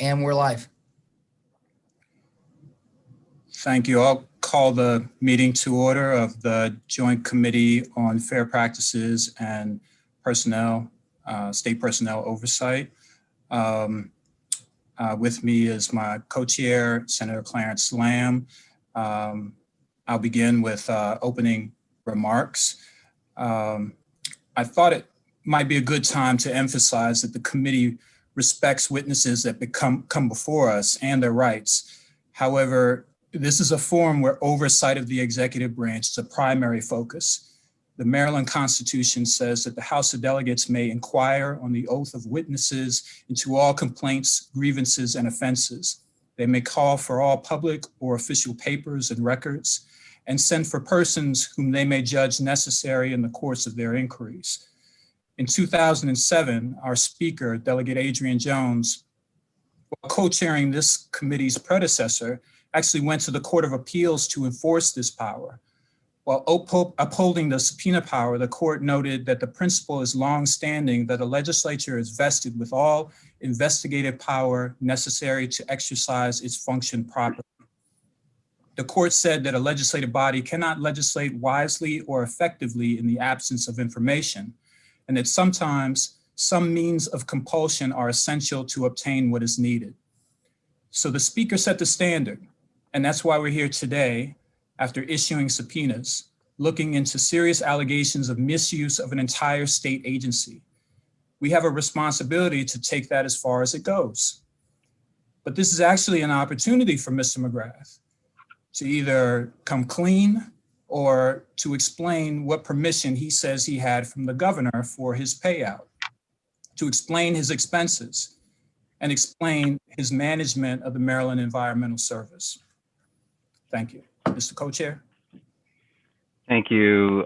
And we're live. Thank you. I'll call the meeting to order of the Joint Committee on Fair Practices and Personnel, State Personnel Oversight. With me is my co-chair, Senator Clarence Lamb. I'll begin with opening remarks. I thought it might be a good time to emphasize that the committee respects witnesses that come before us and their rights. However, this is a forum where oversight of the executive branch is a primary focus. The Maryland Constitution says that the House of Delegates may inquire on the oath of witnesses into all complaints, grievances, and offenses. They may call for all public or official papers and records and send for persons whom they may judge necessary in the course of their inquiries. In 2007, our speaker, Delegate Adrian Jones, while co-chairing this committee's predecessor, actually went to the Court of Appeals to enforce this power. While upholding the subpoena power, the court noted that the principle is long-standing that a legislature is vested with all investigative power necessary to exercise its function properly. The court said that a legislative body cannot legislate wisely or effectively in the absence of information, and that sometimes some means of compulsion are essential to obtain what is needed. So the speaker set the standard, and that's why we're here today, after issuing subpoenas, looking into serious allegations of misuse of an entire state agency. We have a responsibility to take that as far as it goes. But this is actually an opportunity for Mr. McGrath to either come clean or to explain what permission he says he had from the governor for his payout, to explain his expenses, and explain his management of the Maryland Environmental Service. Thank you. Mr. Co-Chair. Thank you,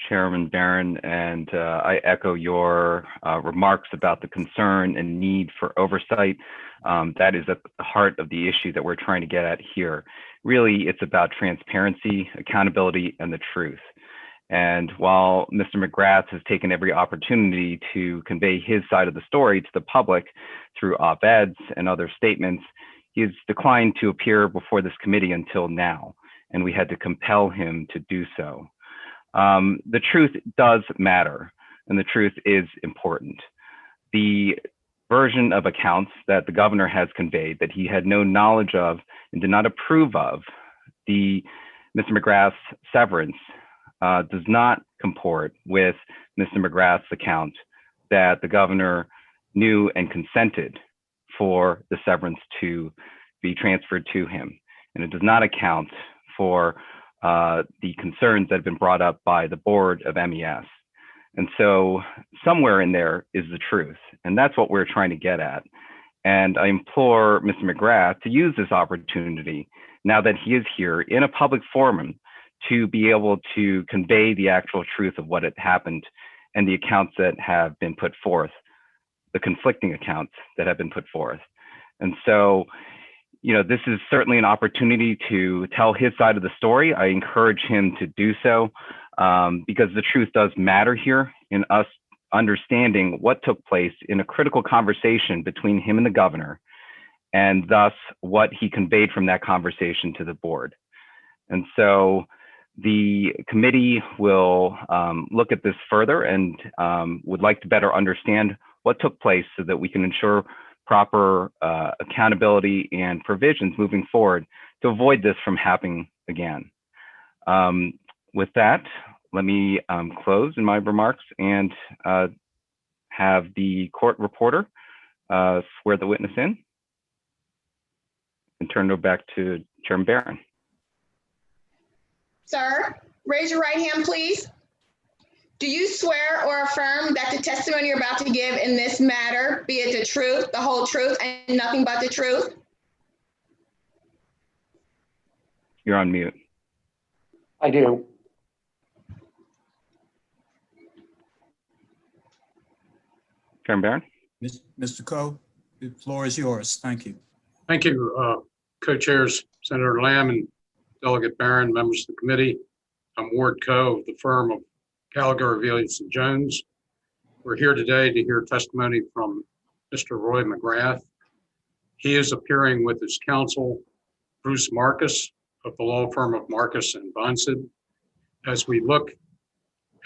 Chairman Barron, and I echo your remarks about the concern and need for oversight. That is at the heart of the issue that we're trying to get at here. Really, it's about transparency, accountability, and the truth. And while Mr. McGrath has taken every opportunity to convey his side of the story to the public through op-eds and other statements, he has declined to appear before this committee until now, and we had to compel him to do so. The truth does matter, and the truth is important. The version of accounts that the governor has conveyed that he had no knowledge of and did not approve of, Mr. McGrath's severance, does not comport with Mr. McGrath's account that the governor knew and consented for the severance to be transferred to him. And it does not account for the concerns that have been brought up by the board of MES. And so somewhere in there is the truth. And that's what we're trying to get at. And I implore Mr. McGrath to use this opportunity now that he is here in a public forum to be able to convey the actual truth of what had happened and the accounts that have been put forth, the conflicting accounts that have been put forth. And so, this is certainly an opportunity to tell his side of the story. I encourage him to do so because the truth does matter here in us understanding what took place in a critical conversation between him and the governor, and thus what he conveyed from that conversation to the board. And so the committee will look at this further and would like to better understand what took place so that we can ensure proper accountability and provisions moving forward to avoid this from happening again. With that, let me close in my remarks and have the court reporter swear the witness in and turn it back to Chairman Barron. Sir, raise your right hand, please. Do you swear or affirm that the testimony you're about to give in this matter, be it the truth, the whole truth, and nothing but the truth? You're on mute. I do. Chairman Barron? Mr. Coe, the floor is yours. Thank you. Thank you, co-chairs, Senator Lamb and Delegate Barron, members of the committee. I'm Ward Coe of the firm of Gallagher, Avelius & Jones. We're here today to hear testimony from Mr. Roy McGrath, He is appearing with his counsel, Bruce Marcus of the law firm of Marcus and Bonsid. As we look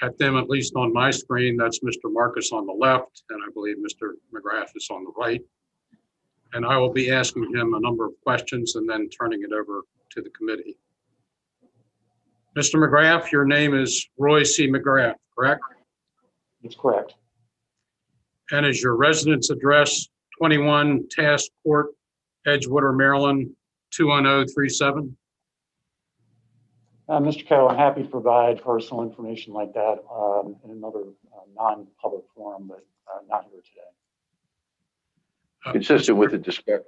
at them, at least on my screen, that's Mr. Marcus on the left, and I believe Mr. McGrath is on the right. And I will be asking him a number of questions and then turning it over to the committee. Mr. McGrath, your name is Roy C. McGrath, correct? That's correct. And is your residence address 21 Task Court, Edgewater, Maryland, 21037? Mr. Coe, I'm happy to provide personal information like that in another non-public forum, but not here today. Consistent with the discussion.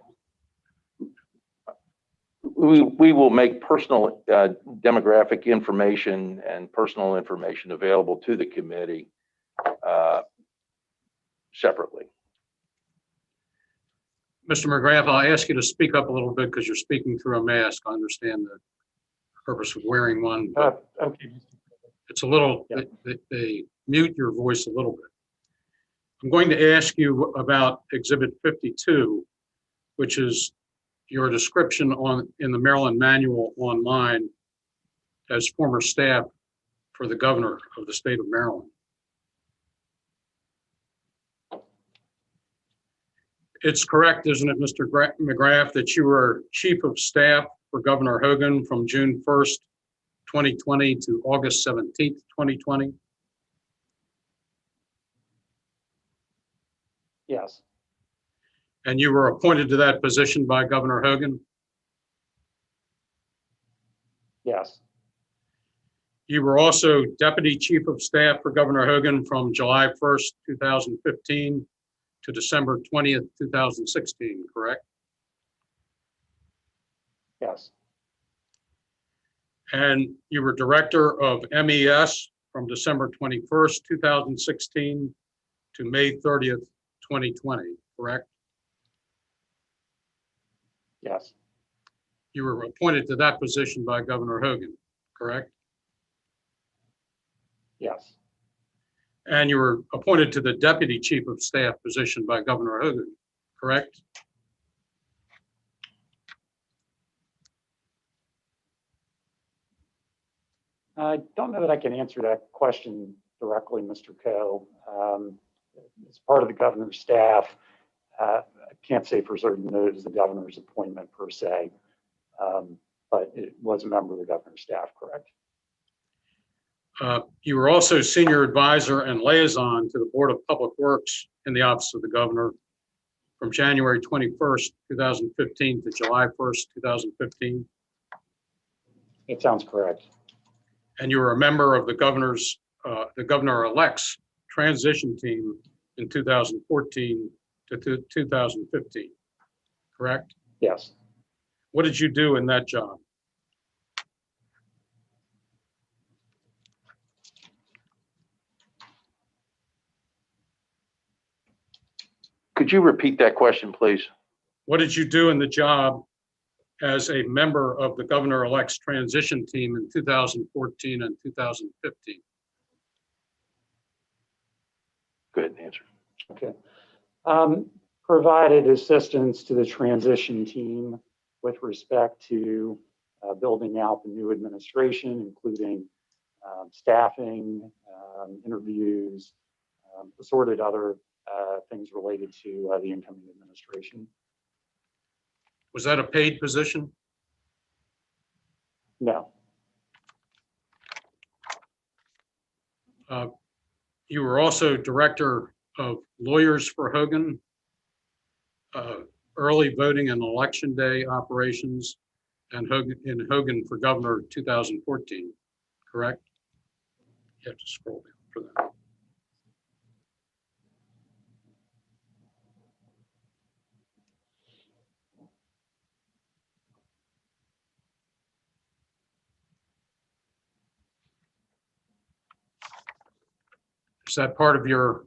We will make personal demographic information and personal information available to the committee separately. Mr. McGrath, I'll ask you to speak up a little bit because you're speaking through a mask. I understand the purpose of wearing one, but Okay. it's a little, Yeah. they mute your voice a little bit. I'm going to ask you about Exhibit 52, which is your description in the Maryland Manual online as former staff for the governor of the state of Maryland. It's correct, isn't it, Mr. McGrath, that you were chief of staff for Governor Hogan from June 1st, 2020 to August 17th, 2020? Yes. And you were appointed to that position by Governor Hogan? Yes. You were also deputy chief of staff for Governor Hogan from July 1st, 2015 to December 20th, 2016, correct? Yes. And you were director of MES from December 21st, 2016 to May 30th, 2020, correct? Yes. You were appointed to that position by Governor Hogan, correct? Yes. And you were appointed to the deputy chief of staff position by Governor Hogan, correct? I don't know that I can answer that question directly, Mr. Coe. As part of the governor's staff, I can't say for certain that it was the governor's appointment per se, but it was a member of the governor's staff, correct? You were also senior advisor and liaison to the Board of Public Works in the Office of the Governor from January 21st, 2015 to July 1st, 2015. It sounds correct. And you were a member of the governor-elect's transition team in 2014 to 2015, correct? Yes. What did you do in that job? Could you repeat that question, please? What did you do in the job as a member of the governor-elect's transition team in 2014 and 2015? Go ahead and answer. Okay. Provided assistance to the transition team with respect to building out the new administration, including staffing, interviews, assorted other things related to the incoming administration. Was that a paid position? No. You were also director of Lawyers for Hogan, early voting and election day operations, and Hogan for Governor 2014, correct? You have to scroll down for that. Is that part of your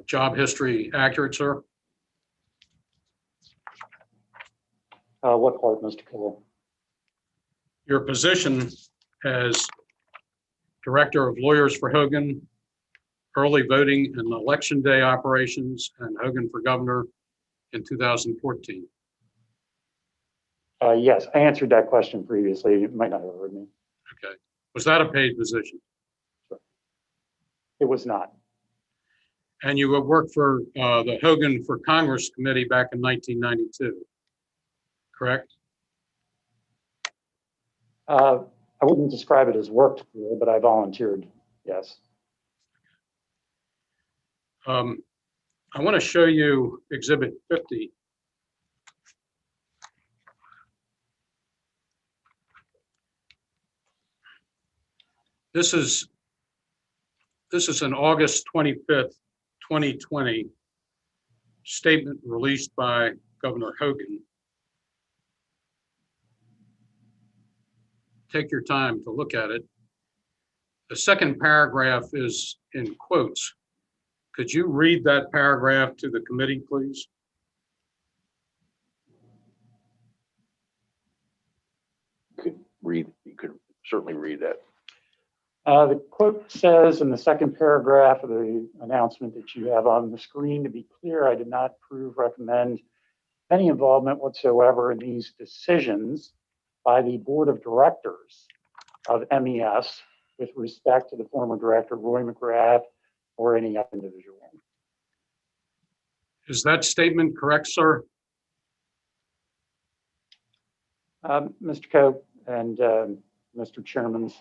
job history accurate, sir? What part, Mr. Cole? Your position as Director of Lawyers for Hogan, early voting and election day operations, and Hogan for Governor in 2014. Yes, I answered that question previously. You might not have heard me. Okay. Was that a paid position? It was not. And you worked for the Hogan for Congress Committee back in 1992, correct? I wouldn't describe it as worked for, but I volunteered, yes. I want to show you Exhibit 50. This is an August 25th, 2020 statement released by Governor Hogan. Take your time to look at it. The second paragraph is in quotes. Could you read that paragraph to the committee, please? You could certainly read that. The quote says in the second paragraph of the announcement that you have on the screen, to be clear, I did not recommend any involvement whatsoever in these decisions by the board of directors of MES with respect to the former director, Roy McGrath, or any other individual. Is that statement correct, sir? Mr. Coe and Mr. Chairman,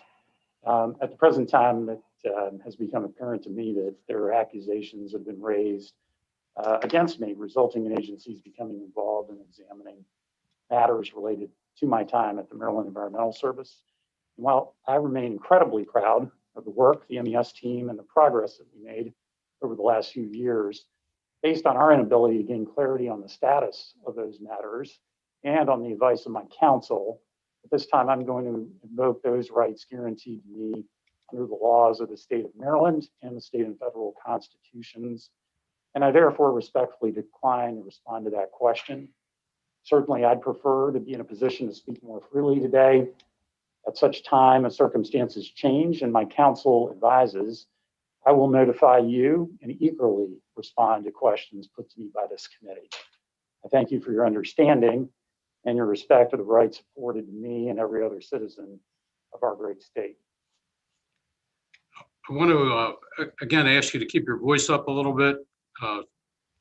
at the present time, it has become apparent to me that there are accusations have been raised against me, resulting in agencies becoming involved in examining matters related to my time at the Maryland Environmental Service. And while I remain incredibly proud of the work, the MES team, and the progress that we made over the last few years, based on our inability to gain clarity on the status of those matters and on the advice of my counsel, at this time, I'm going to invoke those rights guaranteed to me under the laws of the state of Maryland and the state and federal constitutions. And I therefore respectfully decline to respond to that question. Certainly, I'd prefer to be in a position to speak more freely today. At such time as circumstances change and my counsel advises, I will notify you and eagerly respond to questions put to me by this committee. I thank you for your understanding and your respect for the rights afforded to me and every other citizen of our great state. I want to again ask you to keep your voice up a little bit.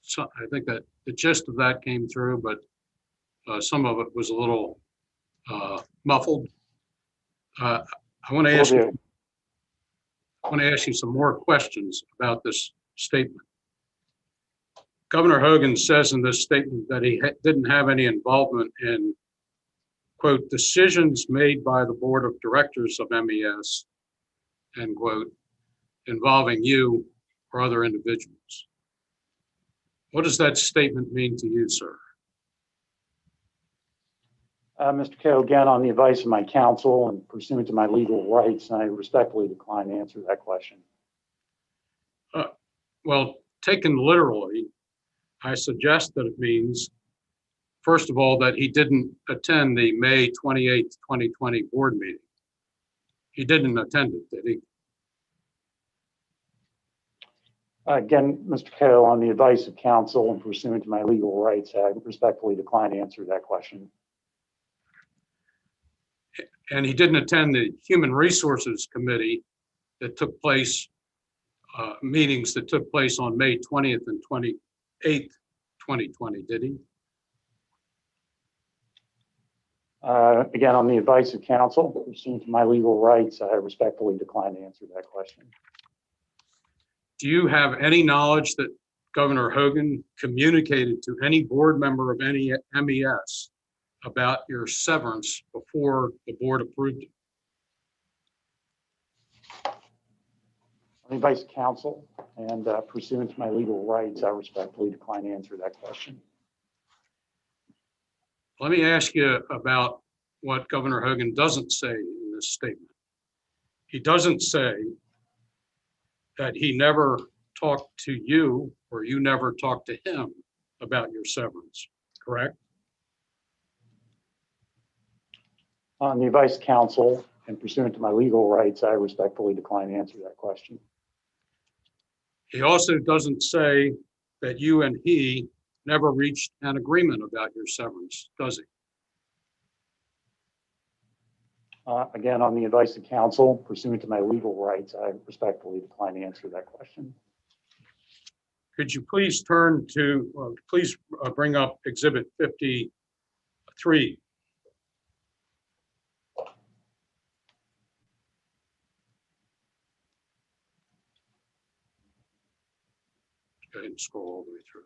So I think that the gist of that came through, but some of it was a little muffled. I want to ask you some more questions about this statement. Governor Hogan says in this statement that he didn't have any involvement in, quote, decisions made by the board of directors of MES, end quote, involving you or other individuals. What does that statement mean to you, sir? Mr. Coe, again, on the advice of my counsel and pursuant to my legal rights, I respectfully decline to answer that question. Well, taken literally, I suggest that it means, first of all, that he didn't attend the May 28th, 2020 board meeting. He didn't attend it, did he? Again, Mr. Coe, on the advice of counsel and pursuant to my legal rights, I respectfully decline to answer that question. And he didn't attend the Human Resources Committee that took place, meetings that took place on May 20th and 28th, 2020, did he? Again, on the advice of counsel, pursuant to my legal rights, I respectfully decline to answer that question. Do you have any knowledge that Governor Hogan communicated to any board member of any MES about your severance before the board approved it? On the advice of counsel and pursuant to my legal rights, I respectfully decline to answer that question. Let me ask you about what Governor Hogan doesn't say in this statement. He doesn't say that he never talked to you or you never talked to him about your severance, correct? On the advice of counsel and pursuant to my legal rights, I respectfully decline to answer that question. He also doesn't say that you and he never reached an agreement about your severance, does he? Again, on the advice of counsel, pursuant to my legal rights, I respectfully decline to answer that question. Could you please turn to, please bring up Exhibit 53. Go ahead and scroll all the way through.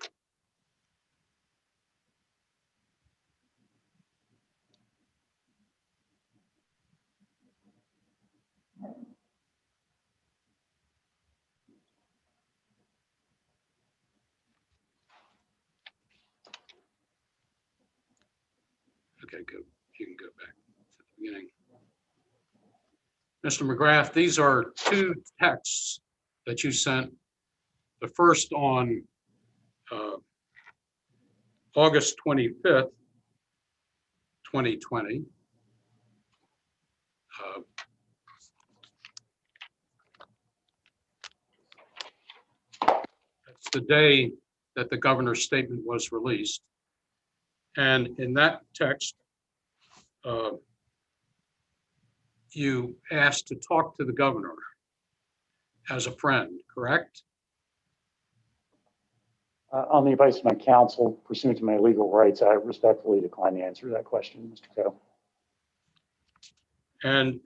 Okay, good. You can go back to the beginning. Mr. McGrath, these are two texts that you sent. The first on August 25th, 2020. That's the day that the governor's statement was released. And in that text, you asked to talk to the governor as a friend, correct? On the advice of my counsel, pursuant to my legal rights, I respectfully decline to answer that question, Mr. Coe. And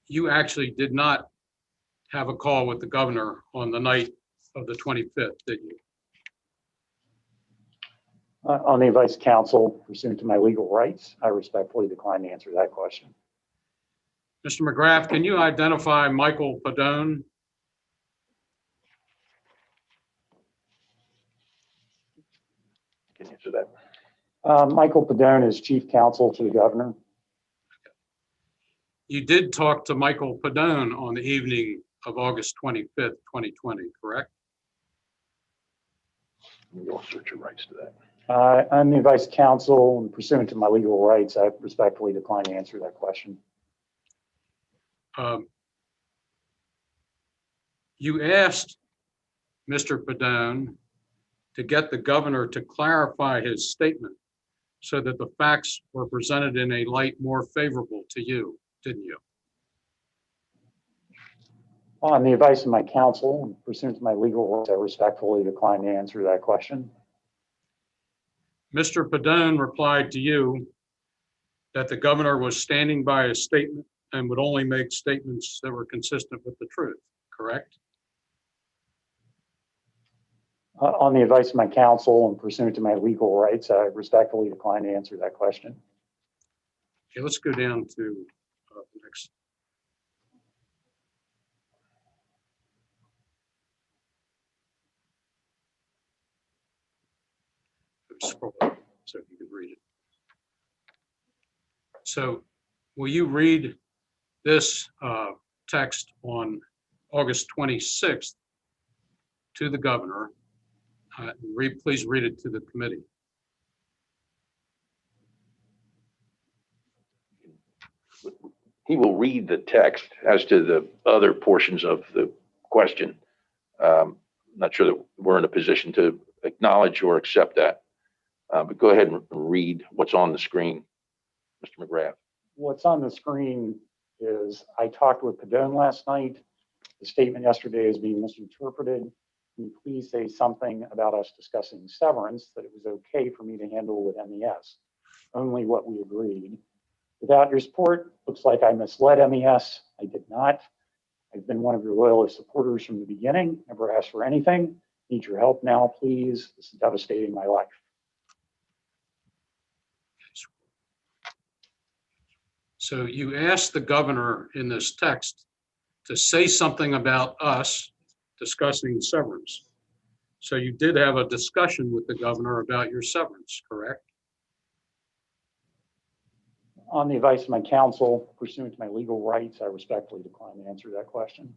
you actually did not have a call with the governor on the night of the 25th, did you? On the advice of counsel, pursuant to my legal rights, I respectfully decline to answer that question. Mr. McGrath, can you identify Michael Padone? Can you answer that? Michael Padone is chief counsel to the governor. You did talk to Michael Padone on the evening of August 25th, 2020, correct? You'll assert your rights to that. On the advice of counsel and pursuant to my legal rights, I respectfully decline to answer that question. You asked Mr. Padone to get the governor to clarify his statement so that the facts were presented in a light more favorable to you, didn't you? On the advice of my counsel and pursuant to my legal rights, I respectfully decline to answer that question. Mr. Padone replied to you that the governor was standing by his statement and would only make statements that were consistent with the truth, correct? On the advice of my counsel and pursuant to my legal rights, I respectfully decline to answer that question. Okay, let's go down to the next. Scroll up so you can read it. So will you read this text on August 26th to the governor? Please read it to the committee. He will read the text as to the other portions of the question. Not sure that we're in a position to acknowledge or accept that. But go ahead and read what's on the screen, Mr. McGrath. What's on the screen is I talked with Padone last night. The statement yesterday is being misinterpreted. Can you please say something about us discussing severance, that it was okay for me to handle with MES? Only what we agreed. Without your support, looks like I misled MES. I did not. I've been one of your loyalist supporters from the beginning, never asked for anything. Need your help now, please. This is devastating my life. So you asked the governor in this text to say something about us discussing severance. So you did have a discussion with the governor about your severance, correct? On the advice of my counsel, pursuant to my legal rights, I respectfully decline to answer that question.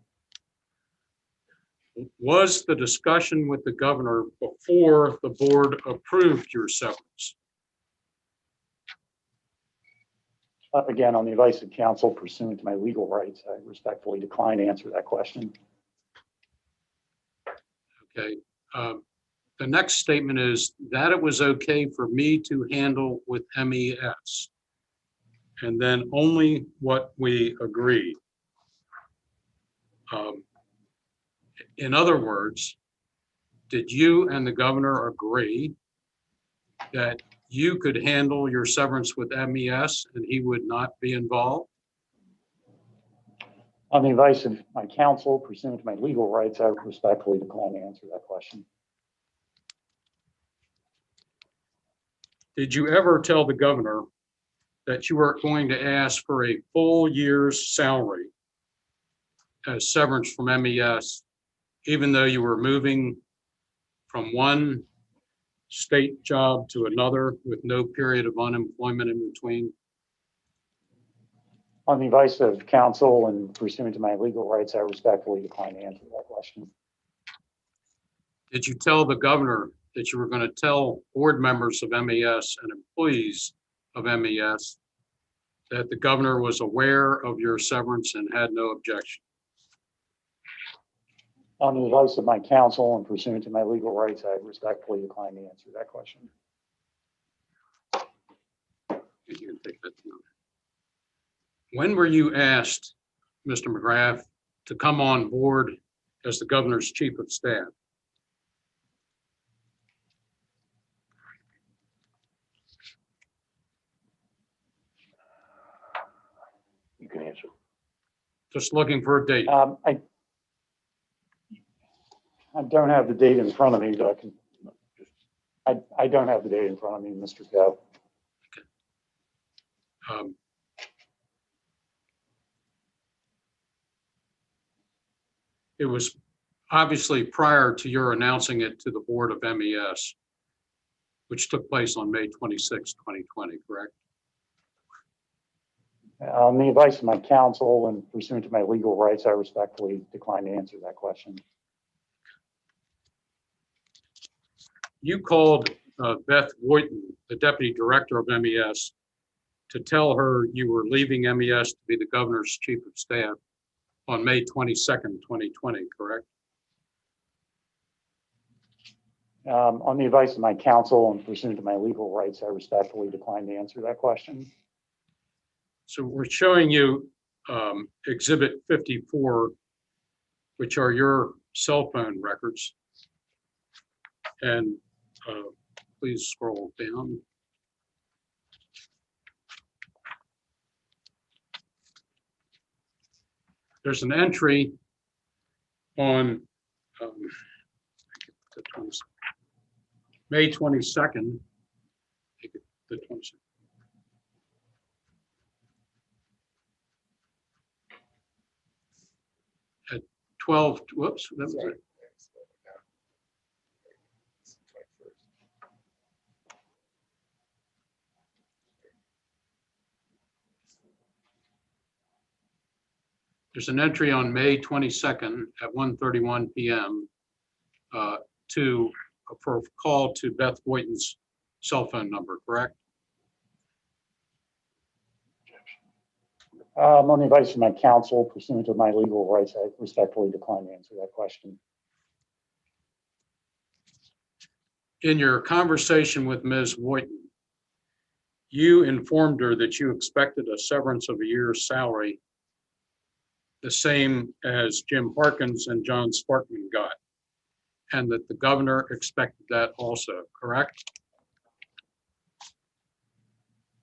Was the discussion with the governor before the board approved your severance? Again, on the advice of counsel, pursuant to my legal rights, I respectfully decline to answer that question. Okay. The next statement is that it was okay for me to handle with MES. and then only what we agreed. In other words, did you and the governor agree that you could handle your severance with MES and he would not be involved? On the advice of my counsel, pursuant to my legal rights, I respectfully decline to answer that question. Did you ever tell the governor that you were going to ask for a full year's salary as severance from MES, even though you were moving from one state job to another with no period of unemployment in between? On the advice of counsel and pursuant to my legal rights, I respectfully decline to answer that question. Did you tell the governor that you were going to tell board members of MES and employees of MES that the governor was aware of your severance and had no objection? On the advice of my counsel and pursuant to my legal rights, I respectfully decline to answer that question. You can take that down. When were you asked, Mr. McGrath, to come on board as the governor's chief of staff? You can answer. Just looking for a date. I don't have the date in front of me, but I don't have the date in front of me, Mr. Coe. It was obviously prior to your announcing it to the board of MES, which took place on May 26, 2020, correct? On the advice of my counsel and pursuant to my legal rights, I respectfully decline to answer that question. You called Beth Voighton, the deputy director of MES, to tell her you were leaving MES to be the governor's chief of staff on May 22nd, 2020, correct? On the advice of my counsel and pursuant to my legal rights, I respectfully decline to answer that question. So we're showing you Exhibit 54, which are your cell phone records. And please scroll down. There's an entry on May 22nd. The 22nd. At 12, whoops, that was it. There's an entry on May 22nd at 1:31 p.m. For a call to Beth Voighton's cell phone number, correct? On the advice of my counsel, pursuant to my legal rights, I respectfully decline to answer that question. In your conversation with Ms. Voighton, you informed her that you expected a severance of a year's salary, the same as Jim Harkins and John Sparkman got, and that the governor expected that also, correct?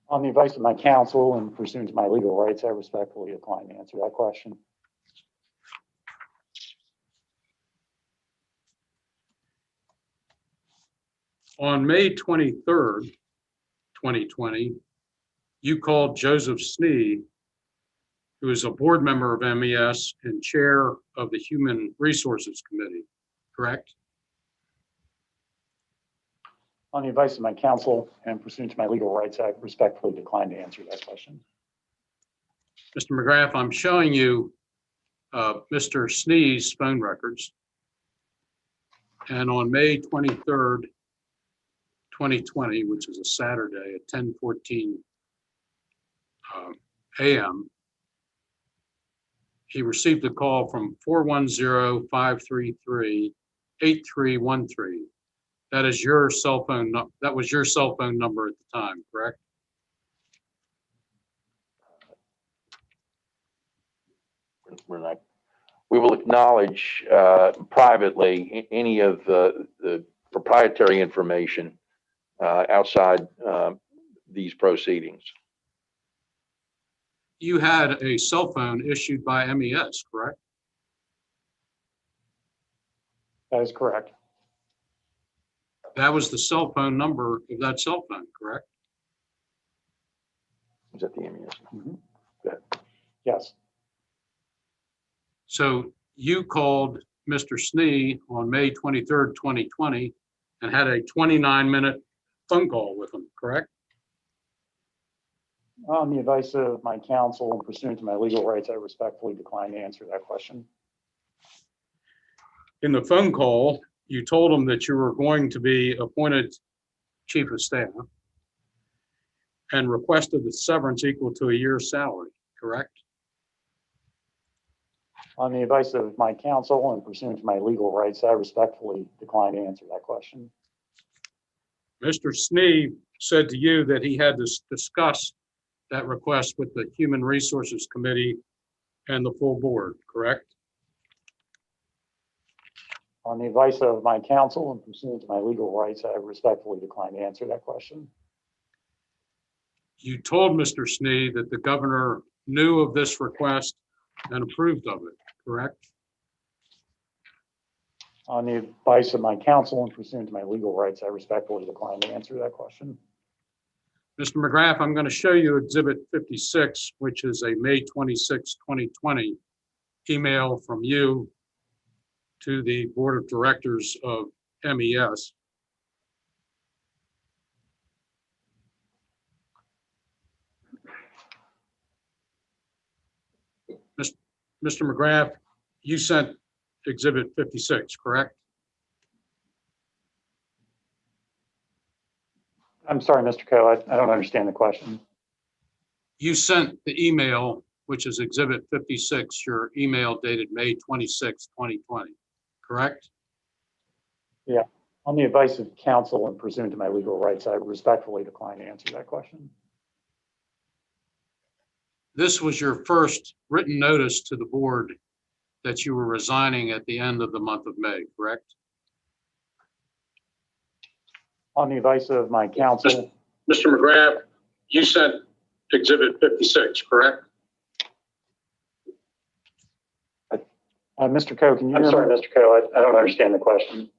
On the advice of my counsel and pursuant to my legal rights, I respectfully decline to answer that question. On May 23rd, 2020, you called Joseph Snee, who is a board member of MES and chair of the Human Resources Committee, correct? On the advice of my counsel and pursuant to my legal rights, I respectfully decline to answer that question. Mr. McGrath, I'm showing you Mr. Snee's phone records. And on May 23rd, 2020, which is a Saturday at 10:14 a.m., he received a call from 410-533-8313. That is your cell phone. That was your cell phone number at the time, correct? we're not, we will acknowledge privately any of the proprietary information outside these proceedings. You had a cell phone issued by MES, correct? That is correct. That was the cell phone number of that cell phone, correct? Is that the MES? Mhm. Good. Yes, So you called Mr. Snee on May 23rd, 2020, and had a 29-minute phone call with him, correct? on the advice of my counsel and pursuant to my legal rights, I respectfully decline to answer that question. In the phone call, you told him that you were going to be appointed chief of staff and requested the severance equal to a year's salary, correct? On the advice of my counsel and pursuant to my legal rights, I respectfully decline to answer that question. Mr. Snee said to you that he had to discuss that request with the Human Resources Committee and the full board, correct? On the advice of my counsel and pursuant to my legal rights, I respectfully decline to answer that question. You told Mr. Snee that the governor knew of this request and approved of it, correct? On the advice of my counsel and pursuant to my legal rights, I respectfully decline to answer that question. Mr. McGrath, I'm going to show you Exhibit 56, which is a May 26, 2020 email from you to the Board of Directors of MES. Mr. McGrath, you sent Exhibit 56, correct? I'm sorry, Mr. Coe, I don't understand the question. You sent the email, which is Exhibit 56, your email dated May 26, 2020, correct? On the advice of counsel and pursuant to my legal rights, I respectfully decline to answer that question. This was your first written notice to the board that you were resigning at the end of the month of May, correct? On the advice of my counsel, Mr. McGrath, you sent Exhibit 56, correct? Mr. Coe, can you? I'm hear sorry, me? Mr. Coe, I don't understand the question.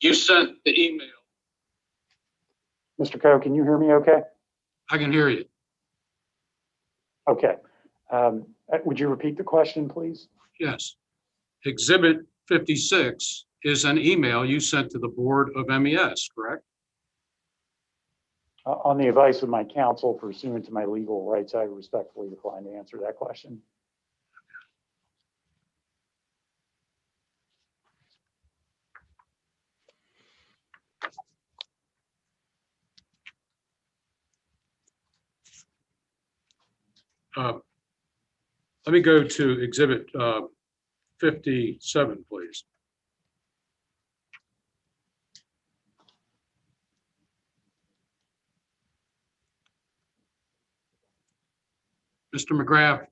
You sent the email. Mr. Coe, can you hear me okay? I can hear you. Okay. Would you repeat the question, please? Yes. Exhibit 56 is an email you sent to the board of MES, correct? On the advice of my counsel pursuant to my legal rights, I respectfully decline to answer that question. Let me go to Exhibit 57, please. Mr. McGrath,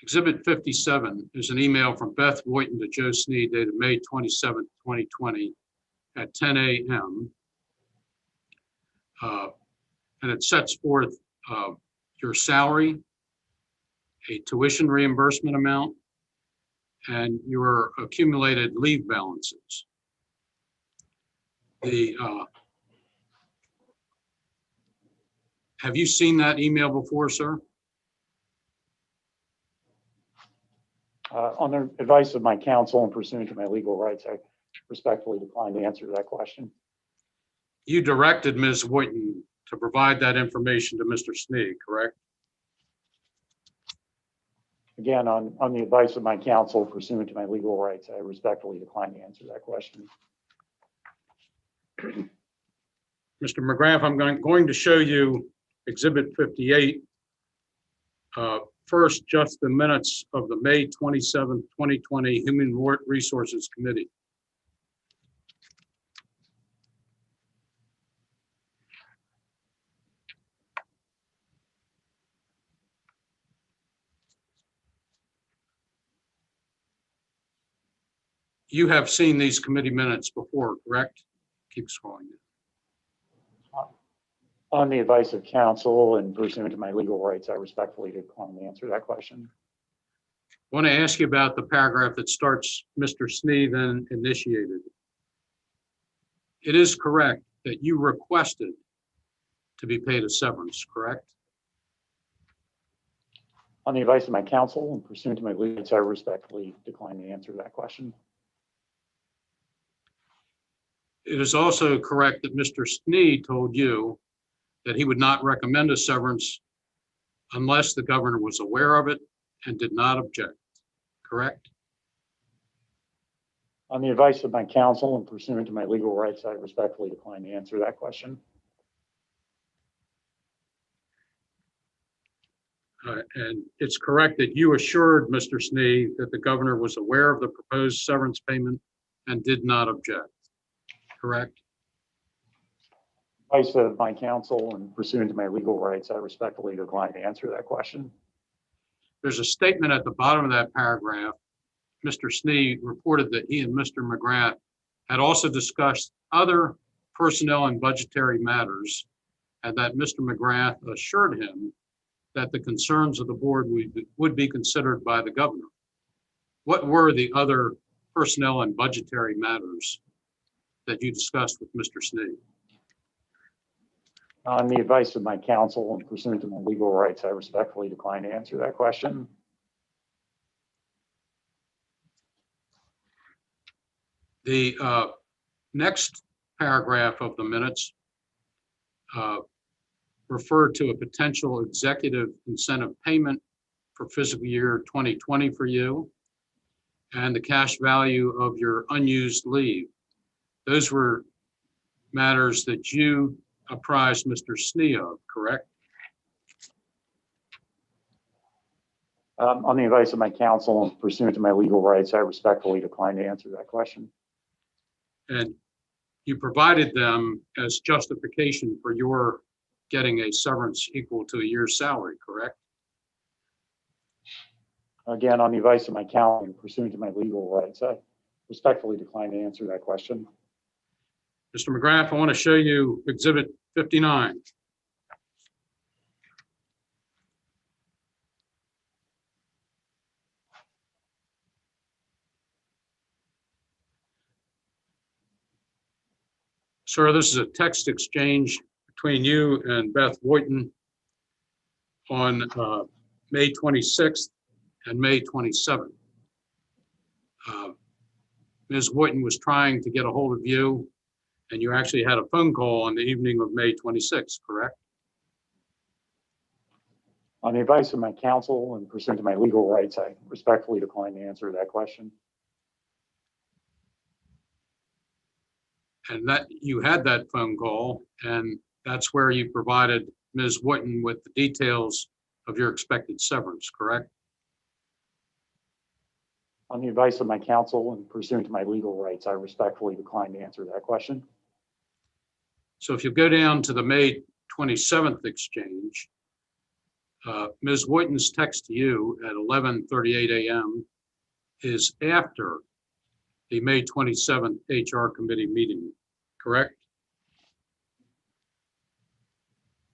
Exhibit 57 is an email from Beth Boynton to Joe Sneed dated May 27, 2020 at 10 a.m. And it sets forth your salary, a tuition reimbursement amount, and your accumulated leave balances. Have you seen that email before, sir? On the advice of my counsel and pursuant to my legal rights, I respectfully decline to answer that question. You directed Ms. Boynton to provide that information to Mr. Sneed, correct? Again, on the advice of my counsel pursuant to my legal rights, I respectfully decline to answer that question. Mr. McGrath, I'm going to show you Exhibit 58. First, just the minutes of the May 27, 2020 Human Resources Committee. You have seen these committee minutes before, correct? Keep scrolling. On the advice of counsel and pursuant to my legal rights, I respectfully decline to answer that question. I want to ask you about the paragraph that starts, Mr. Snee then initiated. It is correct that you requested to be paid a severance, correct? On the advice of my counsel and pursuant to my legal rights, I respectfully decline to answer that question. It is also correct that Mr. Snee told you that he would not recommend a severance unless the governor was aware of it and did not object, correct? On the advice of my counsel and pursuant to my legal rights, I respectfully decline to answer that question. And it's correct that you assured Mr. Snee that the governor was aware of the proposed severance payment and did not object, correct? Advice of my counsel and pursuant to my legal rights, I respectfully decline to answer that question. There's a statement at the bottom of that paragraph. Mr. Snee reported that he and Mr. McGrath had also discussed other personnel and budgetary matters, and that Mr. McGrath assured him that the concerns of the board would be considered by the governor. What were the other personnel and budgetary matters that you discussed with Mr. Snee? On the advice of my counsel and pursuant to my legal rights, I respectfully decline to answer that question. The next paragraph of the minutes referred to a potential executive incentive payment for fiscal year 2020 for you and the cash value of your unused leave. Those were matters that you apprised Mr. Snee of, correct? On the advice of my counsel and pursuant to my legal rights, I respectfully decline to answer that question. And you provided them as justification for your getting a severance equal to a year's salary, correct? Again, on the advice of my counsel and pursuant to my legal rights, I respectfully decline to answer that question. Mr. McGrath, I want to show you Exhibit 59. Sir, this is a text exchange between you and Beth Woyton on May 26th and May 27th. Ms. Woyton was trying to get a hold of you, and you actually had a phone call on the evening of May 26th, correct? On the advice of my counsel and pursuant to my legal rights, I respectfully decline to answer that question. And that you had that phone call, and that's where you provided Ms. Woyton with the details of your expected severance, correct? On the advice of my counsel and pursuant to my legal rights, I respectfully decline to answer that question. So if you go down to the May 27th exchange, Ms. Woyton's text to you at 11:38 a.m. is after the May 27th HR committee meeting, correct?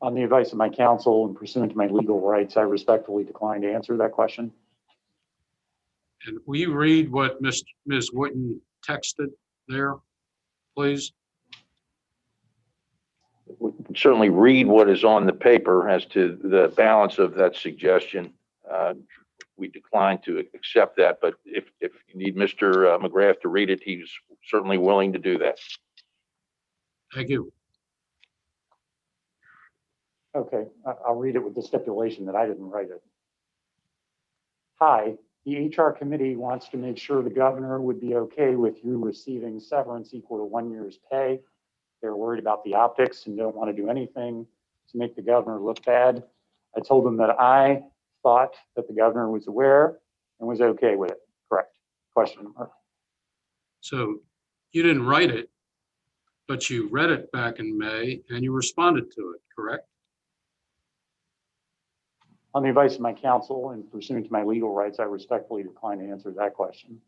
On the advice of my counsel and pursuant to my legal rights, I respectfully decline to answer that question. And will you read what Ms. Woyton texted there, please? We can certainly read what is on the paper as to the balance of that suggestion. We decline to accept that, but if you need Mr. McGrath to read it, he's certainly willing to do that. Thank you. Okay, I'll read it with the stipulation that I didn't write it. Hi, the HR committee wants to make sure the governor would be okay with you receiving severance equal to 1 year's pay. They're worried about the optics and don't want to do anything to make the governor look bad. I told them that I thought that the governor was aware and was okay with it. Correct? Question mark. So you didn't write it, but you read it back in May and you responded to it, correct? On the advice of my counsel and pursuant to my legal rights, I respectfully decline to answer that question.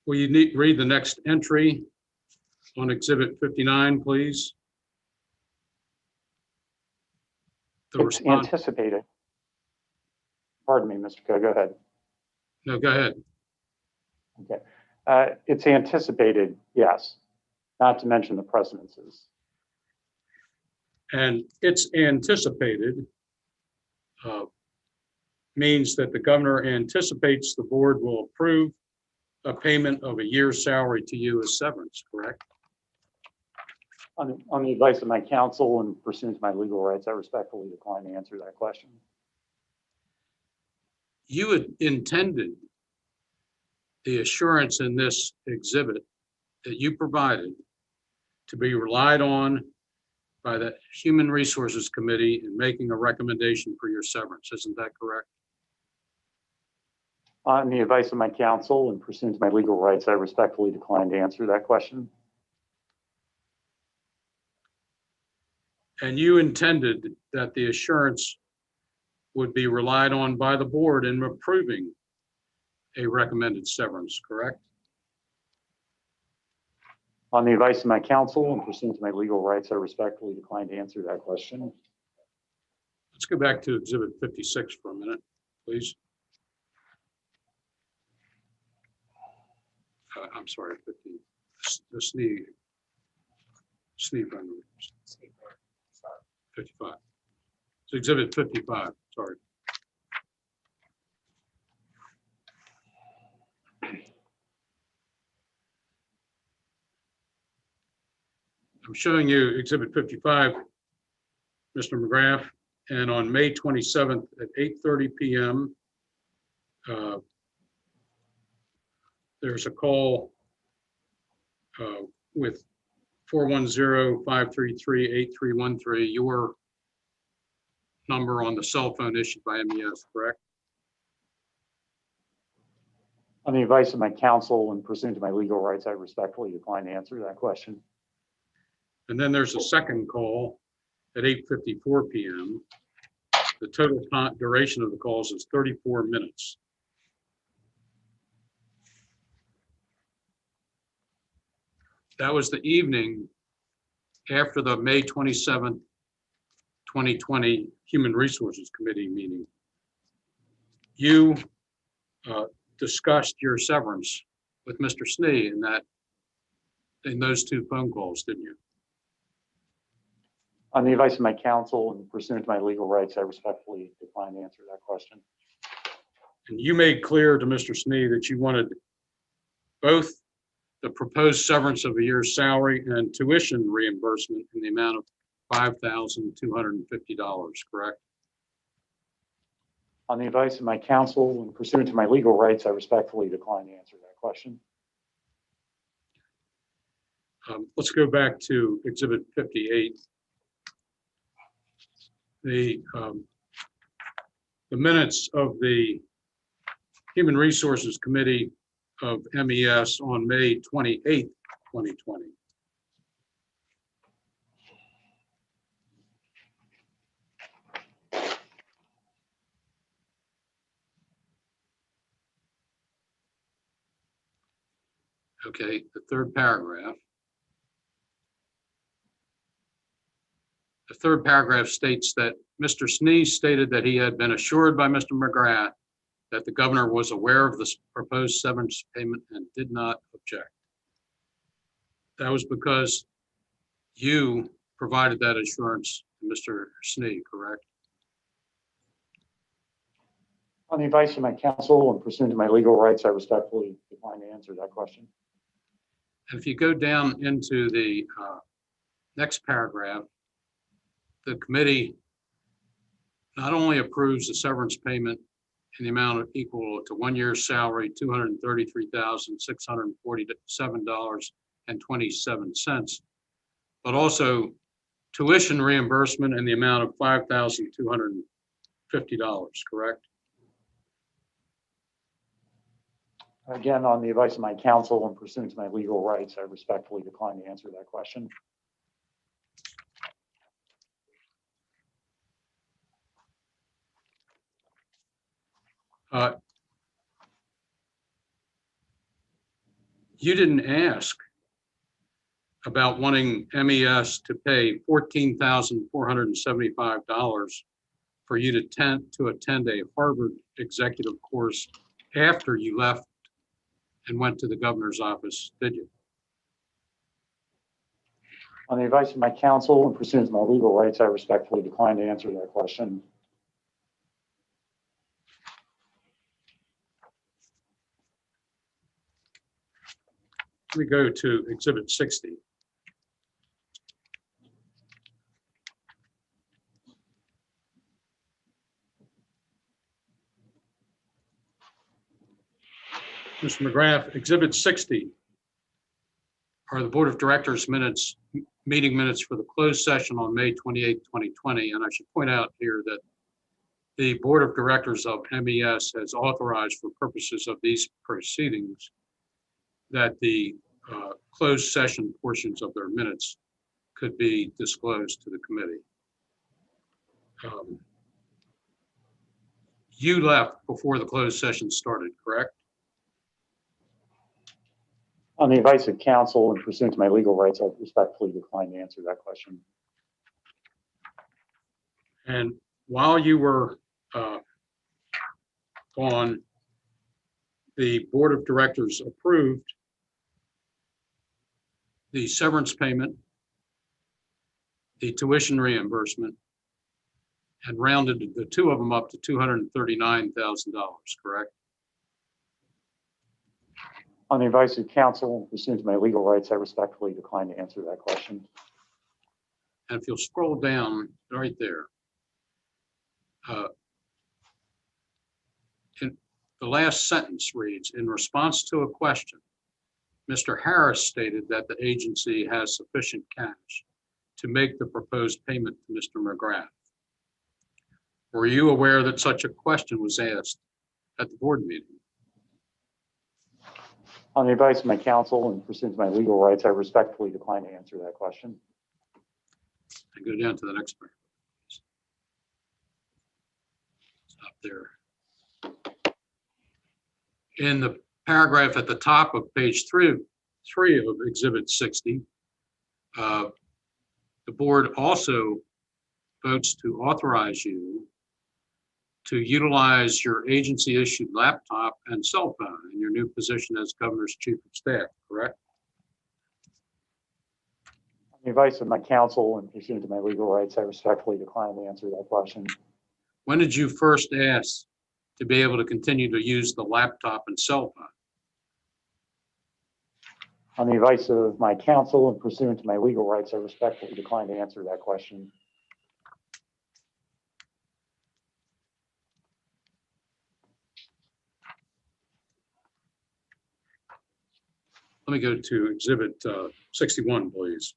Will you need read the next entry on Exhibit 59, please? The It's response. anticipated. Pardon me, Mr. Coe, go ahead. No, go ahead. Okay. It's anticipated, yes, not to mention the precedences. And it's anticipated means that the governor anticipates the board will approve a payment of a year's salary to you as severance, correct? On the advice of my counsel and pursuant to my legal rights, I respectfully decline to answer that question. You had intended the assurance in this exhibit that you provided to be relied on by the Human Resources Committee in making a recommendation for your severance. Isn't that correct? On the advice of my counsel and pursuant to my legal rights, I respectfully decline to answer that question. And you intended that the assurance would be relied on by the board in approving a recommended severance, correct? On the advice of my counsel and pursuant to my legal rights, I respectfully decline to answer that question. Let's go back to Exhibit 56 for a minute, please. I'm sorry, 50, the SNE rendering. 55. So Exhibit 55, sorry. I'm showing you Exhibit 55, Mr. McGrath, and on May 27th at 8:30 p.m., there's a call with 410-533-8313, your number on the cell phone issued by MES, correct? On the advice of my counsel and pursuant to my legal rights, I respectfully decline to answer that question. And then there's a second call at 8:54 p.m. The total duration of the calls is 34 minutes. That was the evening after the May 27th, 2020 Human Resources Committee meeting. You discussed your severance with Mr. Snee in those two phone calls, didn't you? On the advice of my counsel and pursuant to my legal rights, I respectfully decline to answer that question. And you made clear to Mr. Snee that you wanted both the proposed severance of a year's salary and tuition reimbursement in the amount of $5,250, correct? On the advice of my counsel and pursuant to my legal rights, I respectfully decline to answer that question. Let's go back to Exhibit 58. The minutes of the Human Resources Committee of MES on May 28th, 2020. Okay, the third paragraph. The third paragraph states that Mr. Snee stated that he had been assured by Mr. McGrath that the governor was aware of this proposed severance payment and did not object. That was because you provided that assurance to Mr. Snee, correct? On the advice of my counsel and pursuant to my legal rights, I respectfully decline to answer that question. And if you go down into the next paragraph, the committee not only approves the severance payment in the amount of equal to 1 year's salary, $233,647.27, but also tuition reimbursement in the amount of $5,250, correct? Again, on the advice of my counsel and pursuant to my legal rights, I respectfully decline to answer that question. you didn't ask about wanting MES to pay $14,475 for you to attend a Harvard executive course after you left and went to the governor's office, did you? On the advice of my counsel and pursuant to my legal rights, I respectfully decline to answer that question. Let me go to Exhibit 60. Mr. McGrath, Exhibit 60 are the Board of Directors minutes, meeting minutes for the closed session on May 28, 2020. And I should point out here that the Board of Directors of MES has authorized for purposes of these proceedings that the closed session portions of their minutes could be disclosed to the committee. You left before the closed session started, correct? On the advice of counsel and pursuant to my legal rights, I respectfully decline to answer that question. And while you were gone, the Board of Directors approved the severance payment, the tuition reimbursement, and rounded the two of them up to $239,000, correct? On the advice of counsel and pursuant to my legal rights, I respectfully decline to answer that question. And if you'll scroll down right there, in the last sentence reads, in response to a question, Mr. Harris stated that the agency has sufficient cash to make the proposed payment to Mr. McGrath. Were you aware that such a question was asked at the board meeting? On the advice of my counsel and pursuant to my legal rights, I respectfully decline to answer that question. And go down to the next paragraph. Stop there. In the paragraph at the top of page three of Exhibit 60, the board also votes to authorize you to utilize your agency-issued laptop and cell phone in your new position as Governor's Chief of Staff, correct? On the advice of my counsel and pursuant to my legal rights, I respectfully decline to answer that question. When did you first ask to be able to continue to use the laptop and cell phone? On the advice of my counsel and pursuant to my legal rights, I respectfully decline to answer that question. Let me go to Exhibit 61, please.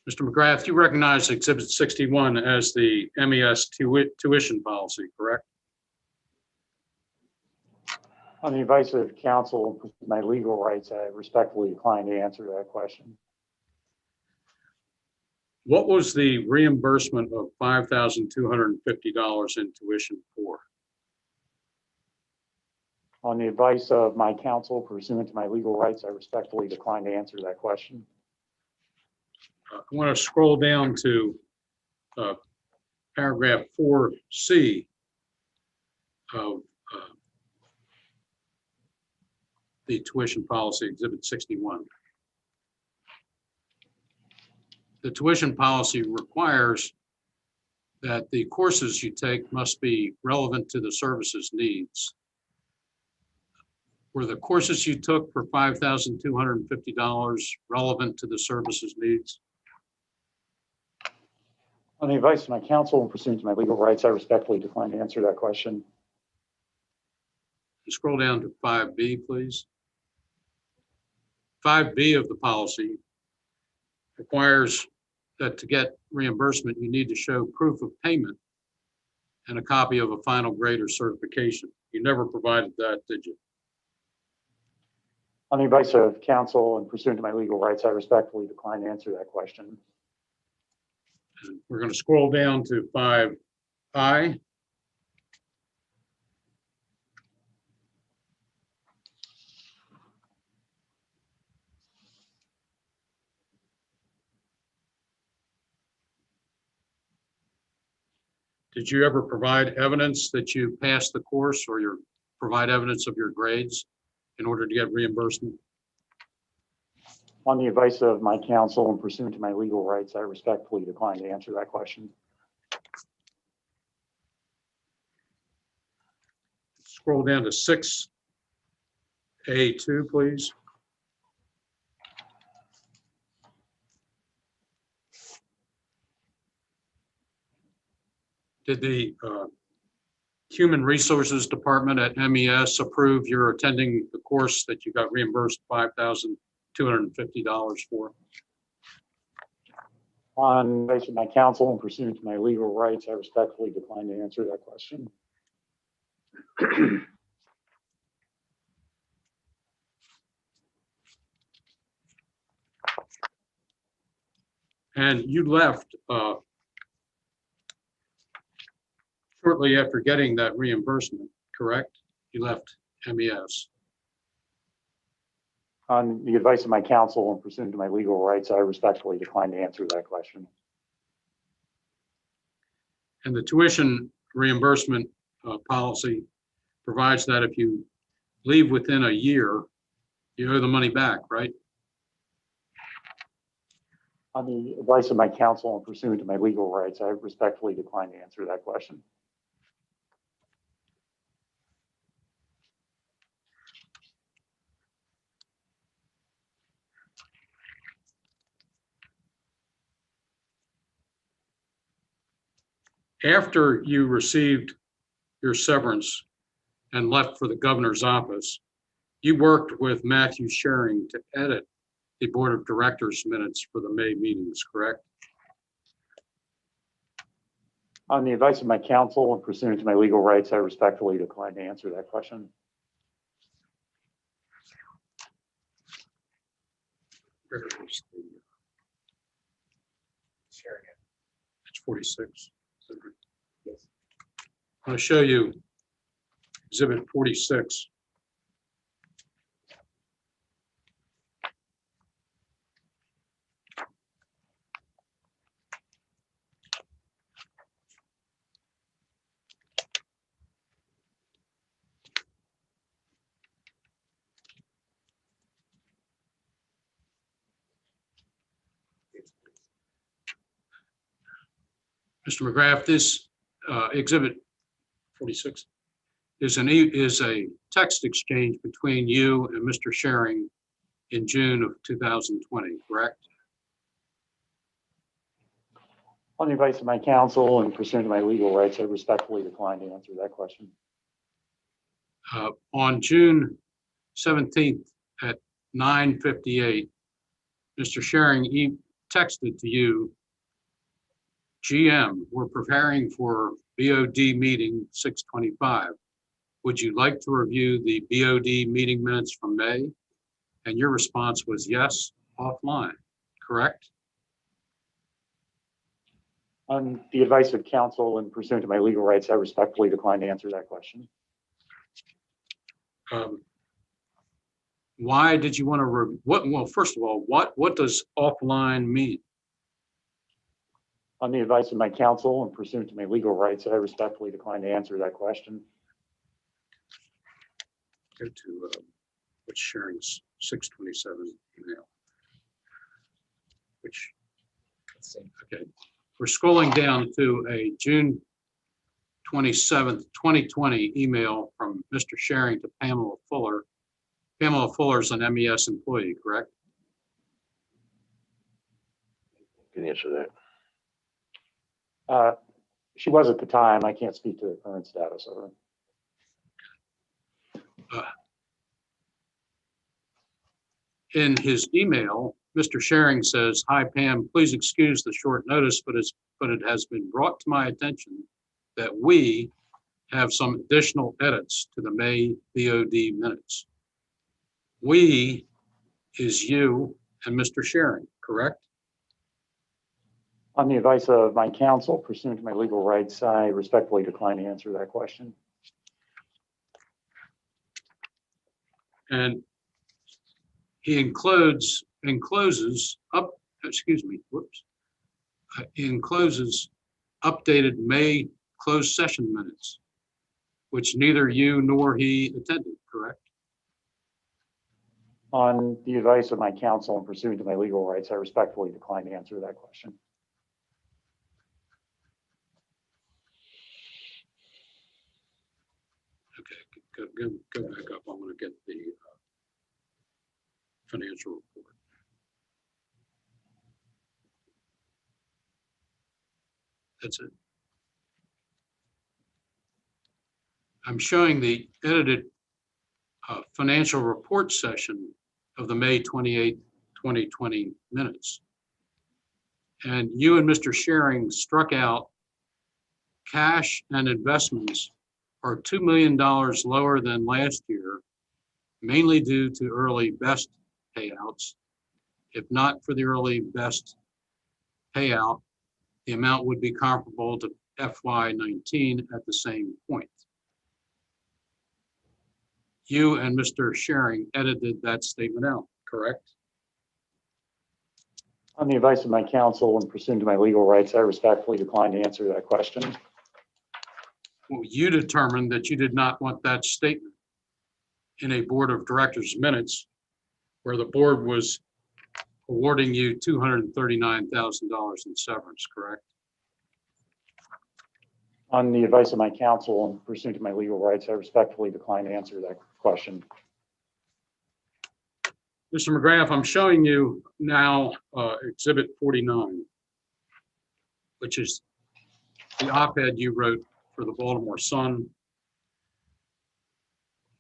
Mr. McGrath, you recognize Exhibit 61 as the MES tuition policy, correct? On the advice of counsel and pursuant to my legal rights, I respectfully decline to answer that question. What was the reimbursement of $5,250 in tuition for? On the advice of my counsel pursuant to my legal rights, I respectfully decline to answer that question. I want to scroll down to paragraph 4C of the tuition policy, Exhibit 61. The tuition policy requires that the courses you take must be relevant to the service's needs. Were the courses you took for $5,250 relevant to the service's needs? On the advice of my counsel and pursuant to my legal rights, I respectfully decline to answer that question. Scroll down to 5B, please. 5B of the policy requires that to get reimbursement, you need to show proof of payment and a copy of a final grade or certification. You never provided that, did you? On the advice of counsel and pursuant to my legal rights, I respectfully decline to answer that question. And we're going to scroll down to 5I. Did you ever provide evidence that you passed the course or provide evidence of your grades in order to get reimbursement? On the advice of my counsel and pursuant to my legal rights, I respectfully decline to answer that question. Scroll down to 6A2, please. Did the Human Resources Department at MES approve your attending the course that you got reimbursed $5,250 for? On advice of my counsel and pursuant to my legal rights, I respectfully decline to answer that question. And you left shortly after getting that reimbursement, correct? You left MES. On the advice of my counsel and pursuant to my legal rights, I respectfully decline to answer that question. And the tuition reimbursement policy provides that if you leave within a year, you owe the money back, right? On the advice of my counsel and pursuant to my legal rights, I respectfully decline to answer that question. After you received your severance and left for the governor's office, you worked with Matthew Schering to edit the board of directors minutes for the May meetings, correct? On the advice of my counsel and pursuant to my legal rights, I respectfully decline to answer that question. Where is the sharing it? It's 46. Yes. I'm going to show you exhibit 46. Mr. McGrath, this exhibit 46 is a text exchange between you and Mr. Schering in June of 2020, correct? On the advice of my counsel and pursuant to my legal rights, I respectfully decline to answer that question. On June 17th at 9:58, Mr. Schering texted to you, GM, we're preparing for BOD meeting 625. Would you like to review the BOD meeting minutes from May? And your response was yes, offline, correct? On the advice of counsel and pursuant to my legal rights, I respectfully decline to answer that question. Why did you want to, well, first of all, what does offline mean? On the advice of my counsel and pursuant to my legal rights, I respectfully decline to answer that question. Go to what's Schering's 627 email, which, okay. We're scrolling down to a June 27th, 2020 email from Mr. Schering to Pamela Fuller. Pamela Fuller is an MES employee, correct? Can you answer that? She was at the time. I can't speak to the current status of her. In his email, Mr. Schering says, "Hi Pam, please excuse the short notice, but it has been brought to my attention that we have some additional edits to the May BOD minutes." We is you and Mr. Schering, correct? On the advice of my counsel, pursuant to my legal rights, I respectfully decline to answer that question. And he encloses updated May closed session minutes, which neither you nor he attended, correct? On the advice of my counsel and pursuant to my legal rights, I respectfully decline to answer that question. Okay, go back up. I'm going to get the financial report. That's it. I'm showing the edited financial report session of the May 28, 2020 minutes. And you and Mr. Sharing struck out cash and investments are $2 million lower than last year, mainly due to early best payouts. If not for the early best payout, the amount would be comparable to FY19 at the same point. You and Mr. Sharing edited that statement out, correct? On the advice of my counsel and pursuant to my legal rights, I respectfully decline to answer that question. Well, you determined that you did not want that statement in a board of directors minutes where the board was awarding you $239,000 in severance, correct? On the advice of my counsel and pursuant to my legal rights, I respectfully decline to answer that question. Mr. McGrath, I'm showing you now Exhibit 49, which is the op-ed you wrote for the Baltimore Sun,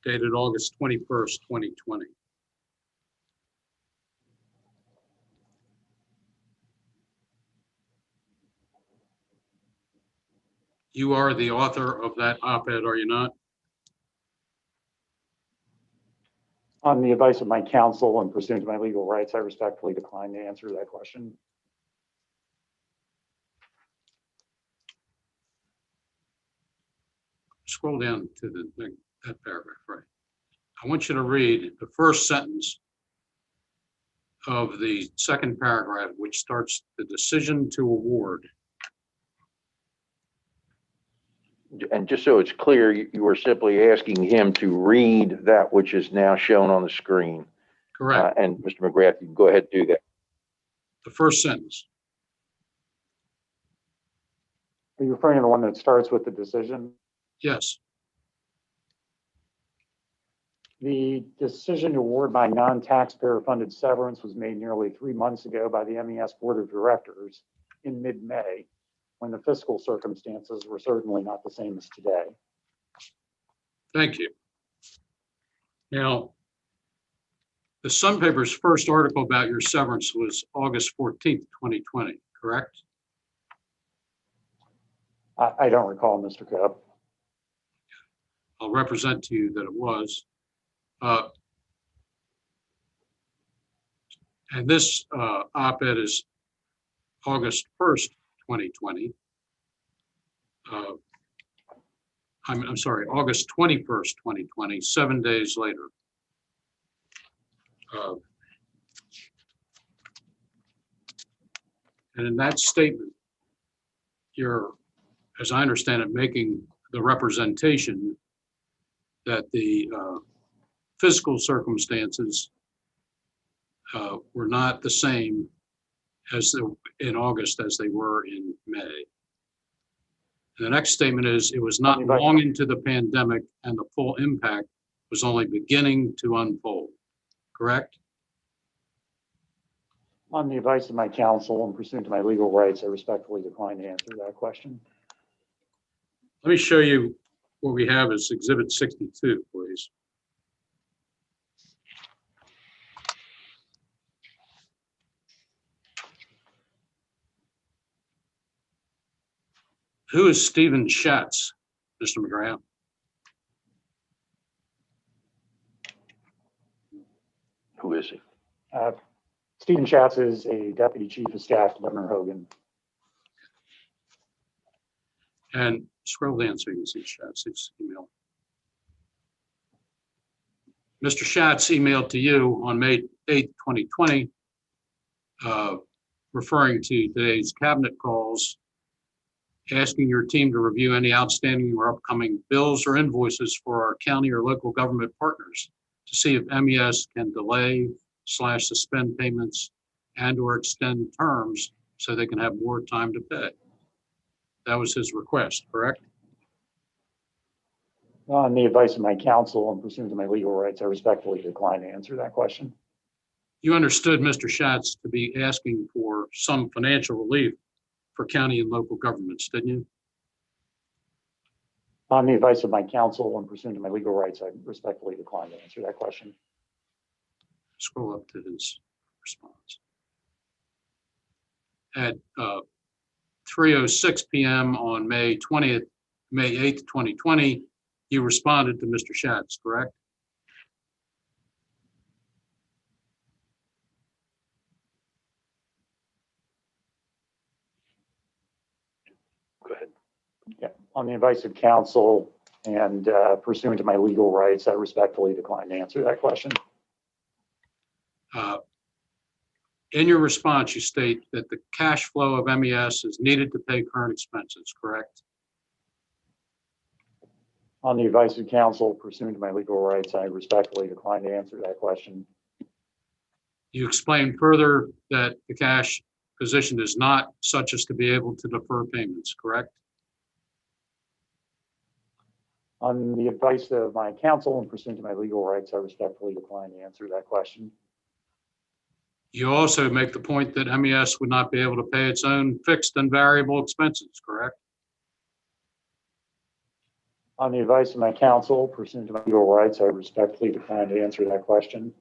dated August 21st, 2020. You are the author of that op-ed, are you not? On the advice of my counsel and pursuant to my legal rights, I respectfully decline to answer that question. Scroll down to that paragraph, right? I want you to read the first sentence of the second paragraph, which starts the decision to award. And just so it's clear, you were simply asking him to read that which is now shown on the screen. Correct. And Mr. McGrath, you can go ahead and do that. The first sentence. Are you referring to the one that starts with the decision? Yes. The decision to award my non-taxpayer funded severance was made nearly 3 months ago by the MES Board of Directors in mid-May, when the fiscal circumstances were certainly not the same as today. Thank you. Now, the Sun paper's first article about your severance was August 14th, 2020, correct? I don't recall, Mr. Cobb. I'll represent to you that it was. And this op-ed is August 1st, 2020. I'm sorry, August 21st, 2020, 7 days later. And in that statement, you're, as I understand it, making the representation that the fiscal circumstances were not the same as in August as they were in May. And the next statement is, it was not long into the pandemic and the full impact was only beginning to unfold, correct? On the advice of my counsel and pursuant to my legal rights, I respectfully decline to answer that question. Let me show you what we have as Exhibit 62, please. Who is Stephen Schatz, Mr. McGrath? Who is he? Stephen Schatz is a Deputy Chief of Staff to Governor Hogan. And scroll down so you can see Schatz's email. Mr. Schatz emailed to you on May 8th, 2020, referring to today's cabinet calls asking your team to review any outstanding or upcoming bills or invoices for our county or local government partners to see if MES can delay/suspend payments and or extend terms so they can have more time to pay. That was his request, correct? On the advice of my counsel and pursuant to my legal rights, I respectfully decline to answer that question. You understood Mr. Schatz to be asking for some financial relief for county and local governments, didn't you? On the advice of my counsel and pursuant to my legal rights, I respectfully decline to answer that question. Scroll up to his response. At 3:06 p.m. on May 8th, 2020, you responded to Mr. Schatz, correct? Go ahead. Yeah. On the advice of counsel and pursuant to my legal rights, I respectfully decline to answer that question. In your response, you state that the cash flow of MES is needed to pay current expenses, correct? On the advice of counsel pursuant to my legal rights, I respectfully decline to answer that question. You explained further that the cash position is not such as to be able to defer payments, correct? On the advice of my counsel and pursuant to my legal rights, I respectfully decline to answer that question. You also make the point that MES would not be able to pay its own fixed and variable expenses, correct? On the advice of my counsel pursuant to my legal rights, I respectfully decline to answer that question.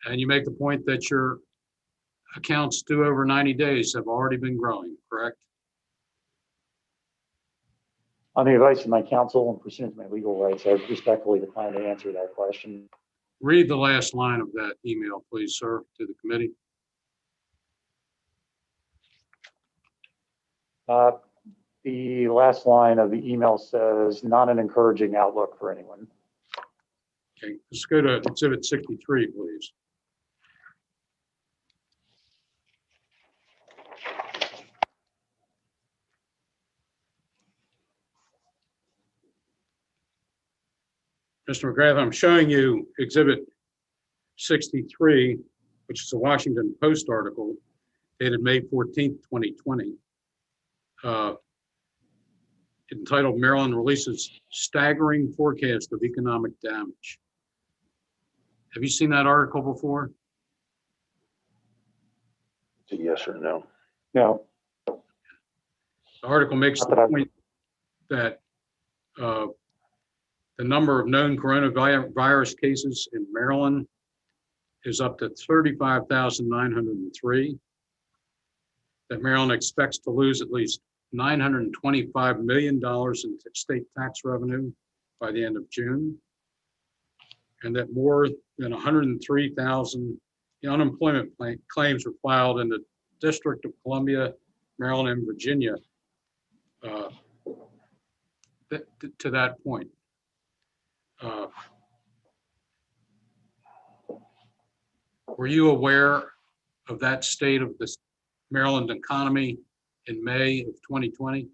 And you make the point that your accounts due over 90 days have already been growing, correct? On the advice of my counsel and pursuant to my legal rights, I respectfully decline to answer that question. Read the last line of that email, please, sir, to the committee. The last line of the email says, not an encouraging outlook for anyone. Okay, let's go to Exhibit 63, please. Mr. McGrath, I'm showing you Exhibit 63, which is a Washington Post article dated May 14th, 2020. Entitled Maryland Releases Staggering Forecast of Economic Damage. Have you seen that article before? It's a yes or no. No. The article makes the point that the number of known coronavirus cases in Maryland is up to 35,903. That Maryland expects to lose at least $925 million in state tax revenue by the end of June, and that more than 103,000 unemployment claims were filed in the District of Columbia, Maryland, and Virginia to that point. Were you aware of that state of the Maryland economy in May of 2020?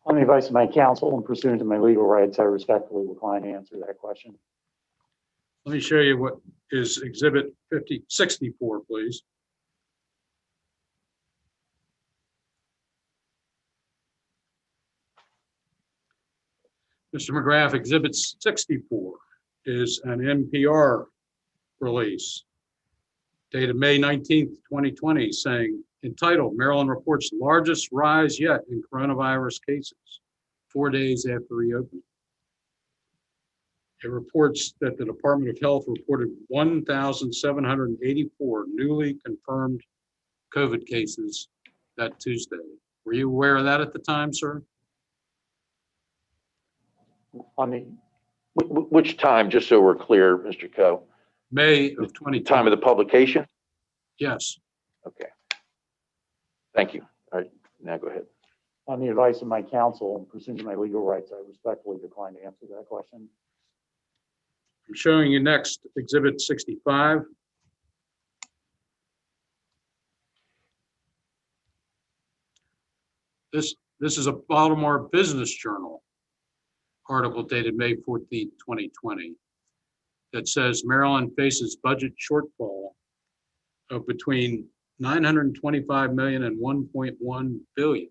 On the advice of my counsel and pursuant to my legal rights, I respectfully decline to answer that question. Let me show you what is Exhibit 64, please. Mr. McGrath, Exhibit 64 is an NPR release dated May 19th, 2020, saying, entitled, Maryland reports largest rise yet in coronavirus cases, 4 days after reopening. It reports that the Department of Health reported 1,784 newly confirmed COVID cases that Tuesday. Were you aware of that at the time, sir? On the Which time, just so we're clear, Mr. Coe? May of 2020. Time of the publication? Yes. Okay. Thank you. All right, now go ahead. On the advice of my counsel and pursuant to my legal rights, I respectfully decline to answer that question. I'm showing you next Exhibit 65. This is a Baltimore Business Journal article dated May 14th, 2020, that says Maryland faces budget shortfall of between 925 million and 1.1 billion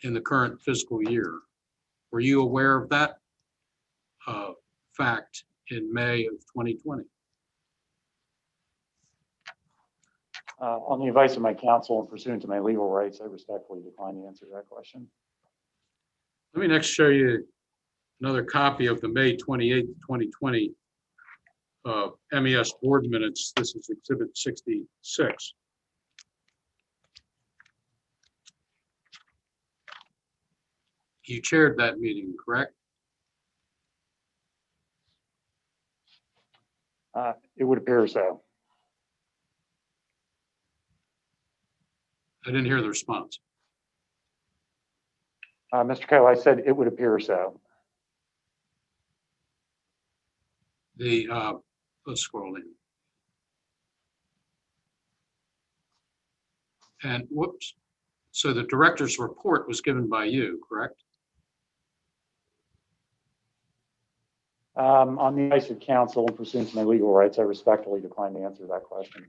in the current fiscal year. Were you aware of that fact in May of 2020? On the advice of my counsel and pursuant to my legal rights, I respectfully decline to answer that question. Let me next show you another copy of the May 28th, 2020 MES board minutes. This is Exhibit 66. You chaired that meeting, correct? It would appear so. I didn't hear the response. Mr. Kyle, I said it would appear so. Let's scroll in. And whoops. So the director's report was given by you, correct? On the advice of counsel and pursuant to my legal rights, I respectfully decline to answer that question.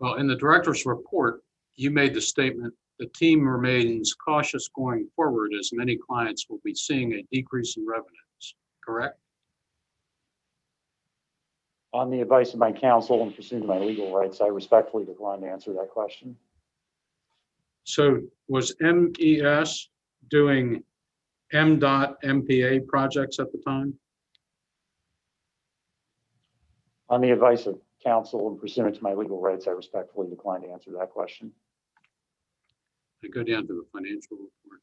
Well, in the director's report, you made the statement, the team remains cautious going forward as many clients will be seeing a decrease in revenues, correct? On the advice of my counsel and pursuant to my legal rights, I respectfully decline to answer that question. So was MES doing MDOT MPA projects at the time? On the advice of counsel and pursuant to my legal rights, I respectfully decline to answer that question. I go down to the financial report.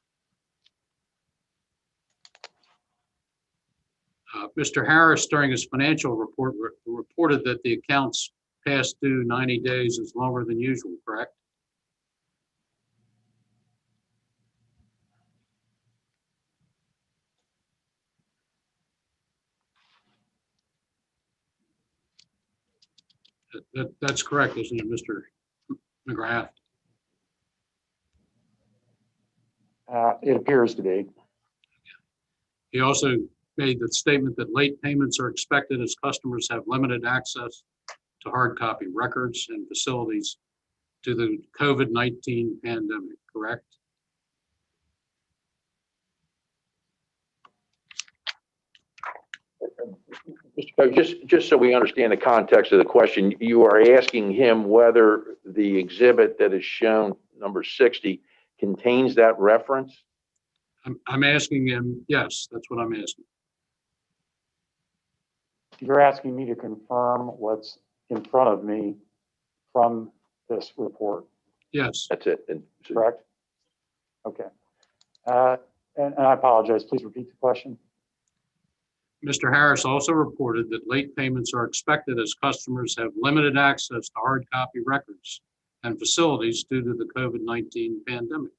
Mr. Harris, during his financial report, reported that the accounts past due 90 days is longer than usual, correct? That's correct, isn't it, Mr. McGrath? It appears to be. He also made the statement that late payments are expected as customers have limited access to hard copy records and facilities due to the COVID-19 pandemic, correct? Mr. Coe, just so we understand the context of the question, you are asking him whether the exhibit that is shown, number 60, contains that reference? I'm asking him, yes, that's what I'm asking. You're asking me to confirm what's in front of me from this report, Yes, That's it. And so- correct? Okay. And I apologize, please repeat the question. Mr. Harris also reported that late payments are expected as customers have limited access to hard copy records and facilities due to the COVID-19 pandemic.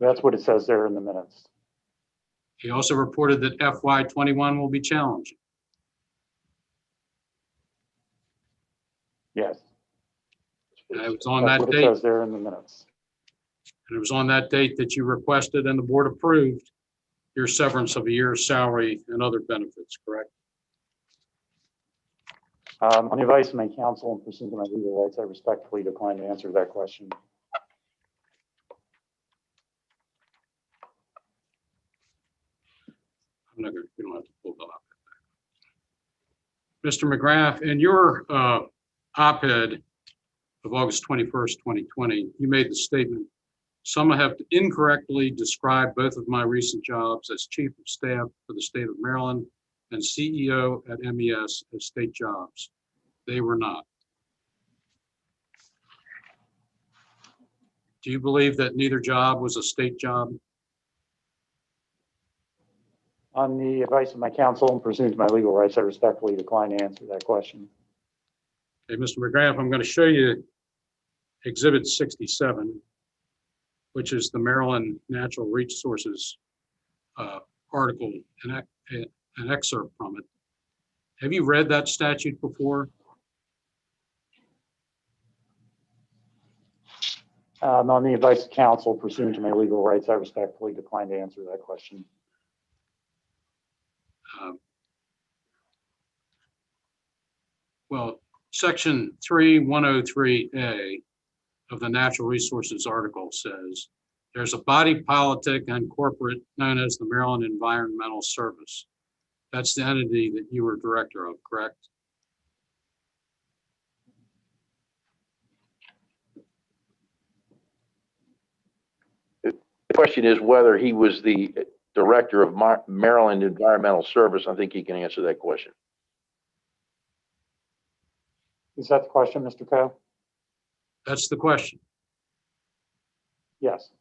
That's what it says there in the minutes. He also reported that FY21 will be challenging. Yes. And it was on That's that what it date, says there in the minutes. and it was on that date that you requested and the board approved your severance of a year's salary and other benefits, correct? On the advice of my counsel and pursuant to my legal rights, I respectfully decline to answer that question. I'm not gonna, you don't have to pull that up. Mr. McGrath, in your op-ed of August 21st, 2020, you made the statement, some have incorrectly described both of my recent jobs as Chief of Staff for the state of Maryland and CEO at MES as state jobs. They were not. Do you believe that neither job was a state job? On the advice of my counsel and pursuant to my legal rights, I respectfully decline to answer that question. Okay, Mr. McGrath, I'm going to show you Exhibit 67, which is the Maryland Natural Resources article, an excerpt from it. Have you read that statute before? On the advice of counsel pursuant to my legal rights, I respectfully decline to answer that question. Well, section 3103A of the Natural Resources article says, there's a body politic and corporate known as the Maryland Environmental Service. That's the entity that you were director of, correct? The question is whether he was the director of Maryland Environmental Service. I think he can answer that question. Is that the question, Mr. Coe? That's the question. Yes.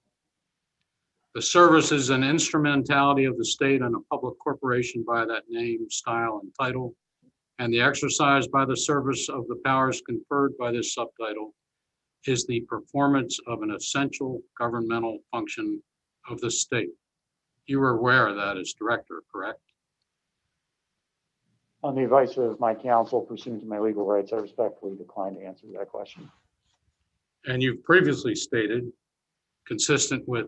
The service is an instrumentality of the state and a public corporation by that name, style, and title, and the exercise by the service of the powers conferred by this subtitle is the performance of an essential governmental function of the state. You were aware of that as director, correct? On the advice of my counsel pursuant to my legal rights, I respectfully decline to answer that question. And you've previously stated, consistent with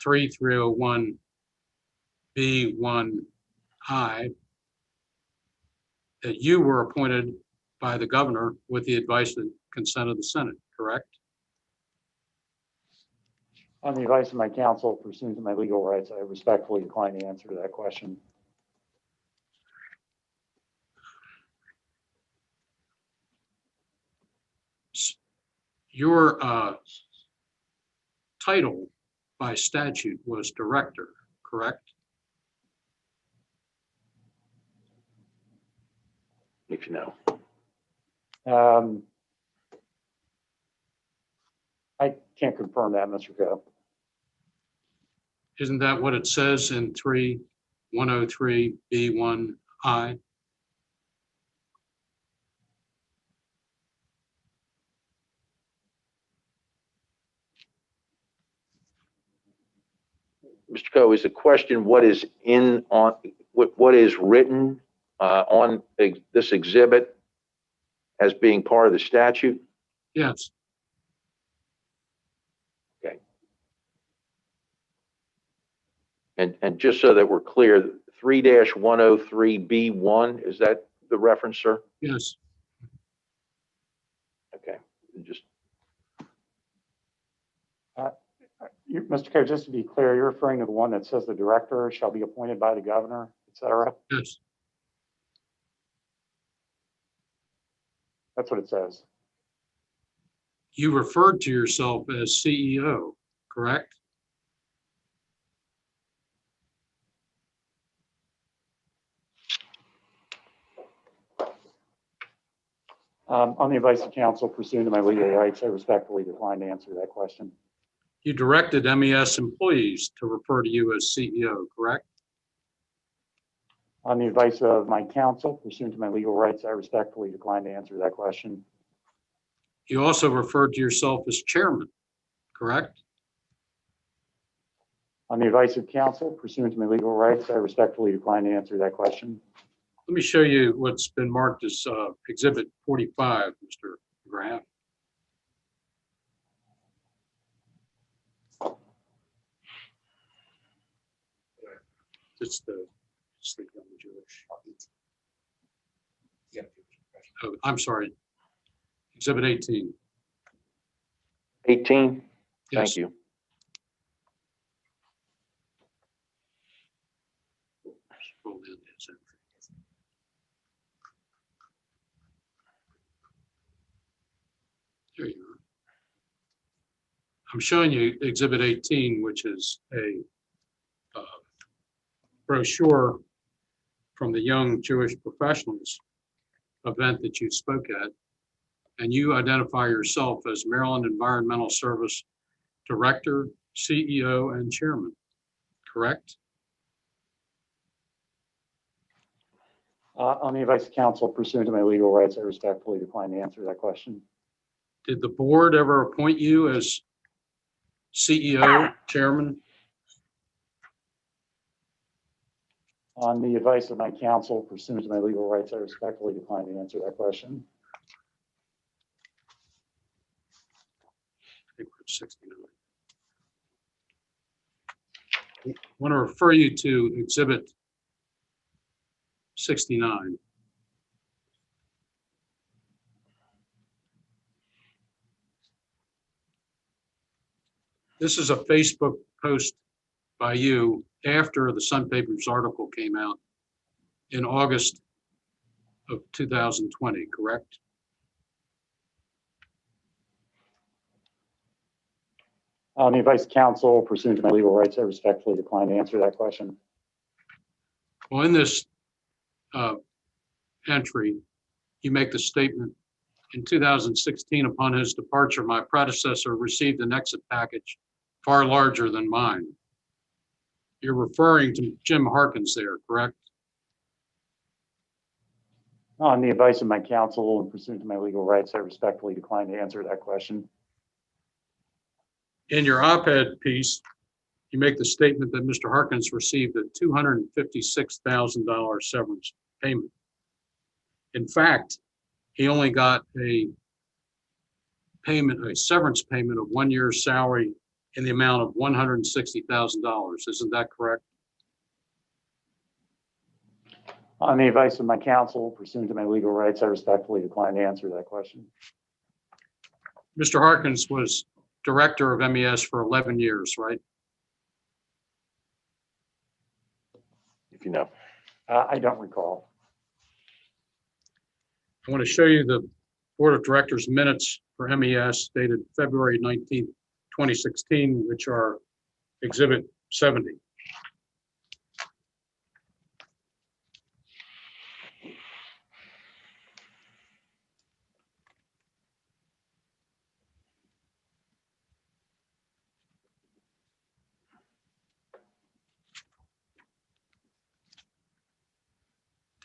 3301B1I, that you were appointed by the governor with the advice and consent of the Senate, correct? On the advice of my counsel pursuant to my legal rights, I respectfully decline to answer that question. Your title by statute was director, correct? If you know. I can't confirm that, Mr. Coe. Isn't that what it says in 3103B1I? Mr. Coe, is the question what is what is written on this exhibit as being part of the statute? Yes. Okay. And just so that we're clear, 3-103B1, is that the reference, sir? Yes. Okay. Just Mr. Coe, just to be clear, you're referring to the one that says the director shall be appointed by the governor, et cetera? Yes. That's what it says. You referred to yourself as CEO, correct? On the advice of counsel pursuant to my legal rights, I respectfully decline to answer that question. You directed MES employees to refer to you as CEO, correct? On the advice of my counsel pursuant to my legal rights, I respectfully decline to answer that question. You also referred to yourself as chairman, correct? On the advice of counsel pursuant to my legal rights, I respectfully decline to answer that question. Let me show you what's been marked as Exhibit 45, Mr. Graham. It's the young Jewish. Oh, I'm sorry. Exhibit 18. 18? Yes. Thank you. Scroll down to his entry. There you are. I'm showing you Exhibit 18, which is a brochure from the Young Jewish Professionals event that you spoke at, and you identify yourself as Maryland Environmental Service Director, CEO, and Chairman, correct? On the advice of counsel pursuant to my legal rights, I respectfully decline to answer that question. Did the board ever appoint you as CEO, Chairman? On the advice of my counsel pursuant to my legal rights, I respectfully decline to answer that question. I think we're 69. I want to refer you to Exhibit 69. This is a Facebook post by you after the Sun Papers article came out in August of 2020, correct? On the advice of counsel, pursuant to my legal rights, I respectfully decline to answer that question. Well, in this entry, you make the statement, in 2016, upon his departure, my predecessor received an exit package far larger than mine. You're referring to Jim Harkins there, correct? On the advice of my counsel and pursuant to my legal rights, I respectfully decline to answer that question. In your op-ed piece, you make the statement that Mr. Harkins received a $256,000 severance payment. In fact, he only got a severance payment of 1 year's salary in the amount of $160,000. Isn't that correct? On the advice of my counsel, pursuant to my legal rights, I respectfully decline to answer that question. Mr. Harkins was director of MES for 11 years, right? If you know. I don't recall. I want to show you the Board of Directors minutes for MES dated February 19th, 2016, which are Exhibit 70.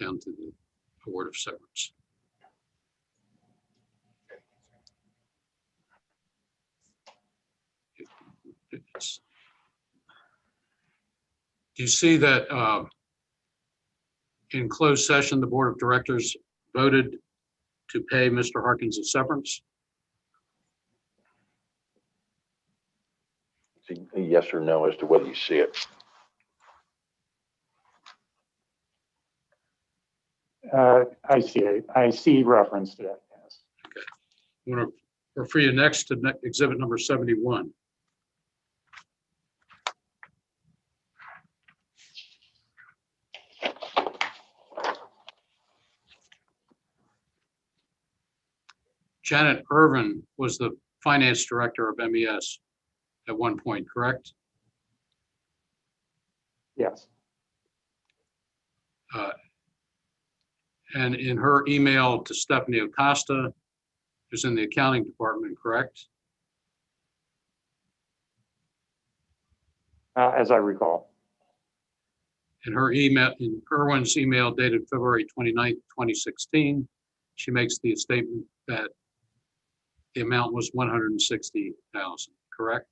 Down to the award of severance. Do you see that in closed session, the Board of Directors voted to pay Mr. Harkins a severance? It's a yes or no as to whether you see it. I see it. I see reference to that, yes. Okay. I'm going to refer you next to exhibit number 71. Janet Irvin was the finance director of MES at one point, correct? Yes. And in her email to Stephanie Acosta, who's in the accounting department, correct? As I recall. In her email, in Irwin's email dated February 29th, 2016, she makes the statement that the amount was $160,000, correct?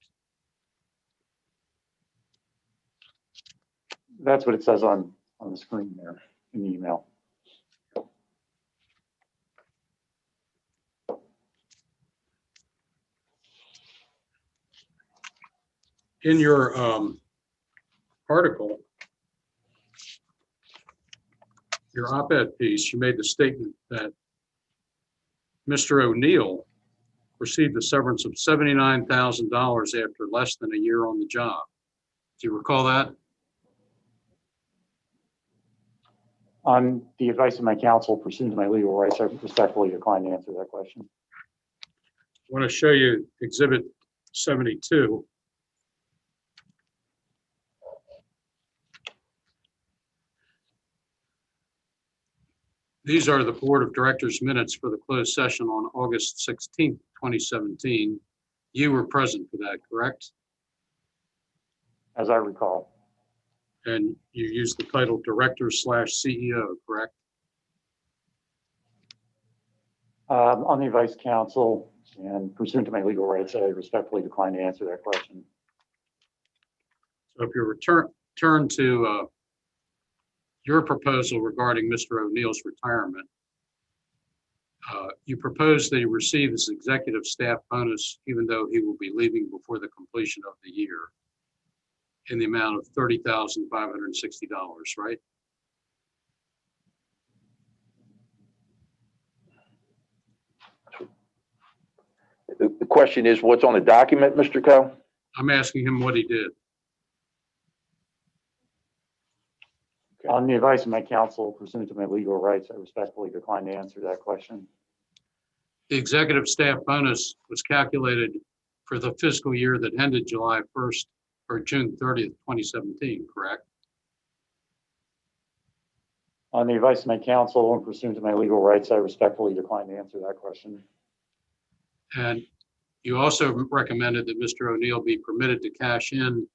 That's what it says on the screen there in the email. In your article, your op-ed piece, you made the statement that Mr. O'Neill received a severance of $79,000 after less than a year on the job. Do you recall that? On the advice of my counsel, pursuant to my legal rights, I respectfully decline to answer that question. I want to show you Exhibit 72. These are the Board of Directors minutes for the closed session on August 16th, 2017. You were present for that, correct? As I recall. And you used the title Director/CEO, correct? On the advice of counsel and pursuant to my legal rights, I respectfully decline to answer that question. So if you turn to your proposal regarding Mr. O'Neill's retirement, You propose that he receive his executive staff bonus even though he will be leaving before the completion of the year in the amount of $30,560, right? The question is, what's on the document, Mr. Coe? I'm asking him what he did. On the advice of my counsel, pursuant to my legal rights, I respectfully decline to answer that question. The executive staff bonus was calculated for the fiscal year that ended July 1st or June 30th, 2017, correct? On the advice of my counsel and pursuant to my legal rights, I respectfully decline to answer that question. And you also recommended that Mr. O'Neill be permitted to cash in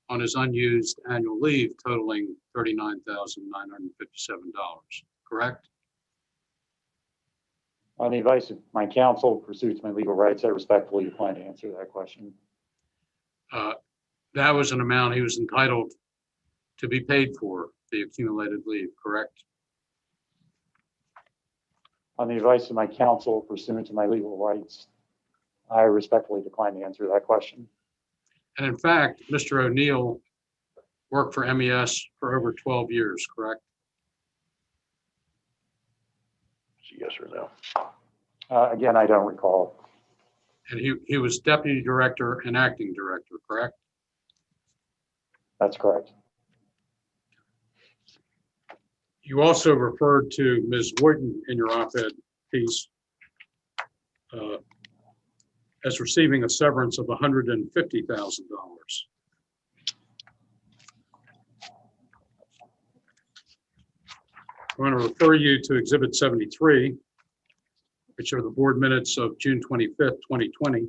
on his unused annual leave totaling $39,957, correct? On the advice of my counsel, pursuant to my legal rights, I respectfully decline to answer that question. That was an amount he was entitled to be paid for, the accumulated leave, correct? On the advice of my counsel, pursuant to my legal rights, I respectfully decline to answer that question. And in fact, Mr. O'Neill worked for MES for over 12 years, correct? Yes or no? Again, I don't recall. And he was deputy director and acting director, correct? That's correct. You also referred to Ms. Wooten in your op-ed piece as receiving a severance of $150,000. I want to refer you to Exhibit 73, which are the board minutes of June 25th, 2020.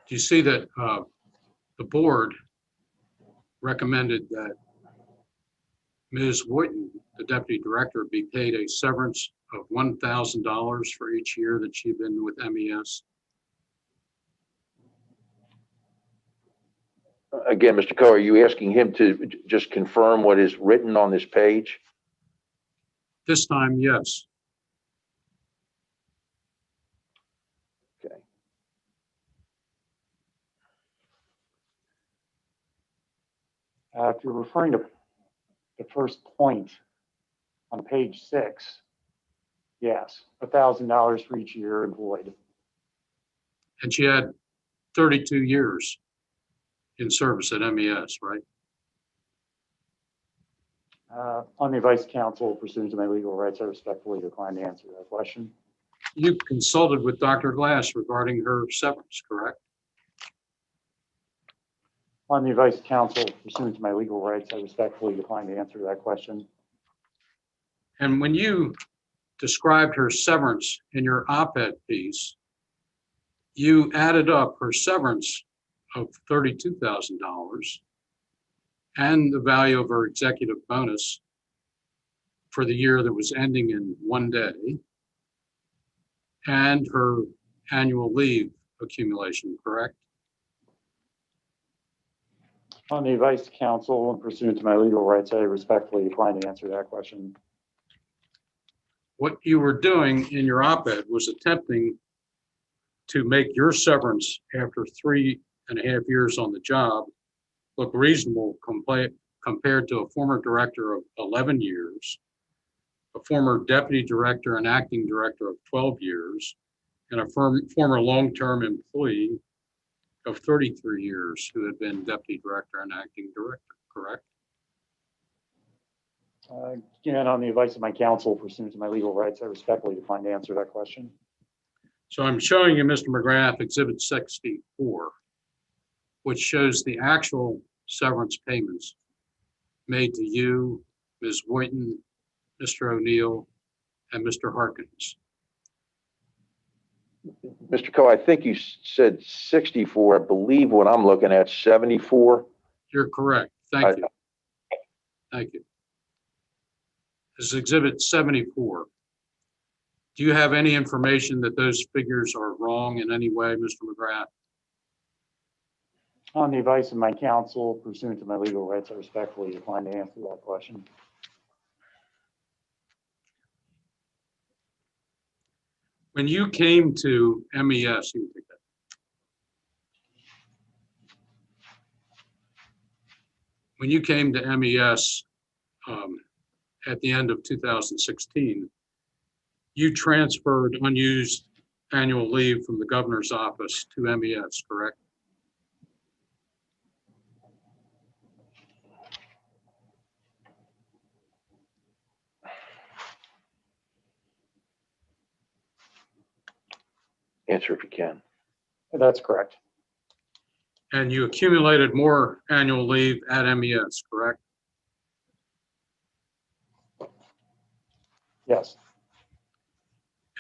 Do you see that the board recommended that Ms. Wooten, the deputy director, be paid a severance of $1,000 for each year that she'd been with MES? Again, Mr. Coe, are you asking him to just confirm what is written on this page? This time, yes. Okay. If you're referring to the first point on page 6, yes, $1,000 for each year employed. And she had 32 years in service at MES, right? On the advice of counsel, pursuant to my legal rights, I respectfully decline to answer that question. You consulted with Dr. Glass regarding her severance, correct? On the advice of counsel, pursuant to my legal rights, I respectfully decline to answer that question. And when you described her severance in your op-ed piece, you added up her severance of $32,000 and the value of her executive bonus for the year that was ending in one day and her annual leave accumulation, correct? On the advice of counsel and pursuant to my legal rights, I respectfully decline to answer that question. What you were doing in your op-ed was attempting to make your severance after 3.5 years on the job look reasonable compared to a former director of 11 years, a former deputy director and acting director of 12 years, and a former long-term employee of 33 years who had been deputy director and acting director, correct? Again, on the advice of my counsel, pursuant to my legal rights, I respectfully decline to answer that question. So I'm showing you, Mr. McGrath, Exhibit 64, which shows the actual severance payments made to you, Ms. Wooten, Mr. O'Neill, and Mr. Harkins. Mr. Coe, I think you said 64. I believe what I'm looking at, 74. You're correct. Thank you. Thank you. This is Exhibit 74. Do you have any information that those figures are wrong in any way, Mr. McGrath? On the advice of my counsel, pursuant to my legal rights, I respectfully decline to answer that question. When you came to MES, you can take that. When you came to MES at the end of 2016, you transferred unused annual leave from the governor's office to MES, correct? Answer if you can. That's correct. And you accumulated more annual leave at MES, correct? Yes,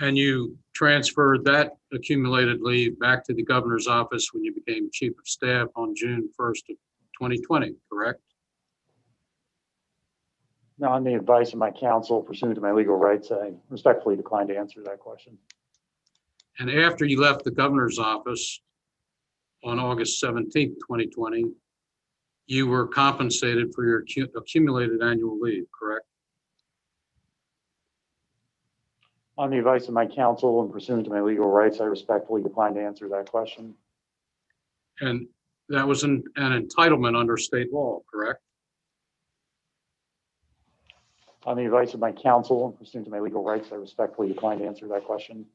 And you transferred that accumulated leave back to the governor's office when you became chief of staff on June 1st of 2020, correct? now on the advice of my counsel, pursuant to my legal rights, I respectfully decline to answer that question. And after you left the governor's office on August 17th, 2020, you were compensated for your accumulated annual leave, correct? On the advice of my counsel and pursuant to my legal rights, I respectfully decline to answer that question. And that was an entitlement under state law, correct? On the advice of my counsel and pursuant to my legal rights, I respectfully decline to answer that question.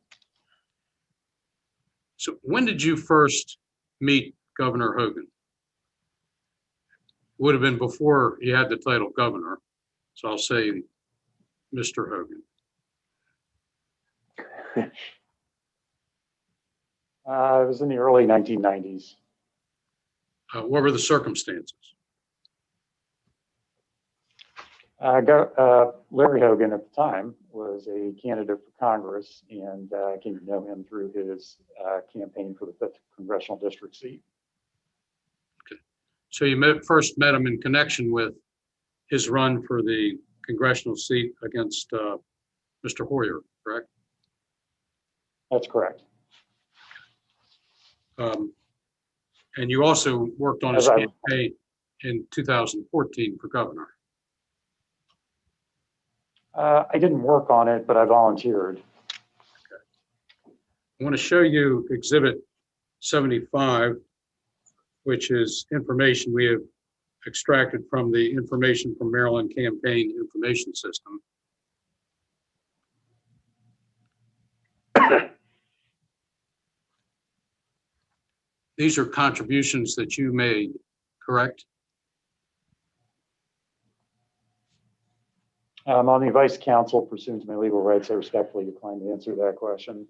So when did you first meet Governor Hogan? Would have been before he had the title governor. So I'll say Mr. Hogan. It was in the early 1990s. What were the circumstances? Larry Hogan at the time was a candidate for Congress, and I came to know him through his campaign for the 5th Congressional District seat. So you first met him in connection with his run for the congressional seat against Mr. Hoyer, correct? That's correct. And you also worked on his campaign in 2014 for governor. I didn't work on it, but I volunteered. I want to show you Exhibit 75, which is information we have extracted from the Information from Maryland Campaign Information System. These are contributions that you made, correct? On the advice of counsel, pursuant to my legal rights, I respectfully decline to answer that question.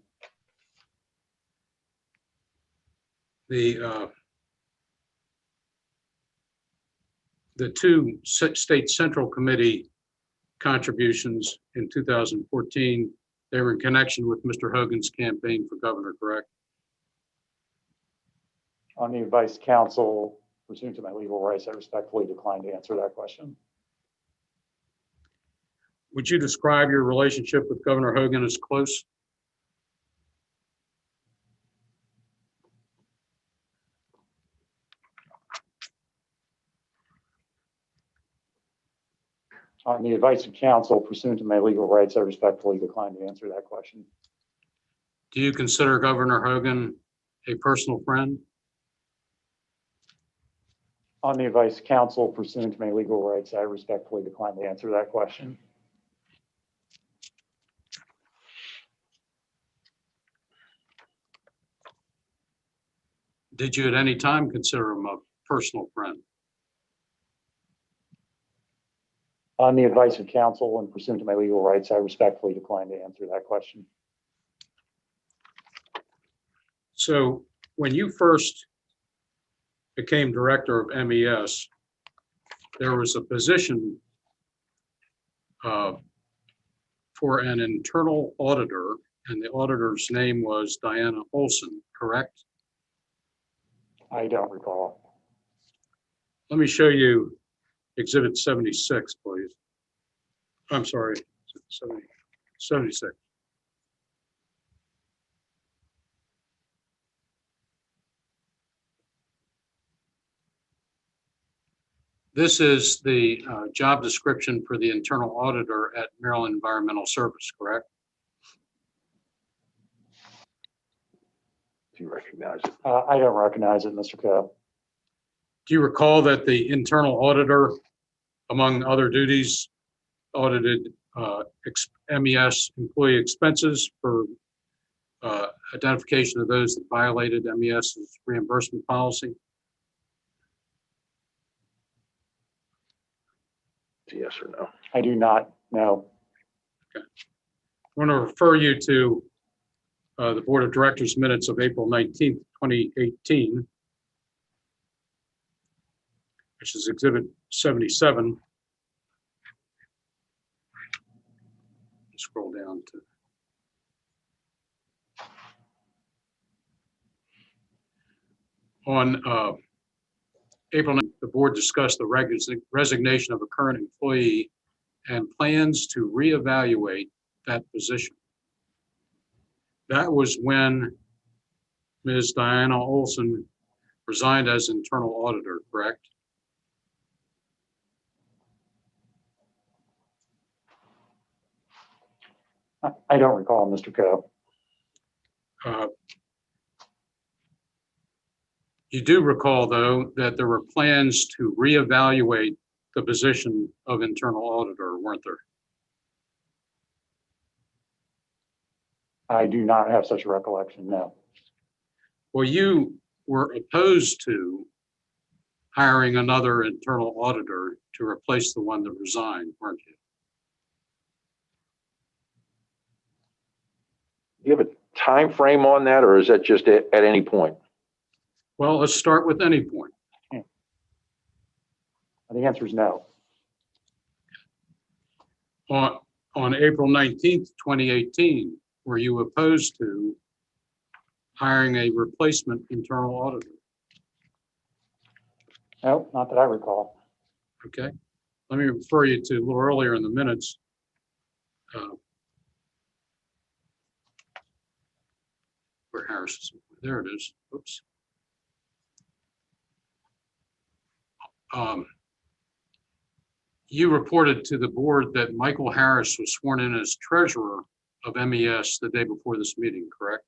The two state central committee contributions in 2014, they were in connection with Mr. Hogan's campaign for governor, correct? On the advice of counsel, pursuant to my legal rights, I respectfully decline to answer that question. Would you describe your relationship with Governor Hogan as close? On the advice of counsel, pursuant to my legal rights, I respectfully decline to answer that question. Do you consider Governor Hogan a personal friend? On the advice of counsel, pursuant to my legal rights, I respectfully decline to answer that question. Did you at any time consider him a personal friend? On the advice of counsel and pursuant to my legal rights, I respectfully decline to answer that question. So when you first became director of MES, there was a position for an internal auditor, and the auditor's name was Diana Olson, correct? I don't recall. Let me show you Exhibit 76, please. I'm sorry, 76. This is the job description for the internal auditor at Maryland Environmental Service, correct? Do you recognize it? I don't recognize it, Mr. Coe. Do you recall that the internal auditor, among other duties, audited MES employee expenses for identification of those that violated MES's reimbursement policy? Yes or no? I do not know. I want to refer you to the Board of Directors minutes of April 19th, 2018, which is Exhibit 77. Scroll down to on April 9th, the board discussed the resignation of a current employee and plans to reevaluate that position. That was when Ms. Diana Olson resigned as internal auditor, correct? I don't recall, Mr. Coe. You do recall, though, that there were plans to reevaluate the position of internal auditor, weren't there? I do not have such a recollection, no. Well, you were opposed to hiring another internal auditor to replace the one that resigned, weren't you? Do you have a time frame on that, or is that just at any point? Well, let's start with any point. The answer is no. On April 19th, 2018, were you opposed to hiring a replacement internal auditor? No, not that I recall. Okay. Let me refer you to a little earlier in the minutes. Where Harris is, there it is. Oops. You reported to the board that Michael Harris was sworn in as treasurer of MES the day before this meeting, correct?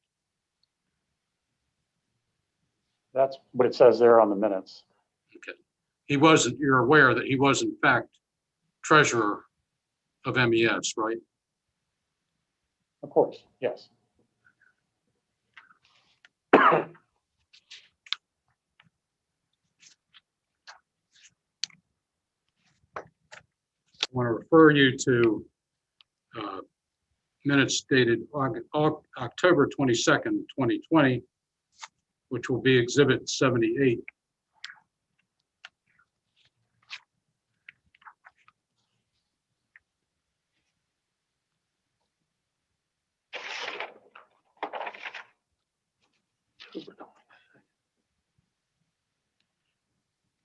That's what it says there on the minutes. Okay. He wasn't, you're aware that he was in fact treasurer of MES, right? Of course, yes. I want to refer you to minutes dated October 22nd, 2020, which will be Exhibit 78.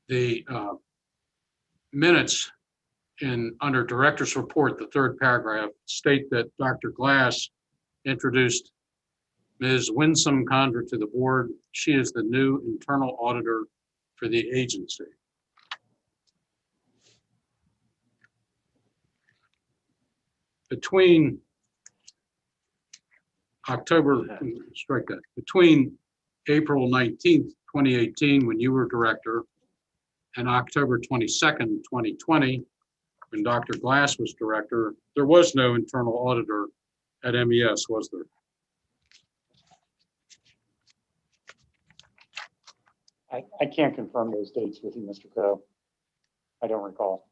The minutes under director's report, the third paragraph, state that Dr. Glass introduced Ms. Winsome Condra to the board. She is the new internal auditor for the agency. Between between April 19th, 2018, when you were director, and October 22nd, 2020, when Dr. Glass was director, there was no internal auditor at MES, was there? I can't confirm those dates with you, Mr. Coe. I don't recall.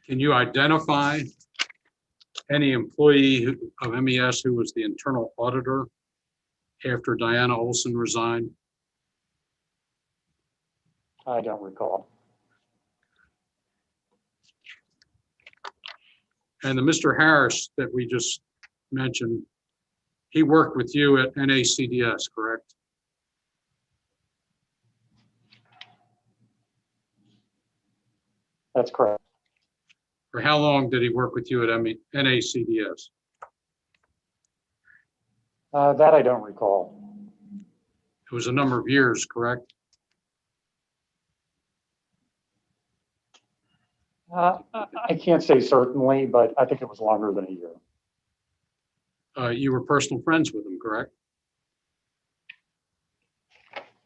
Can you identify any employee of MES who was the internal auditor after Diana Olson resigned? I don't recall. And the Mr. Harris that we just mentioned, he worked with you at NACDS, correct? That's correct. For how long did he work with you at NACDS? That I don't recall. It was a number of years, correct? I can't say certainly, but I think it was longer than a year. You were personal friends with him, correct?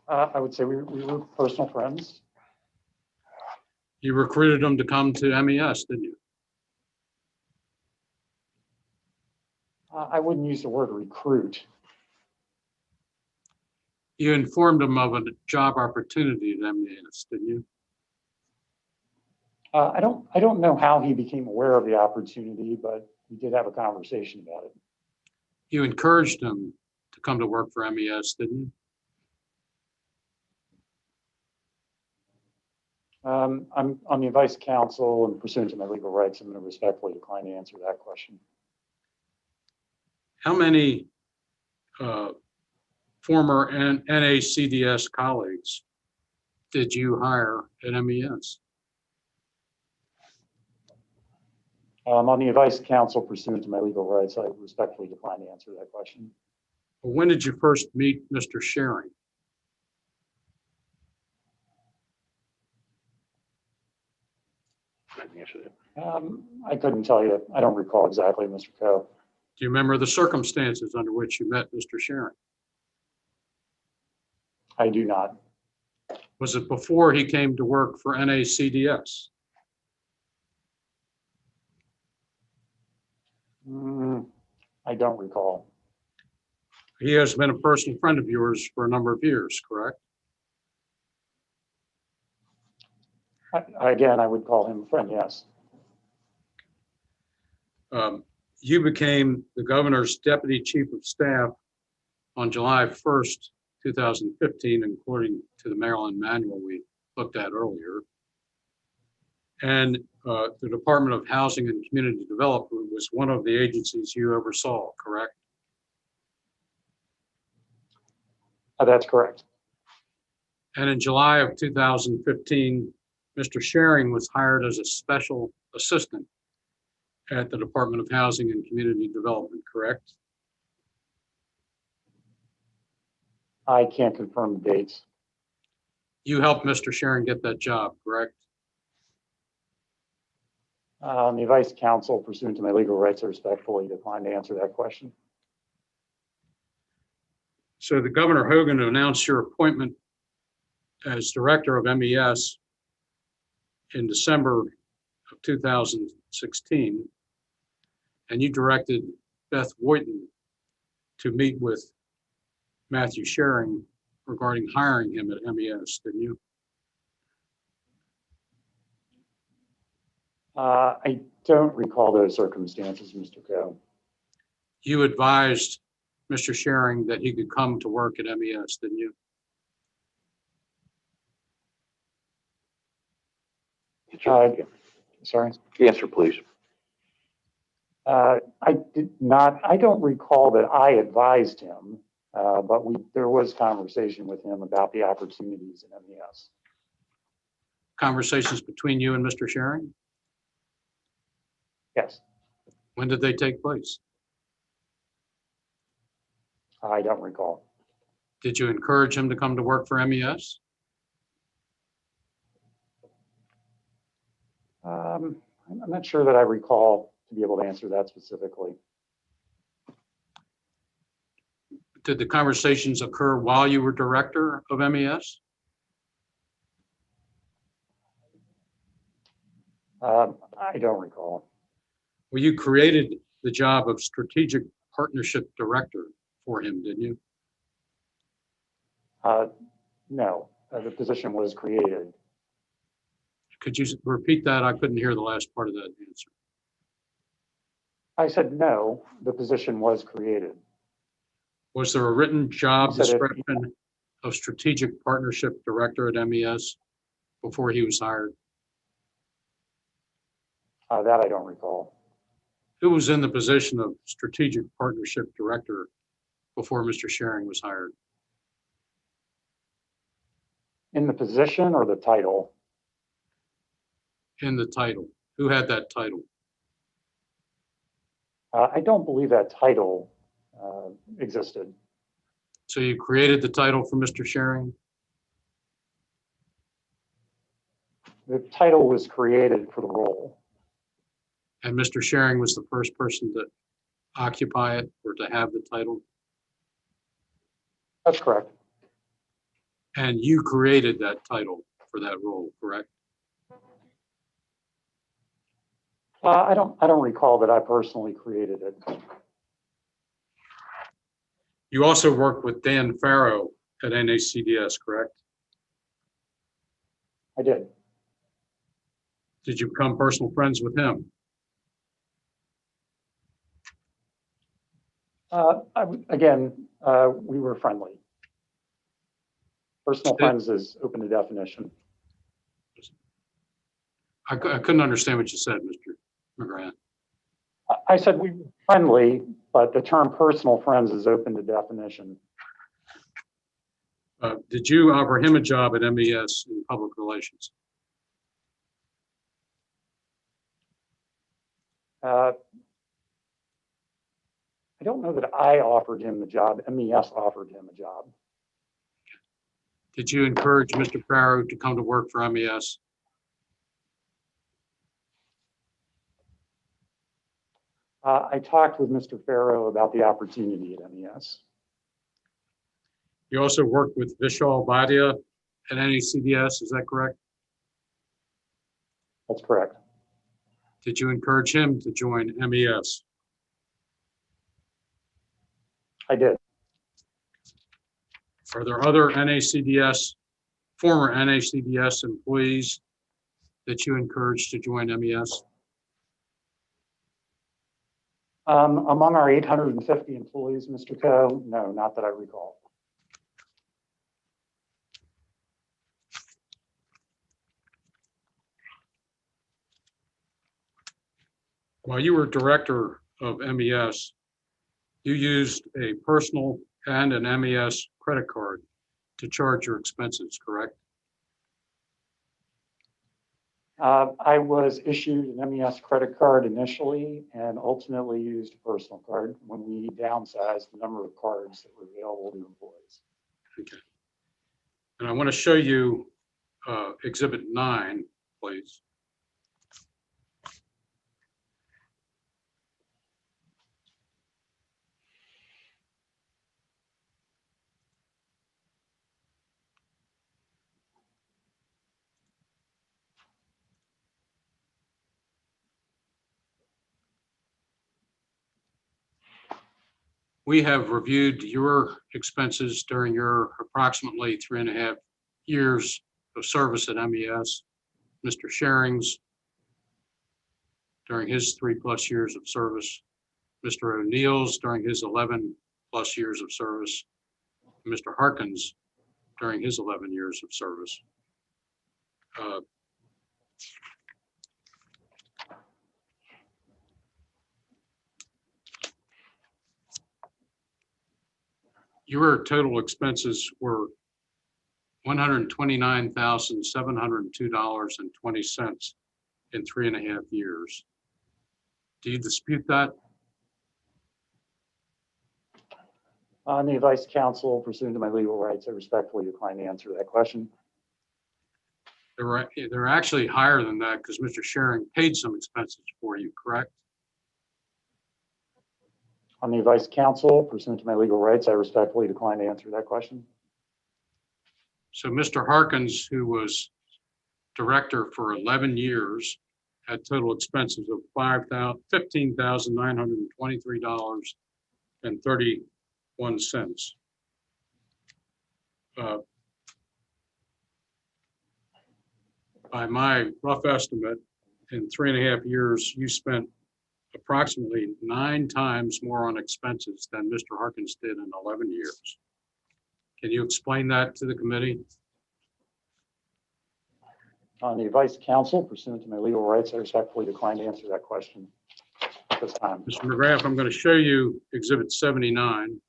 I would say we were personal friends. You recruited him to come to MES, didn't you? I wouldn't use the word recruit. You informed him of a job opportunity at MES, didn't you? I don't know how he became aware of the opportunity, but we did have a conversation about it. You encouraged him to come to work for MES, didn't you? I'm on the advice council and pursuant to my legal rights, I'm going to respectfully decline to answer that question. How many former NACDS colleagues did you hire at MES? On the advice council pursuant to my legal rights, I respectfully decline to answer that question. When did you first meet Mr. Sharing? I can answer that. I couldn't tell you. I don't recall exactly, Mr. Coe. Do you remember the circumstances under which you met Mr. Sharing? I do not. Was it before he came to work for NACDS? I don't recall. He has been a personal friend of yours for a number of years, correct? Again, I would call him a friend, yes. You became the governor's deputy chief of staff on July 1st, 2015, according to the Maryland manual we looked at earlier. And the Department of Housing and Community Development was one of the agencies you oversaw, correct? That's correct. And in July of 2015, Mr. Sharing was hired as a special assistant at the Department of Housing and Community Development, correct? I can't confirm the dates. You helped Mr. Sharing get that job, correct? On the advice council pursuant to my legal rights, I respectfully decline to answer that question. So the Governor Hogan announced your appointment as director of MES in December of 2016, and you directed Beth Woyton to meet with Matthew Sharing regarding hiring him at MES, didn't you? I don't recall those circumstances, Mr. Coe. You advised Mr. Sharing that he could come to work at MES, didn't you? Sorry. Answer, please. I did not. I don't recall that I advised him, but there was conversation with him about the opportunities in MES. Conversations between you and Mr. Sharing? Yes. When did they take place? I don't recall. Did you encourage him to come to work for MES? I'm not sure that I recall to be able to answer that specifically. Did the conversations occur while you were director of MES? I don't recall. Well, you created the job of strategic partnership director for him, didn't you? No, the position was created. Could you repeat that? I couldn't hear the last part of that answer. I said no, the position was created. Was there a written job You said it- description of strategic partnership director at MES before he was hired? That I don't recall. Who was in the position of strategic partnership director before Mr. Sharing was hired? In the position or the title? In the title. Who had that title? I don't believe that title existed. So you created the title for Mr. Sharing? The title was created for the role. And Mr. Sharing was the first person to occupy it or to have the title? That's correct. And you created that title for that role, correct? I don't recall that I personally created it. You also worked with Dan Farrow at NACDS, correct? I did. Did you become personal friends with him? We were friendly. Personal friends is open to definition. I couldn't understand what you said, Mr. McGrath. I said we were friendly, but the term personal friends is open to definition. Did you offer him a job at MES in public relations? I don't know that I offered him the job. MES offered him a job. Did you encourage Mr. Farrow to come to work for MES? I talked with Mr. Farrow about the opportunity at MES. You also worked with Vishal Bhatia at NACDS, is that correct? That's correct. Did you encourage him to join MES? I did. Are there other former NACDS employees that you encouraged to join MES? Among our 850 employees, Mr. Coe, no, not that I recall. While you were director of MES, you used a personal and an MES credit card to charge your expenses, correct? I was issued an MES credit card initially and ultimately used a personal card when we downsized the number of cards that were available to employees. Okay. And I want to show you Exhibit 9, please. We have reviewed your expenses during your approximately 3.5 years of service at MES. Mr. Sharing's during his 3+ years of service. Mr. O'Neill's during his 11+ years of service. Mr. Harkins during his 11 years of service. Your total expenses were $129,702.20 in 3.5 years. Do you dispute that? On the advice of counsel, pursuant to my legal rights, I respectfully decline to answer that question. They're actually higher than that because Mr. Sharing paid some expenses for you, correct? On the advice of counsel, pursuant to my legal rights, I respectfully decline to answer that question. So Mr. Harkins, who was director for 11 years, had total expenses of $15,923.31. By my rough estimate, in 3.5 years, you spent approximately 9 times more on expenses than Mr. Harkins did in 11 years. Can you explain that to the committee? On the advice of counsel, pursuant to my legal rights, I respectfully decline to answer that question at this time. Mr. McGrath, I'm going to show you Exhibit 79.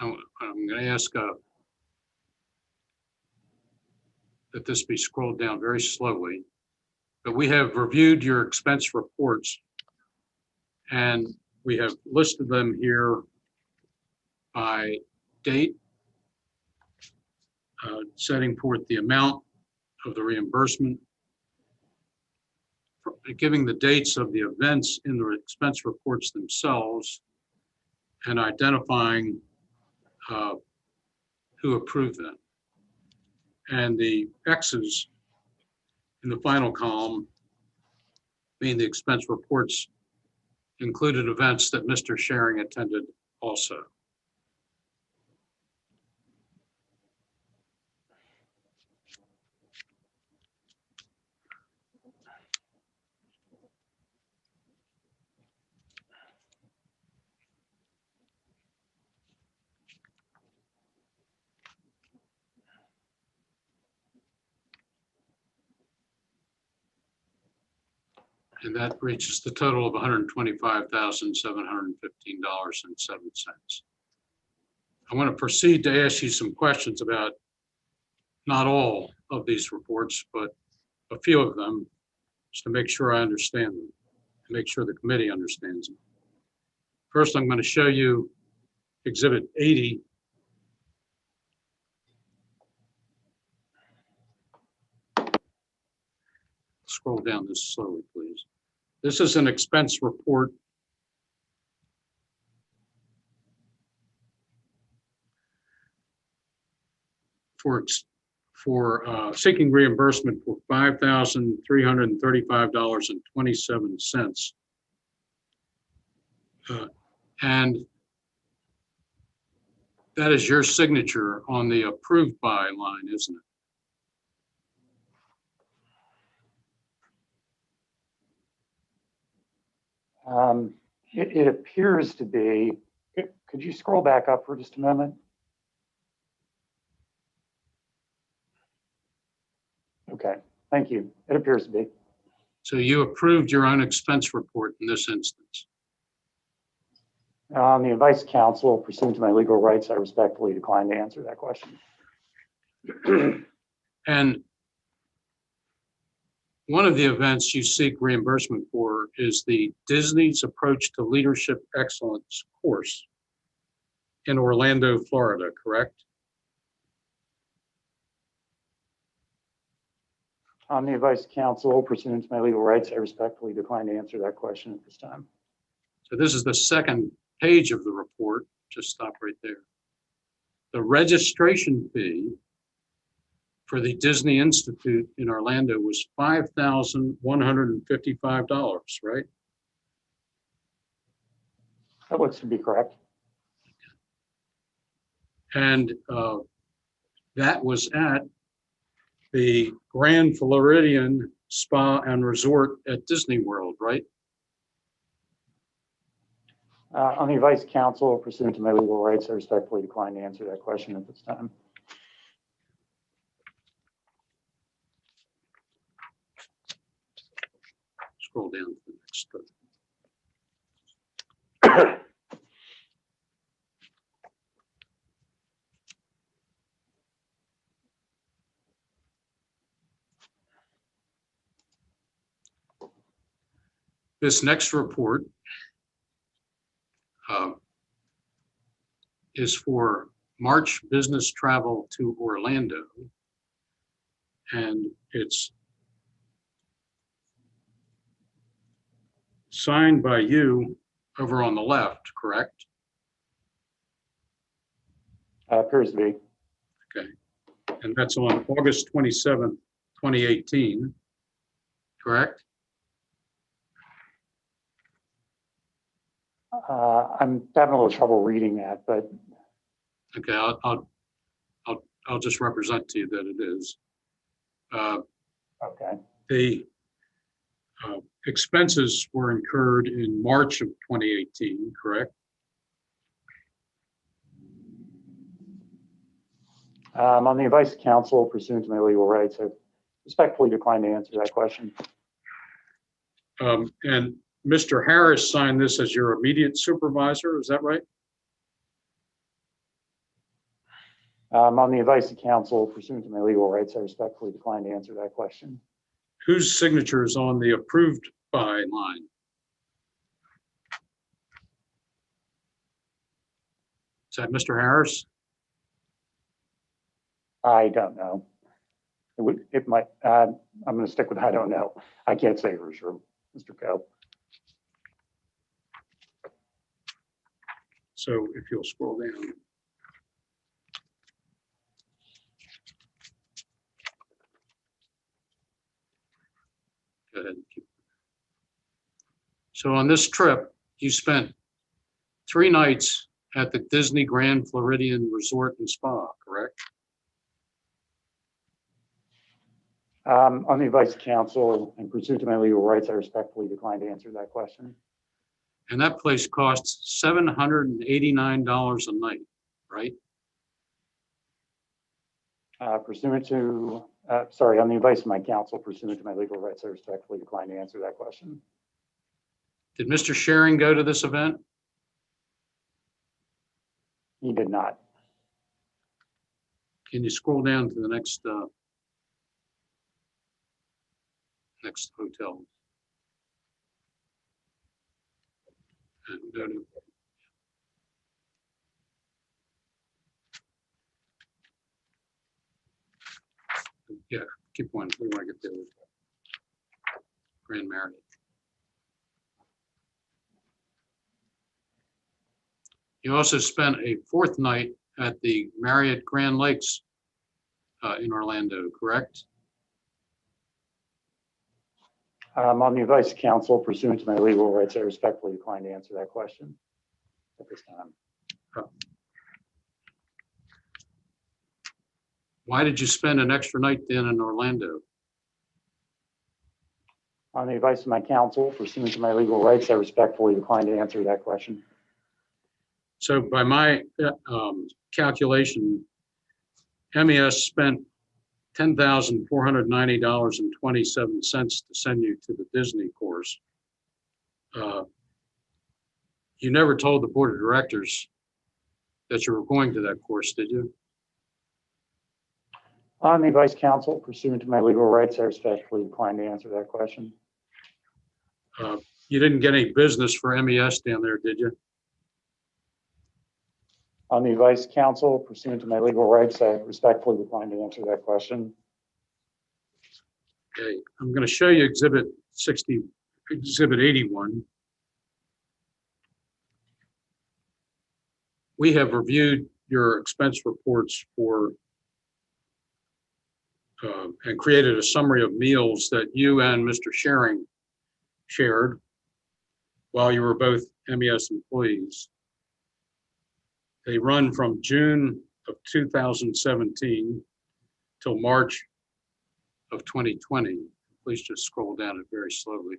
I'm going to ask that this be scrolled down very slowly, but we have reviewed your expense reports, and We have listed them here by date, setting forth the amount of the reimbursement, giving the dates of the events in the expense reports themselves, and identifying who approved them. And the X's in the final column being the expense reports included events that Mr. Sharing attended also. And that reaches the total of $125,715.07. I want to proceed to ask you some questions about not all of these reports, but a few of them, just to make sure I understand them, and make sure the committee understands them. First, I'm going to show you Exhibit 80. Scroll down this slowly, please. This is an expense report for seeking reimbursement for $5,335.27. And that is your signature on the approved by line, isn't it? It appears to be. Could you scroll back up for just a moment? Okay, thank you. It appears to be. So you approved your own expense report in this instance. On the advice of counsel, pursuant to my legal rights, I respectfully decline to answer that question. And one of the events you seek reimbursement for is the Disney's Approach to Leadership Excellence course in Orlando, Florida, correct? On the advice of counsel, pursuant to my legal rights, I respectfully decline to answer that question at this time. So this is the second page of the report. Just stop right there. The registration fee for the Disney Institute in Orlando was $5,155, right? That looks to be correct. And that was at the Grand Floridian Spa and Resort at Disney World, right? On the advice of counsel, pursuant to my legal rights, I respectfully decline to answer that question at this time. Scroll down to the next. This next report is for March business travel to Orlando, and it's signed by you over on the left, correct? Appears to be. Okay, and that's on August 27th, 2018, correct? I'm having a little trouble reading that, but Okay, I'll just represent to you that it is. okay. The expenses were incurred in March of 2018, correct? On the advice of counsel, pursuant to my legal rights, I respectfully decline to answer that question. And Mr. Harris signed this as your immediate supervisor, is that right? On the advice of counsel, pursuant to my legal rights, I respectfully decline to answer that question. Whose signature is on the approved by line? Is that Mr. Harris? I don't know. It might, I'm going to stick with I don't know. I can't say for sure, Mr. Coe. So if you'll scroll down. Go ahead. So on this trip, you spent 3 nights at the Disney Grand Floridian Resort and Spa, correct? On the advice of counsel and pursuant to my legal rights, I respectfully decline to answer that question. And that place costs $789 a night, right? Pursuant to, sorry, on the advice of my counsel, pursuant to my legal rights, I respectfully decline to answer that question. Did Mr. Sharing go to this event? He did not. Can you scroll down to the next hotel? And go to, yeah, keep going. We want to get to Grand Marriott. You also spent a 4th night at the Marriott Grand Lakes in Orlando, correct? On the advice of counsel, pursuant to my legal rights, I respectfully decline to answer that question at this time. Why did you spend an extra night then in Orlando? On the advice of my counsel, pursuant to my legal rights, I respectfully decline to answer that question. So by my calculation, MES spent $10,490.27 to send you to the Disney course. You never told the board of directors that you were going to that course, did you? On the advice of counsel, pursuant to my legal rights, I respectfully decline to answer that question. You didn't get any business for MES down there, did you? On the advice of counsel, pursuant to my legal rights, I respectfully decline to answer that question. Okay, I'm going to show you Exhibit 81. We have reviewed your expense reports for and created a summary of meals that you and Mr. Sharing shared while you were both MES employees. They run from June of 2017 till March of 2020. Please just scroll down it very slowly.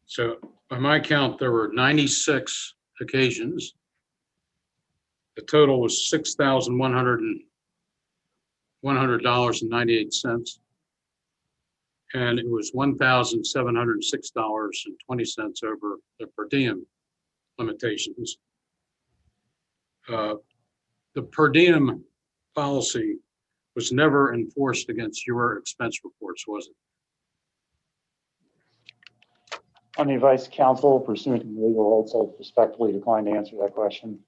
So by my count, there were 96 occasions. The total was $6,100.98. And it was $1,706.20 over the per diem limitations. The per diem policy was never enforced against your expense reports, was it? On the advice of counsel, pursuant to my legal rights, I respectfully decline to answer that question.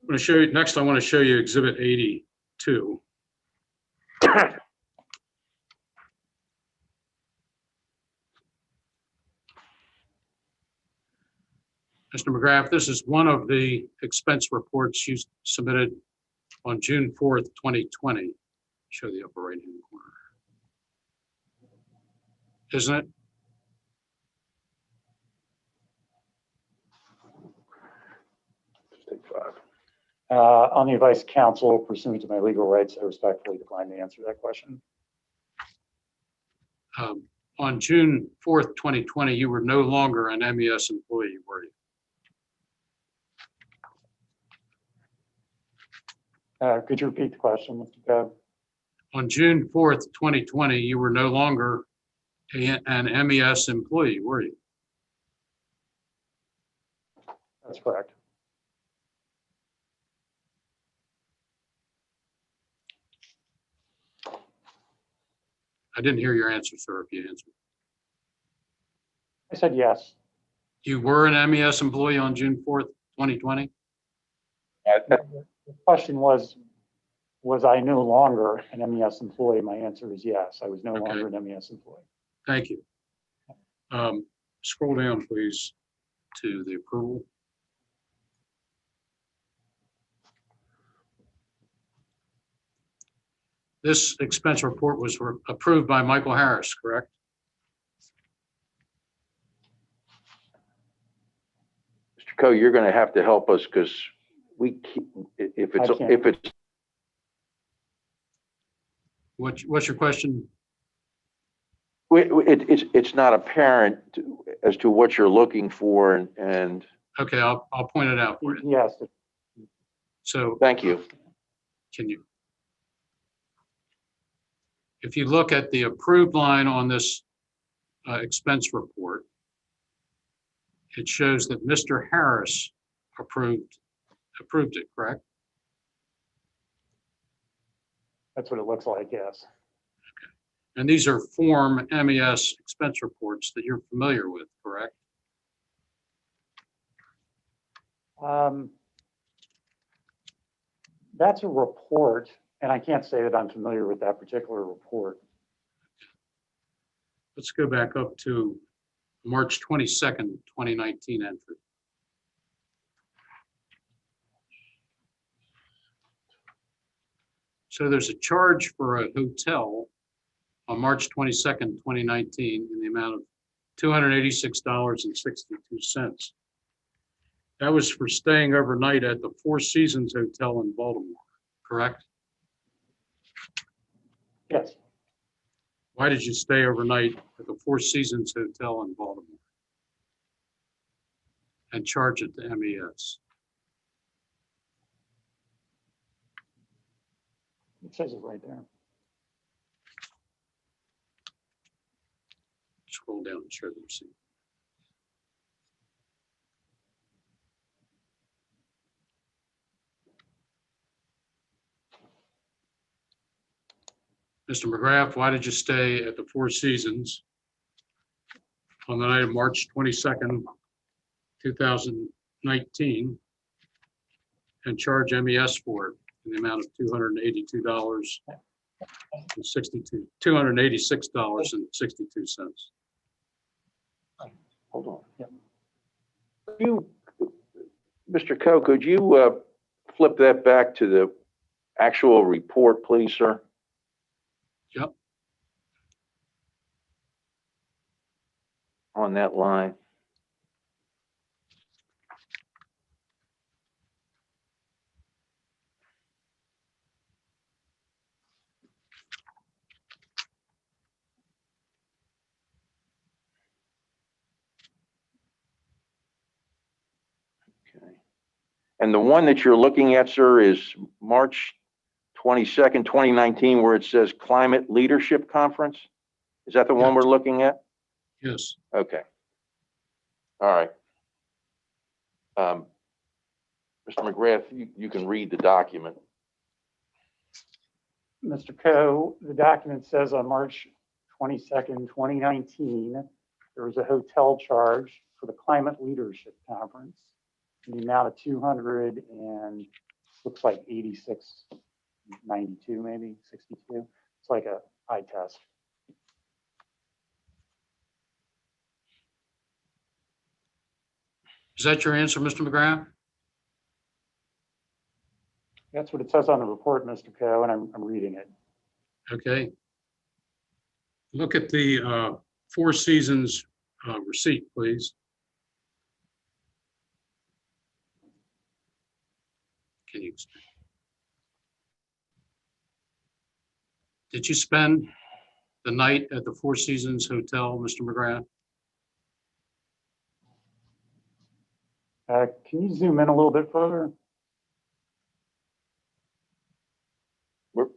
I'm going to show you, next I want to show you Exhibit 82. Mr. McGrath, this is one of the expense reports you submitted on June 4th, 2020. Show the upper right-hand corner. Isn't it? Just take 5. On the advice of counsel, pursuant to my legal rights, I respectfully decline to answer that question. On June 4th, 2020, you were no longer an MES employee, were you? Could you repeat the question, Mr. Coe? On June 4th, 2020, you were no longer an MES employee, were you? That's correct. I didn't hear your answer, sir, if you answered. I said yes. You were an MES employee on June 4th, 2020? The question was I no longer an MES employee? My answer is yes. I was no longer an MES employee. Thank you. Scroll down, please, to the approval. This expense report was approved by Michael Harris, correct? Mr. Coe, you're going to have to help us because if it's What's your question? it's not apparent as to what you're looking for and Okay, I'll point it out for you. Yes. So thank you. If you look at the approved line on this expense report, it shows that Mr. Harris approved it, correct? That's what it looks like, yes. And these are Form MES expense reports that you're familiar with, correct? That's a report, and I can't say that I'm familiar with that particular report. Let's go back up to March 22nd, 2019 entry. So there's a charge for a hotel on March 22nd, 2019 in the amount of $286.62. That was for staying overnight at the Four Seasons Hotel in Baltimore, correct? Yes. Why did you stay overnight at the Four Seasons Hotel in Baltimore and charge it to MES? It says it right there. Scroll down and show the receipt. Mr. McGrath, why did you stay at the Four Seasons on the night of March 22nd, 2019 and charge MES for it in the amount of $286.62? Hold on. Yep. Mr. Coe, could you flip that back to the actual report, please, sir? Yep. On that line. Okay. And the one that you're looking at, sir, is March 22nd, 2019, where it says Climate Leadership Conference? Is that the one we're looking at? Yes. Okay. All right. Mr. McGrath, you can read the document. Mr. Coe, the document says on March 22nd, 2019, there was a hotel charge for the Climate Leadership Conference in the amount of 200 and looks like 86.92, maybe 62. It's like a eye test. Is that your answer, Mr. McGrath? That's what it says on the report, Mr. Coe, and I'm reading it. Okay. Look at the Four Seasons receipt, please. Can you explain? Did you spend the night at the Four Seasons Hotel, Mr. McGrath? Can you zoom in a little bit further?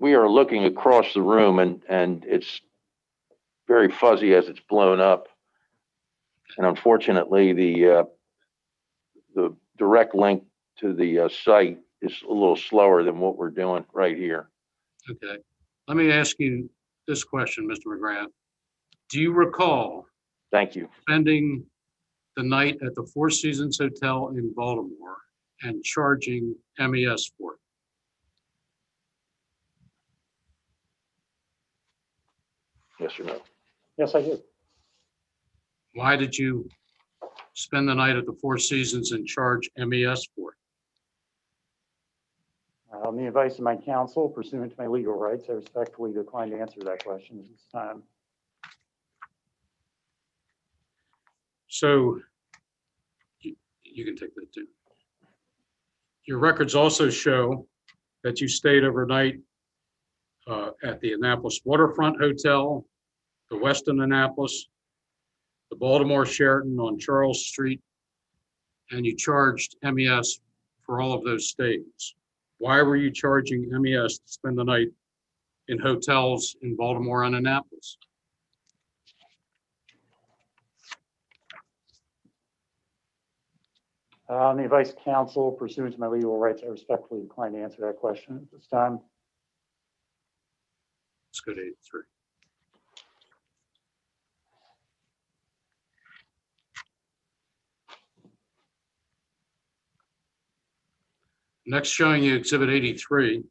we are looking across the room and it's very fuzzy as it's blown up. And unfortunately, the direct link to the site is a little slower than what we're doing right here. Okay. Let me ask you this question, Mr. McGrath. Do you recall Thank you. spending the night at the Four Seasons Hotel in Baltimore and charging MES for it? Yes or no? Yes, I do. Why did you spend the night at the Four Seasons and charge MES for it? On the advice of my counsel, pursuant to my legal rights, I respectfully decline to answer that question at this time. So you can take that too. Your records also show that you stayed overnight at the Annapolis Waterfront Hotel, the Westin Annapolis, the Baltimore Sheraton on Charles Street, and you charged MES for all of those stays. Why were you charging MES to spend the night in hotels in Baltimore and Annapolis? On the advice of counsel, pursuant to my legal rights, I respectfully decline to answer that question at this time. Let's go to 83. Next, showing you Exhibit 83,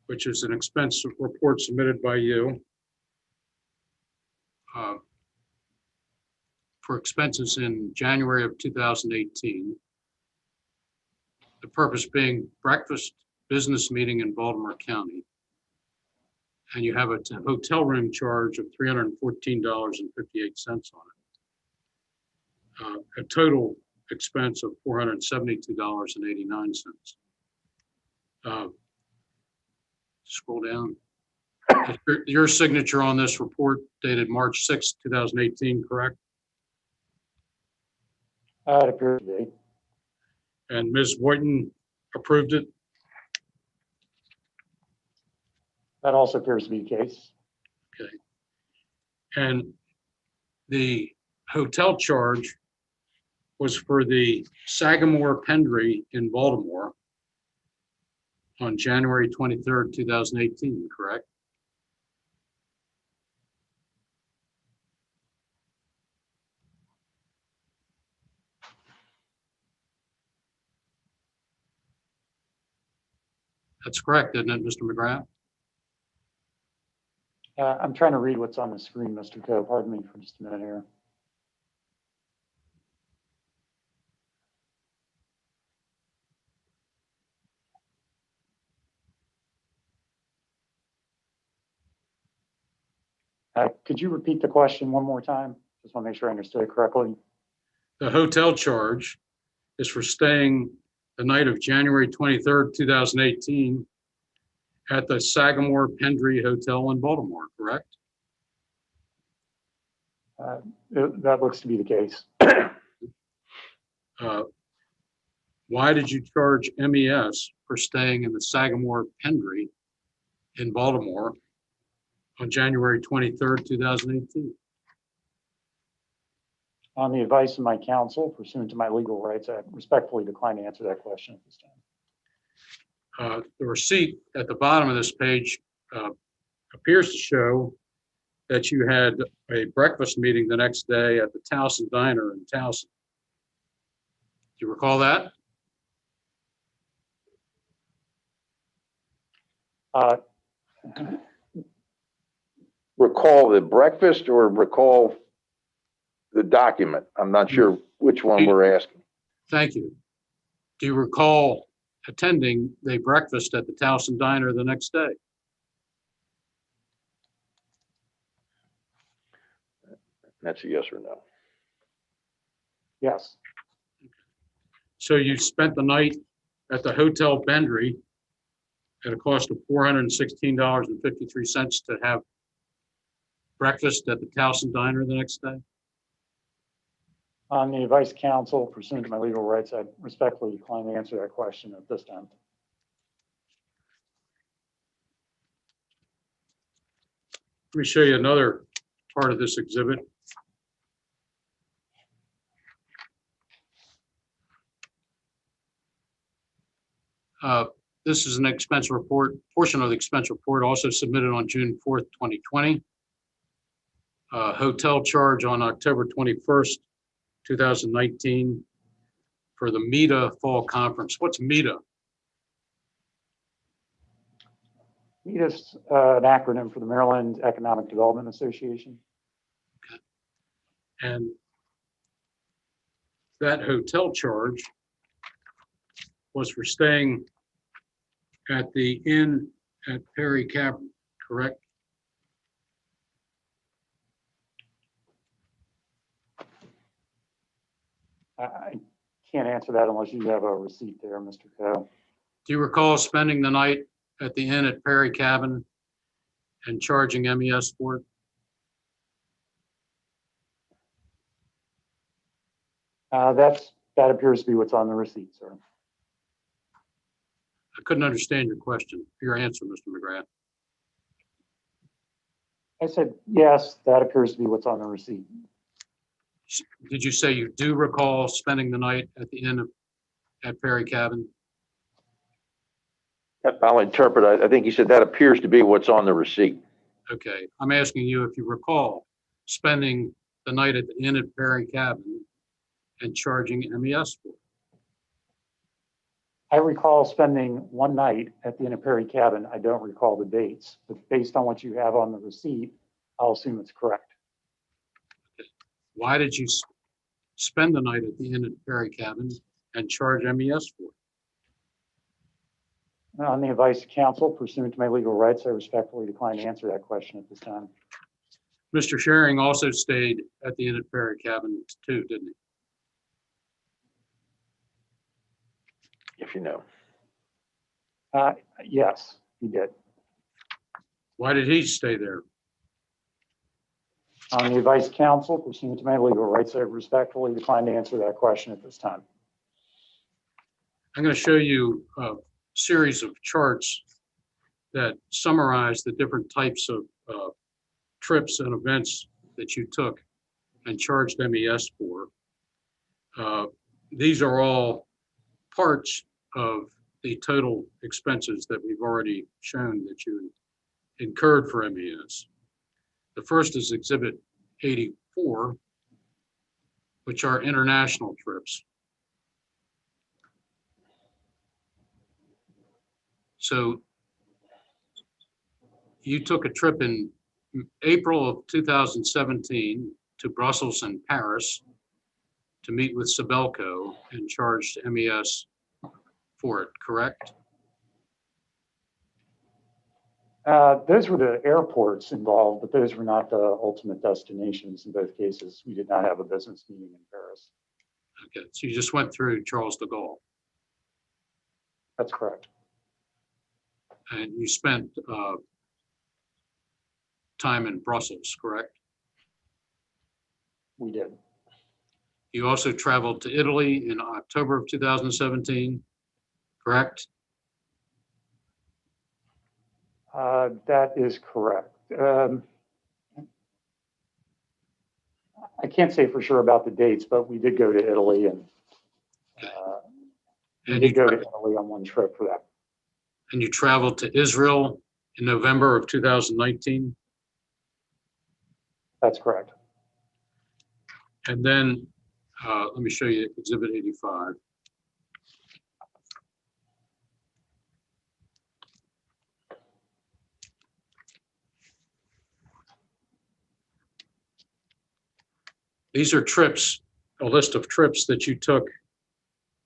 which is an expense report submitted by you for expenses in January of 2018. The purpose being breakfast business meeting in Baltimore County. And you have a hotel room charge of $314.58 on it. A total expense of $472.89. Scroll down. Your signature on this report dated March 6, 2018, correct? It appears to be. And Ms. Boynton approved it? That also appears to be the case. Okay. And the hotel charge was for the Sagamore Pendry in Baltimore on January 23rd, 2018, correct? That's correct, isn't it, Mr. McGrath? I'm trying to read what's on the screen, Mr. Coe. Pardon me for just a minute here. Could you repeat the question one more time? Just want to make sure I understood it correctly. The hotel charge is for staying the night of January 23rd, 2018 at the Sagamore Pendry Hotel in Baltimore, correct? That looks to be the case. Why did you charge MES for staying in the Sagamore Pendry in Baltimore on January 23rd, 2018? On the advice of my counsel, pursuant to my legal rights, I respectfully decline to answer that question at this time. The receipt at the bottom of this page appears to show that you had a breakfast meeting the next day at the Towson Diner in Towson. Do you recall that? Recall the breakfast or recall the document? I'm not sure which one we're asking. Thank you. Do you recall attending the breakfast at the Towson Diner the next day? That's a yes or no. Yes. So you spent the night at the Hotel Pendry at a cost of $416.53 to have breakfast at the Towson Diner the next day? On the advice of counsel, pursuant to my legal rights, I respectfully decline to answer that question at this time. Let me show you another part of this exhibit. This is an expense report, portion of the expense report also submitted on June 4th, 2020. Hotel charge on October 21st, 2019 for the META Fall Conference. What's META? META is an acronym for the Maryland Economic Development Association. And that hotel charge was for staying at the inn at Perry Cavern, correct? I can't answer that unless you have a receipt there, Mr. Coe. Do you recall spending the night at the inn at Perry Cabin and charging MES for it? That appears to be what's on the receipt, sir. I couldn't understand your question, your answer, Mr. McGrath. I said, yes, that appears to be what's on the receipt. Did you say you do recall spending the night at the inn at Perry Cabin? I'll interpret. I think he said that appears to be what's on the receipt. Okay, I'm asking you if you recall spending the night at the inn at Perry Cabin and charging MES for it. I recall spending one night at the Inn at Perry Cabin. I don't recall the dates, but based on what you have on the receipt, I'll assume it's correct. Why did you spend the night at the inn at Perry Cabin and charge MES for it? On the advice of counsel, pursuant to my legal rights, I respectfully decline to answer that question at this time. Mr. Schering also stayed at the inn at Perry Cabin too, didn't he? If you know. Yes, he did. Why did he stay there? On the advice of counsel, pursuant to my legal rights, I respectfully decline to answer that question at this time. I'm going to show you a series of charts that summarize the different types of trips and events that you took and charged MES for. These are all parts of the total expenses that we've already shown that you incurred for MES. The first is Exhibit 84, which are international trips. So you took a trip in April of 2017 to Brussels and Paris to meet with Sibelco and charged MES for it, correct? Those were the airports involved, but those were not the ultimate destinations in both cases. We did not have a business meeting in Paris. Okay, so you just went through Charles de Gaulle. That's correct. And you spent time in Brussels, correct? We did. You also traveled to Italy in October of 2017, correct? That is correct. I can't say for sure about the dates, but we did go to Italy and we did go to Italy on one trip for that. And you traveled to Israel in November of 2019? That's correct. And then let me show you Exhibit 85. These are trips, a list of trips that you took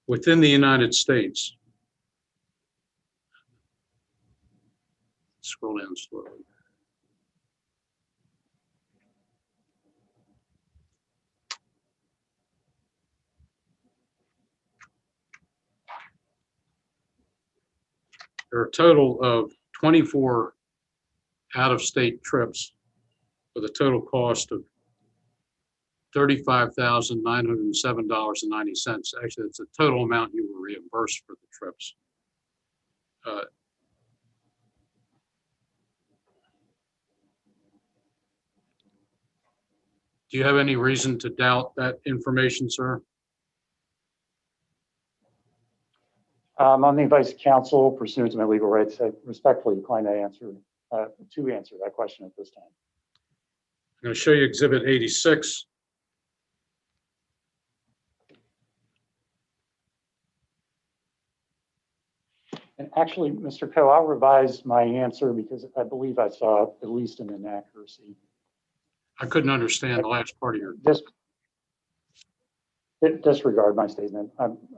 within the United States. Scroll down slowly. There are a total of 24 out-of-state trips with a total cost of $35,907.90. Actually, it's the total amount you were reimbursed for the trips. Do you have any reason to doubt that information, sir? On the advice of counsel pursuant to my legal rights, I respectfully decline to answer that question at this time. I'm going to show you Exhibit 86. And actually, Mr. Coe, I'll revise my answer because I believe I saw at least an inaccuracy. I couldn't understand the last part of your. Disregard my statement.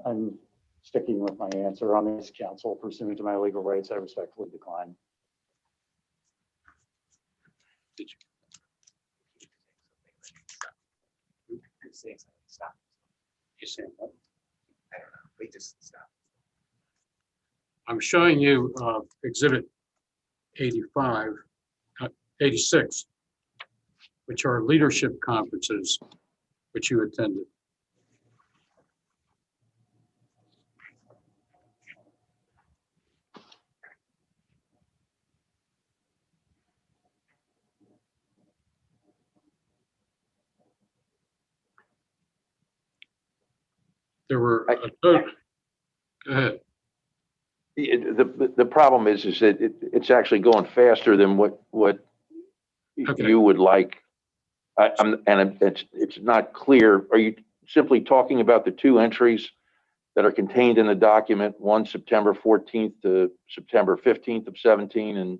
I'm sticking with my answer on this counsel pursuant to my legal rights. I respectfully decline. Did you? Stop. You saying what? I don't know. We just stop. I'm showing you Exhibit 86, which are leadership conferences which you attended. There were a total. Go ahead. The problem is that it's actually going faster than what Okay. you would like. It's not clear. Are you simply talking about the two entries that are contained in the document, one September 14th to September 15th of 17 and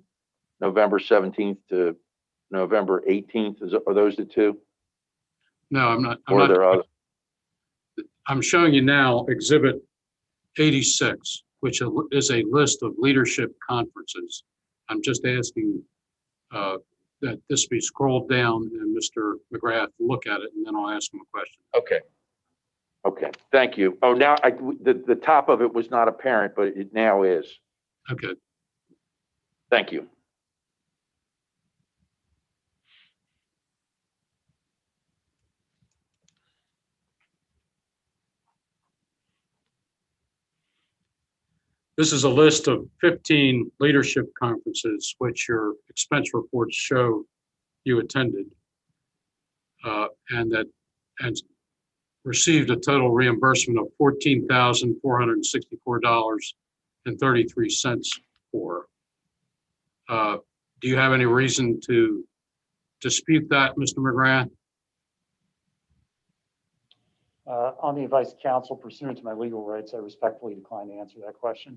November 17th to November 18th? Are those the two? No, I'm not. Or are there others? I'm showing you now Exhibit 86, which is a list of leadership conferences. I'm just asking that this be scrolled down and Mr. McGrath look at it, and then I'll ask him a question. Okay. Okay, thank you. Oh, now the top of it was not apparent, but it now is. Okay. Thank you. This is a list of 15 leadership conferences which your expense reports show you attended and received a total reimbursement of $14,464.33 for. Do you have any reason to dispute that, Mr. McGrath? On the advice of counsel pursuant to my legal rights, I respectfully decline to answer that question.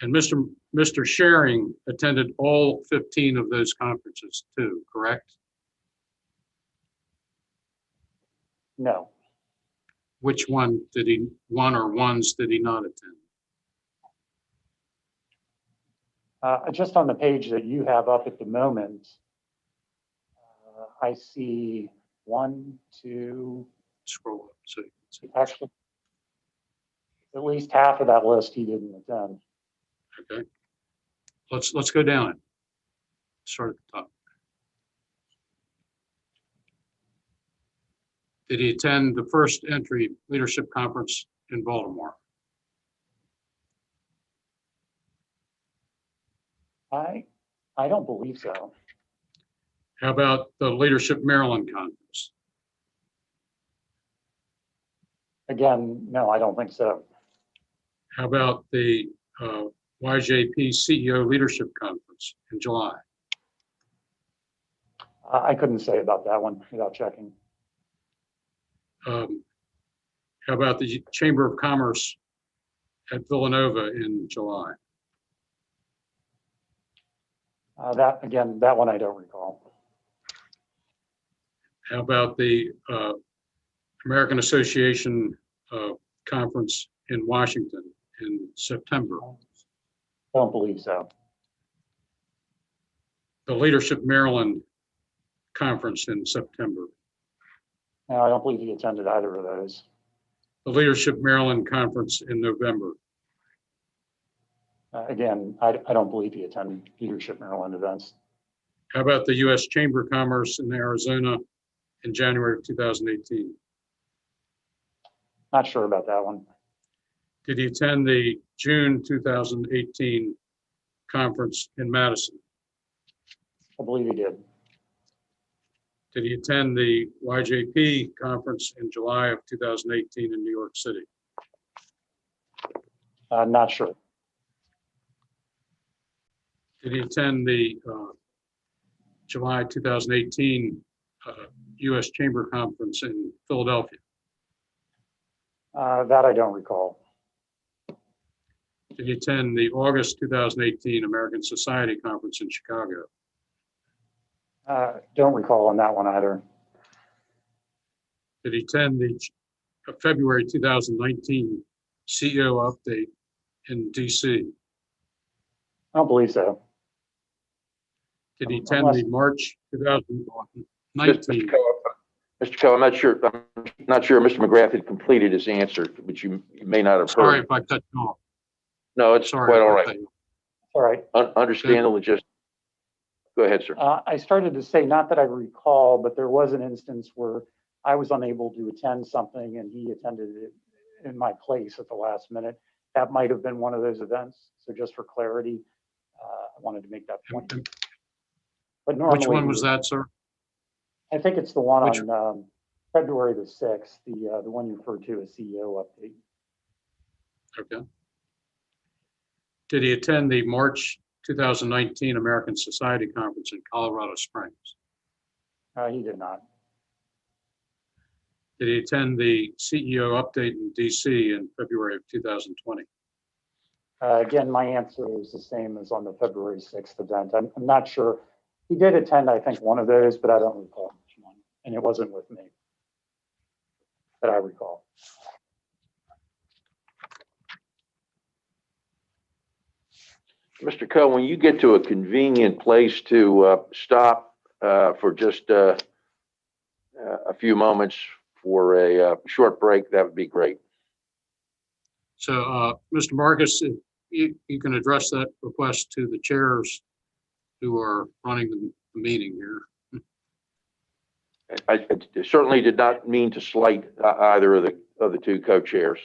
And Mr. Sharing attended all 15 of those conferences too, correct? No. Which one or ones did he not attend? Just on the page that you have up at the moment, I see 1, 2, Scroll up so you can see. actually, at least half of that list he didn't attend. Okay. Let's go down it. Start at the top. Did he attend the first entry leadership conference in Baltimore? I don't believe so. How about the Leadership Maryland Conference? Again, no, I don't think so. How about the YJP CEO Leadership Conference in July? I couldn't say about that one without checking. How about the Chamber of Commerce at Villanova in July? That one I don't recall. How about the American Association Conference in Washington in September? Don't believe so. The Leadership Maryland Conference in September? No, I don't believe he attended either of those. The Leadership Maryland Conference in November? Again, I don't believe he attended Leadership Maryland events. How about the U.S. Chamber of Commerce in Arizona in January of 2018? Not sure about that one. Did he attend the June 2018 conference in Madison? I believe he did. Did he attend the YJP conference in July of 2018 in New York City? Not sure. Did he attend the July 2018 U.S. Chamber Conference in Philadelphia? That I don't recall. Did he attend the August 2018 American Society Conference in Chicago? Don't recall on that one either. Did he attend the February 2019 CEO update in DC? I don't believe so. Did he attend the March 2019? Mr. Coe, I'm not sure Mr. McGrath had completed his answer, which you may not have Sorry heard. if I cut you off. No, it's Sorry quite if all I right. cut you off. All right. Understand the logistics. Go ahead, sir. I started to say, not that I recall, but there was an instance where I was unable to attend something and he attended it in my place at the last minute. That might have been one of those events. So just for clarity, I wanted to make that point. But normally, Which one was that, sir? I think it's the one Which- on February the 6th, the one you referred to as CEO update. Okay. Did he attend the March 2019 American Society Conference in Colorado Springs? He did not. Did he attend the CEO update in DC in February of 2020? Again, my answer is the same as on the February 6th event. I'm not sure. He did attend, I think, one of those, but I don't recall which one. And it wasn't with me that I recall. Mr. Coe, when you get to a convenient place to stop for just a few moments for a short break, that would be great. So, Mr. Marcus, if you can address that request to the chairs who are running the meeting here. I certainly did not mean to slight either of the two co-chairs.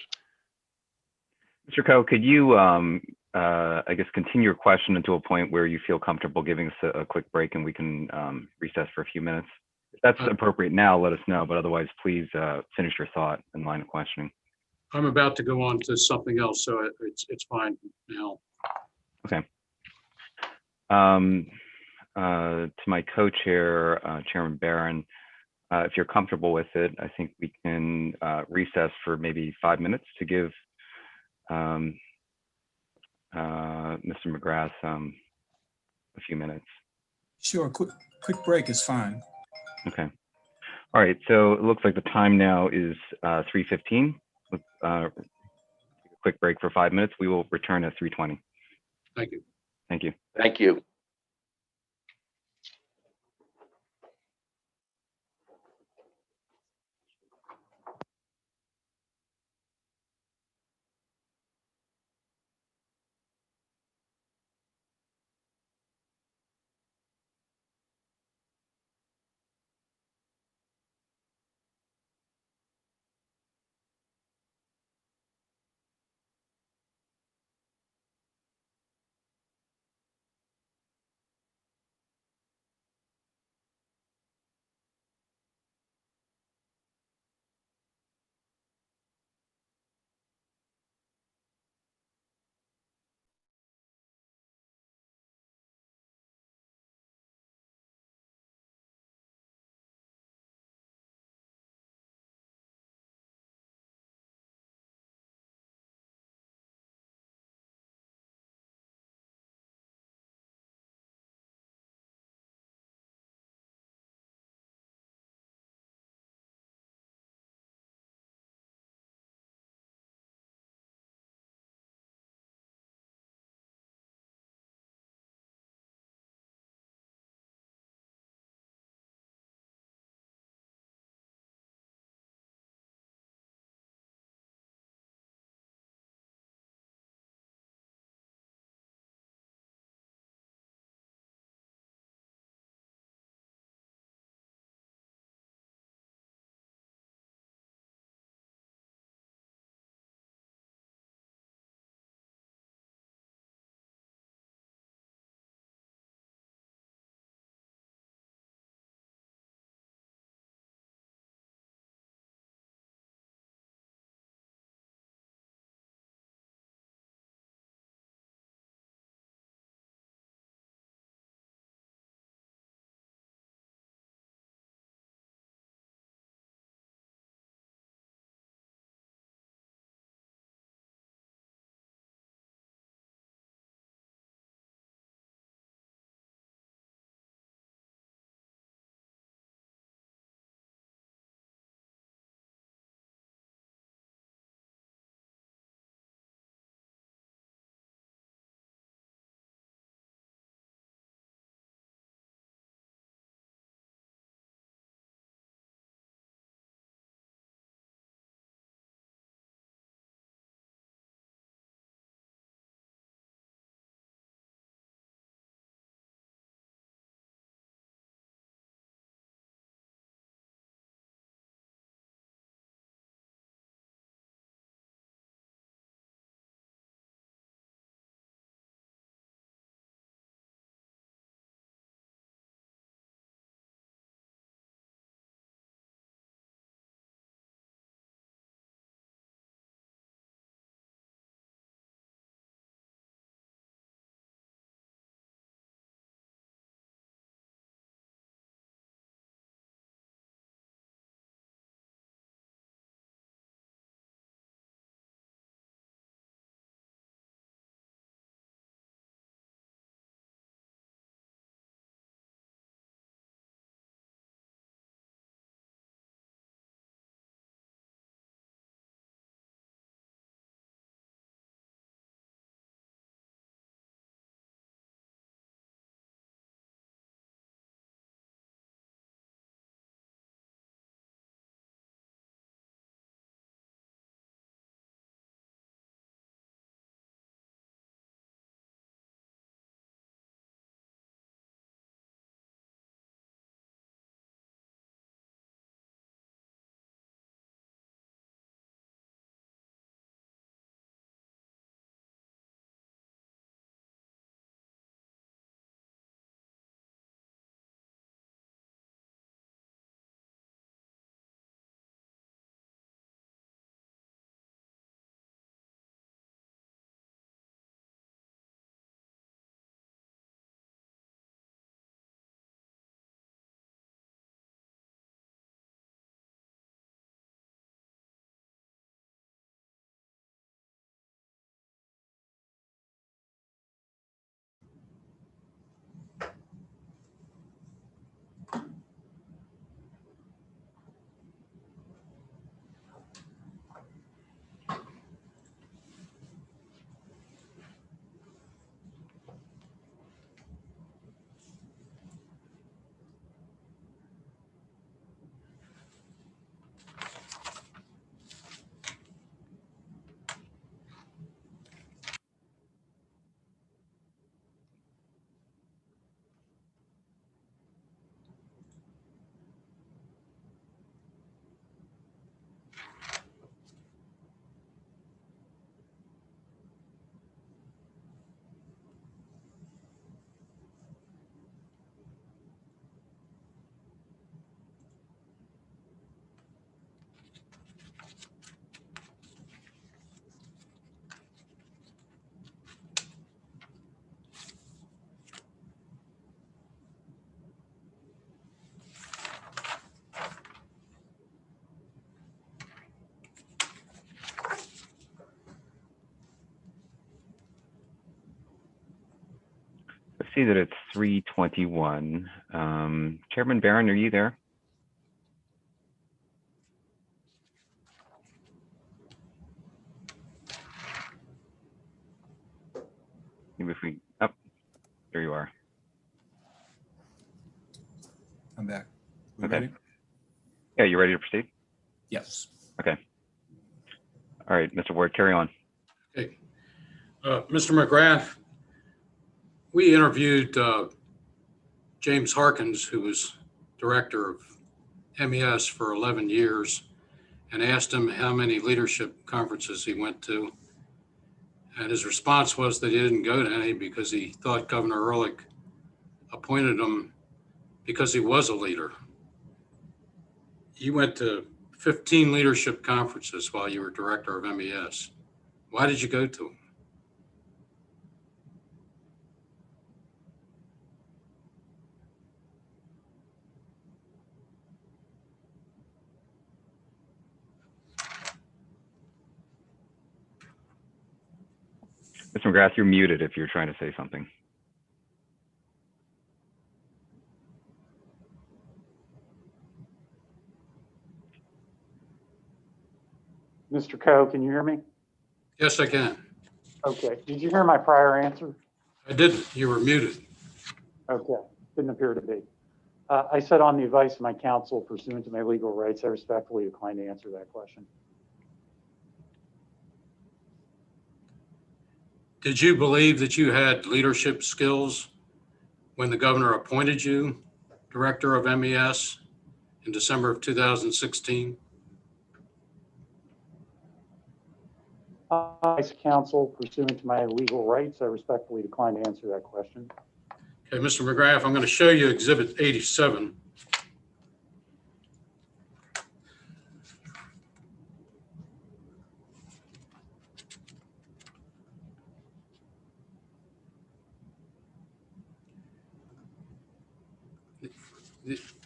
Mr. Coe, could you, I guess, continue your question until a point where you feel comfortable giving us a quick break and we can recess for a few minutes? If that's appropriate now, let us know, but otherwise, please finish your thought and line of questioning. I'm about to go on to something else, so it's fine now. Okay. To my co-chair, Chairman Barron, if you're comfortable with it, I think we can recess for maybe 5 minutes to give Mr. McGrath a few minutes. Sure, quick break is fine. Okay. All right, so it looks like the time now is 3:15. Let's take a quick break for 5 minutes. We will return at 3:20. Thank you. Thank you. Thank you. see that it's 3:21. Chairman Barron, are you there? Maybe if we, oh, there you are. I'm back. We Okay. ready? Yeah, you ready to proceed? Yes. Okay. All right, Mr. Ward, carry on. Okay. Mr. McGrath, we interviewed James Harkins, who was director of MES for 11 years, and asked him how many leadership conferences he went to. And his response was that he didn't go to any because he thought Governor Ehrlich appointed him because he was a leader. You went to 15 leadership conferences while you were director of MES. Why did you go to them? Mr. McGrath, you're muted if you're trying to say something. Mr. Coe, can you hear me? Yes, I can. Okay. Did you hear my prior answer? I didn't. You were muted. Okay. Didn't appear to be. I said on the advice of my counsel pursuant to my legal rights, I respectfully decline to answer that question. Did you believe that you had leadership skills when the governor appointed you director of MES in December of 2016? Advice of counsel pursuant to my legal rights, I respectfully decline to answer that question. Okay, Mr. McGrath, I'm going to show you Exhibit 87.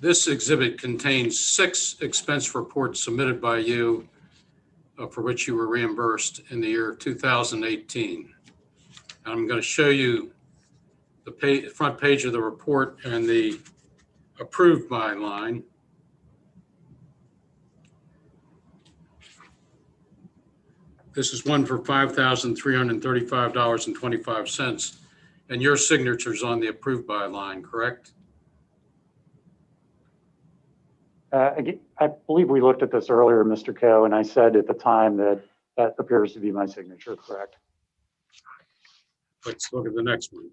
This exhibit contains 6 expense reports submitted by you for which you were reimbursed in the year 2018. I'm going to show you the front page of the report and the approved by line. This is one for $5,335.25, and your signature's on the approved by line, correct? Again, I believe we looked at this earlier, Mr. Coe, and I said at the time that that appears to be my signature, correct? Let's look at the next one.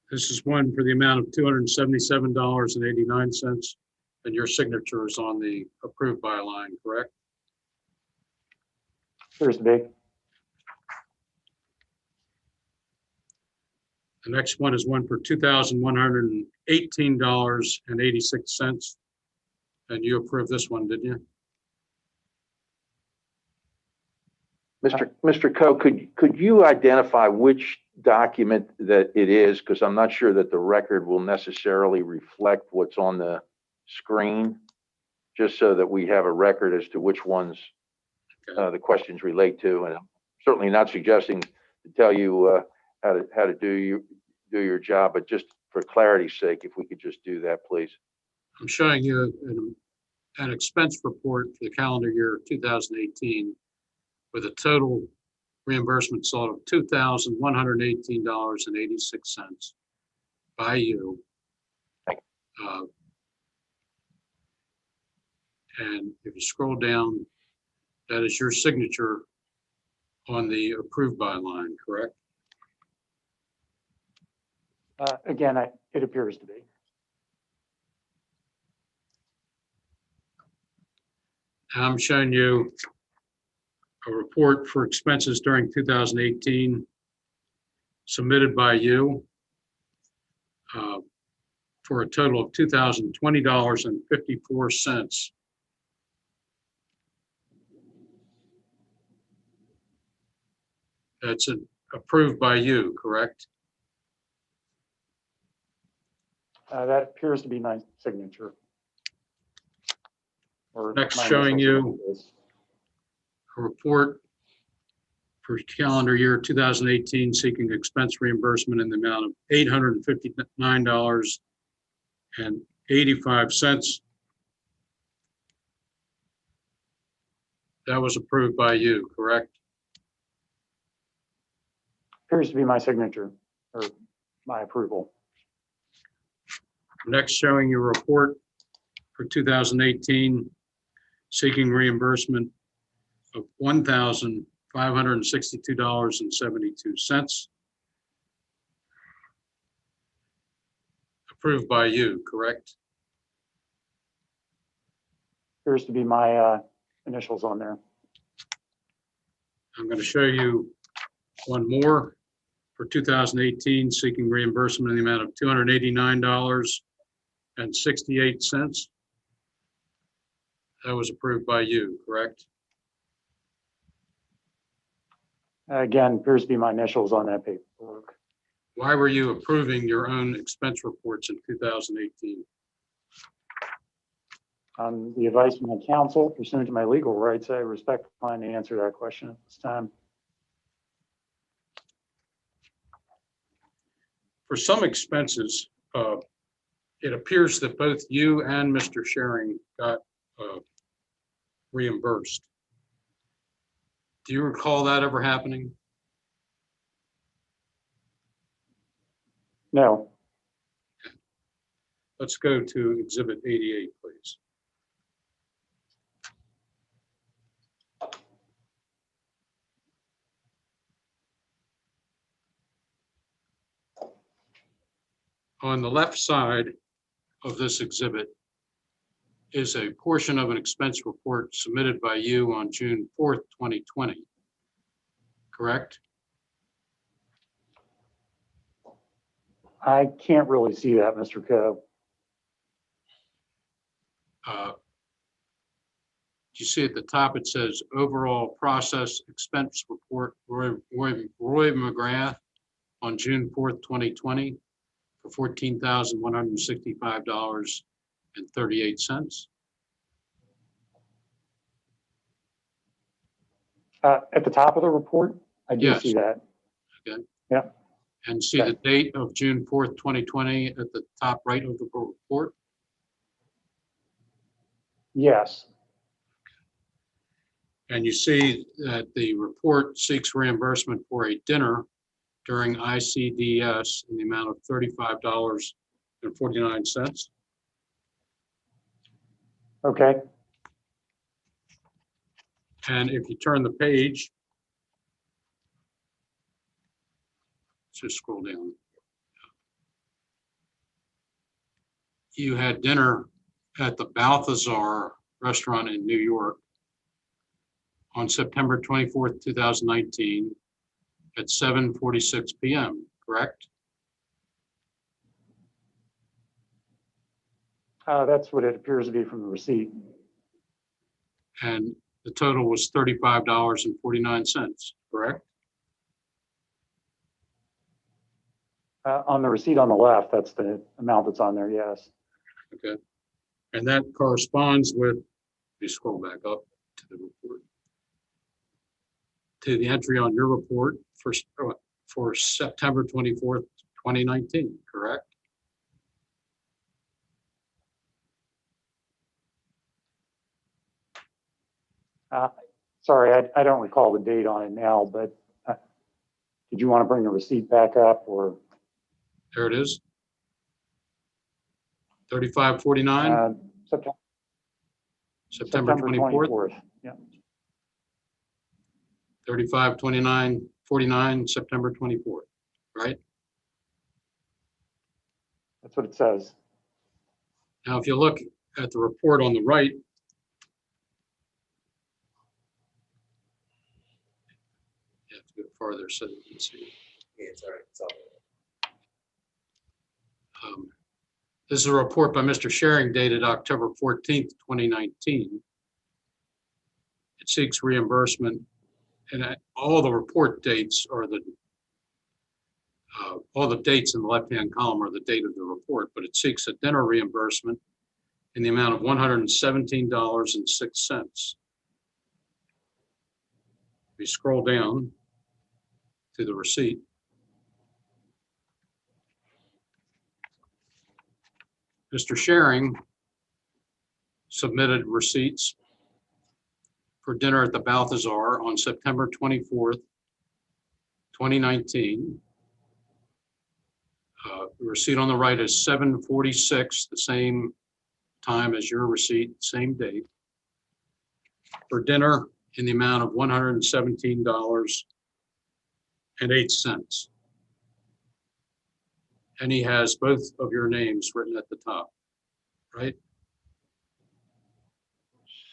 This is one for the amount of $277.89, and your signature is on the approved by line, correct? Appears to be. The next one is one for $2,118.86. And you approved this one, didn't you? Mr. Coe, could you identify which document that it is? Because I'm not sure that the record will necessarily reflect what's on the screen, just so that we have a record as to which ones the questions relate to. And I'm certainly not suggesting to tell you how to do your job, but just for clarity's sake, if we could just do that, please. I'm showing you an expense report for the calendar year 2018 with a total reimbursement sought of $2,118.86 by you. And if you scroll down, that is your signature on the approved by line, correct? Again, it appears to be. I'm showing you a report for expenses during 2018 submitted by you for a total of $2,020.54. That's approved by you, correct? That appears to be my signature. Or Next, my showing initial you signature is. a report for calendar year 2018, seeking expense reimbursement in the amount of $859.85. That was approved by you, correct? Appears to be my signature or my approval. Next, showing your report for 2018, seeking reimbursement of $1,562.72. Approved by you, correct? Appears to be my initials on there. I'm going to show you one more for 2018, seeking reimbursement in the amount of $289.68. That was approved by you, correct? Again, appears to be my initials on that paperwork. Why were you approving your own expense reports in 2018? On the advice of my counsel, pursuant to my legal rights, I respect the time to answer that question at this time. For some expenses, it appears that both you and Mr. Sharing got reimbursed. Do you recall that ever happening? No. Let's go to Exhibit 88, please. On the left side of this exhibit is a portion of an expense report submitted by you on June 4th, 2020, correct? I can't really see that, Mr. Coe. You see at the top, it says overall process expense report, Roy McGrath on June 4th, 2020 for $14,165.38. At the top of the report, I do Yes. see that. Okay. Yeah. And see the date of June 4th, 2020 at the top right of the report? Yes. And you see that the report seeks reimbursement for a dinner during ICDS in the amount of $35.49. Okay. And if you turn the page, just scroll down. You had dinner at the Balthazar restaurant in New York on September 24th, 2019 at 7:46 p.m., correct? That's what it appears to be from the receipt. And the total was $35.49, correct? On the receipt on the left, that's the amount that's on there, yes. Okay. And that corresponds with, let me scroll back up to the report, to the entry on your report for September 24th, 2019, correct? Sorry, I don't recall the date on it now, but did you want to bring the receipt back up or? There it is. 3549, September 24th, Yeah. 352949, September 24th, right? That's what it says. Now, if you look at the report on the right, you have to go farther so you can see. Yeah, it's all right. It's all right. This is a report by Mr. Sharing dated October 14th, 2019. It seeks reimbursement, and all the report dates are all the dates in the left-hand column are the date of the report, but it seeks a dinner reimbursement in the amount of $117.06. We scroll down, to the receipt. Mr. Sharing submitted receipts for dinner at the Balthazar on September 24th, 2019. The receipt on the right is 7:46, the same time as your receipt, same date, for dinner in the amount of $117.08. And he has both of your names written at the top, right?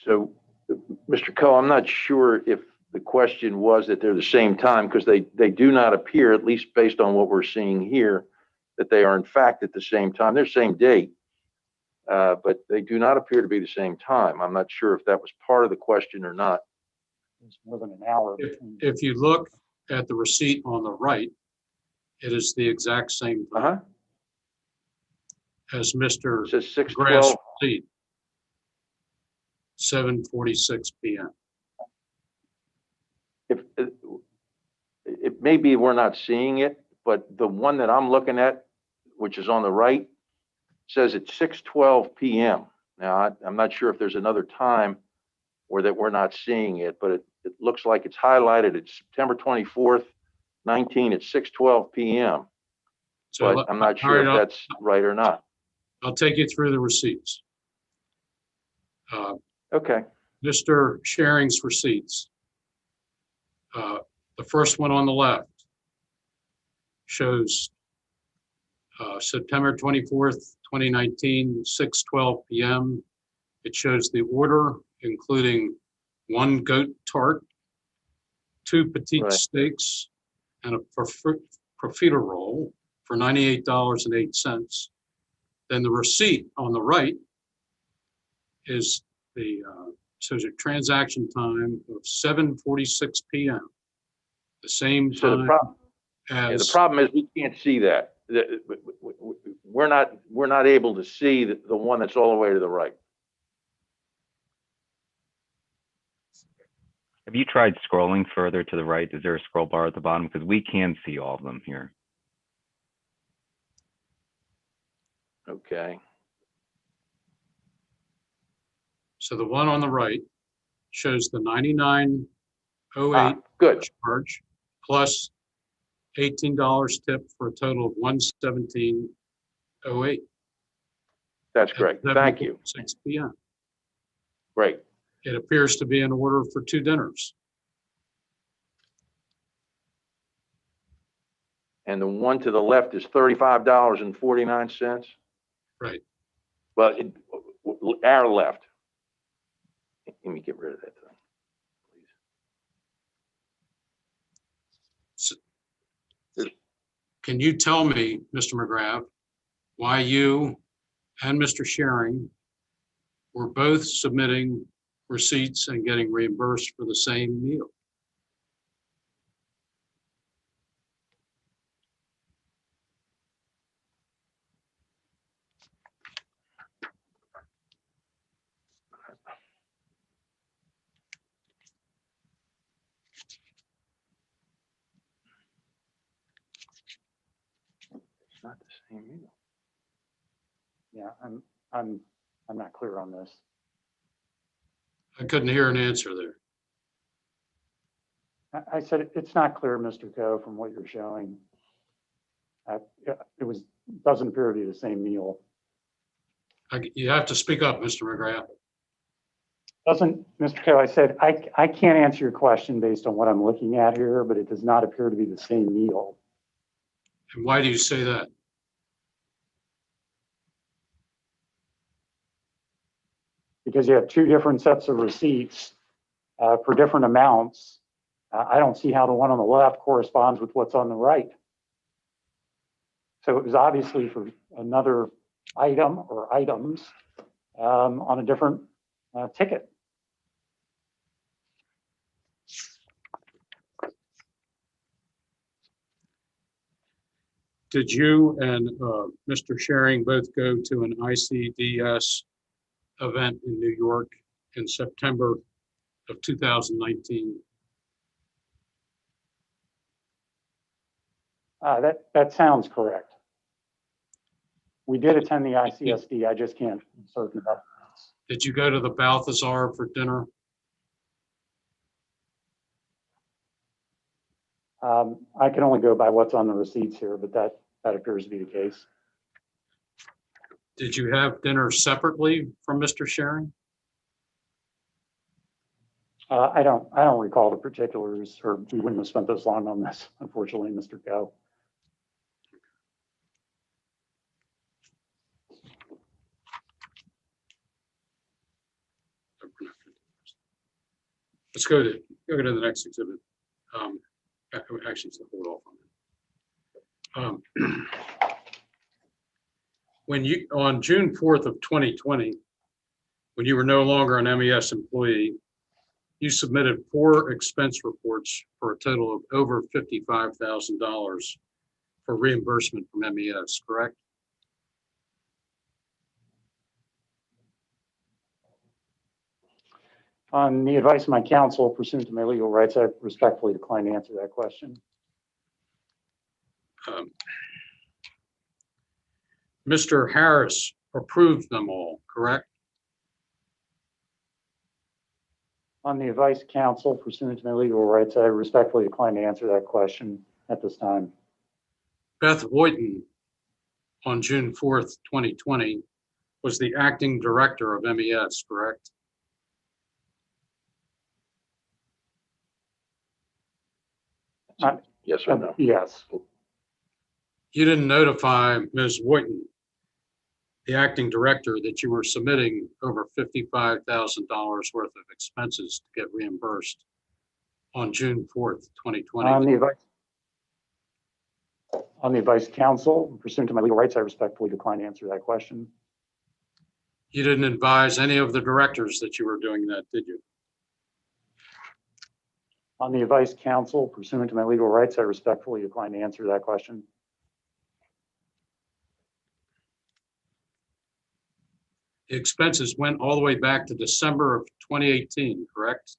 So, Mr. Coe, I'm not sure if the question was that they're the same time, because they do not appear, at least based on what we're seeing here, that they are in fact at the same time. They're same date, but they do not appear to be the same time. I'm not sure if that was part of the question or not. It's more than an hour. If you look at the receipt on the right, it is the exact same time as Mr. It says Grass 6:12. receipt, 7:46 p.m. If it may be we're not seeing it, but the one that I'm looking at, which is on the right, says it's 6:12 p.m. Now, I'm not sure if there's another time where that we're not seeing it, but it looks like it's highlighted. It's September 24th, 19 at 6:12 p.m. So But I'm not all right, sure if that's right or not. I'll take you through the receipts. Okay. Mr. Sharing's receipts. The first one on the left shows September 24th, 2019, 6:12 p.m. It shows the order, including 1 goat tart, 2 petite Right. steaks, and a profiterole for $98.08. Then the receipt on the right is shows a transaction time of 7:46 p.m. The same So the time problem, as the problem is we can't see that. We're not able to see the one that's all the way to the right. Have you tried scrolling further to the right? Is there a scroll bar at the bottom? Because we can see all of them here. Okay. so the one on the right shows the $99.08 Good. charge plus $18 tip for a total of $117.08. That's great. Thank you. 6 p.m. Great. It appears to be an order for 2 dinners. And the one to the left is $35.49. Right. Well, our left. Let me get rid of that thing, please. Can you tell me, Mr. McGrath, why you and Mr. Sharing were both submitting receipts and getting reimbursed for the same meal? It's not the same meal. Yeah, I'm not clear on this. I couldn't hear an answer there. I said it's not clear, Mr. Coe, from what you're showing. Doesn't appear to be the same meal. You have to speak up, Mr. McGrath. Mr. Coe, I said I can't answer your question based on what I'm looking at here, but it does not appear to be the same meal. And why do you say that? Because you have 2 different sets of receipts for different amounts. I don't see how the one on the left corresponds with what's on the right. So it was obviously for another item or items on a different ticket. Did you and Mr. Sharing both go to an ICDS event in New York in September of 2019? That sounds correct. We did attend the ICSD. I just can't be certain about. Did you go to the Balthazar for dinner? I can only go by what's on the receipts here, but that appears to be the case. Did you have dinner separately from Mr. Sharon? I don't recall the particulars, or we wouldn't have spent this long on this, unfortunately, Mr. Coe. Let's go to the next exhibit. Actually, hold off on that. When you, on June 4th of 2020, when you were no longer an MES employee, you submitted 4 expense reports for a total of over $55,000 for reimbursement from MES, correct? On the advice of my counsel, pursuant to my legal rights, I respectfully decline to answer that question. Mr. Harris approved them all, correct? On the advice of counsel, pursuant to my legal rights, I respectfully decline to answer that question at this time. Beth Voighton, on June 4th, 2020, was the acting director of MES, correct? Yes or no? Yes. You didn't notify Ms. Voighton, the acting director, that you were submitting over $55,000 worth of expenses to get reimbursed on June 4th, 2020. On the advice of counsel, pursuant to my legal rights, I respectfully decline to answer that question. You didn't advise any of the directors that you were doing that, did you? On the advice of counsel, pursuant to my legal rights, I respectfully decline to answer that question. The expenses went all the way back to December of 2018, correct?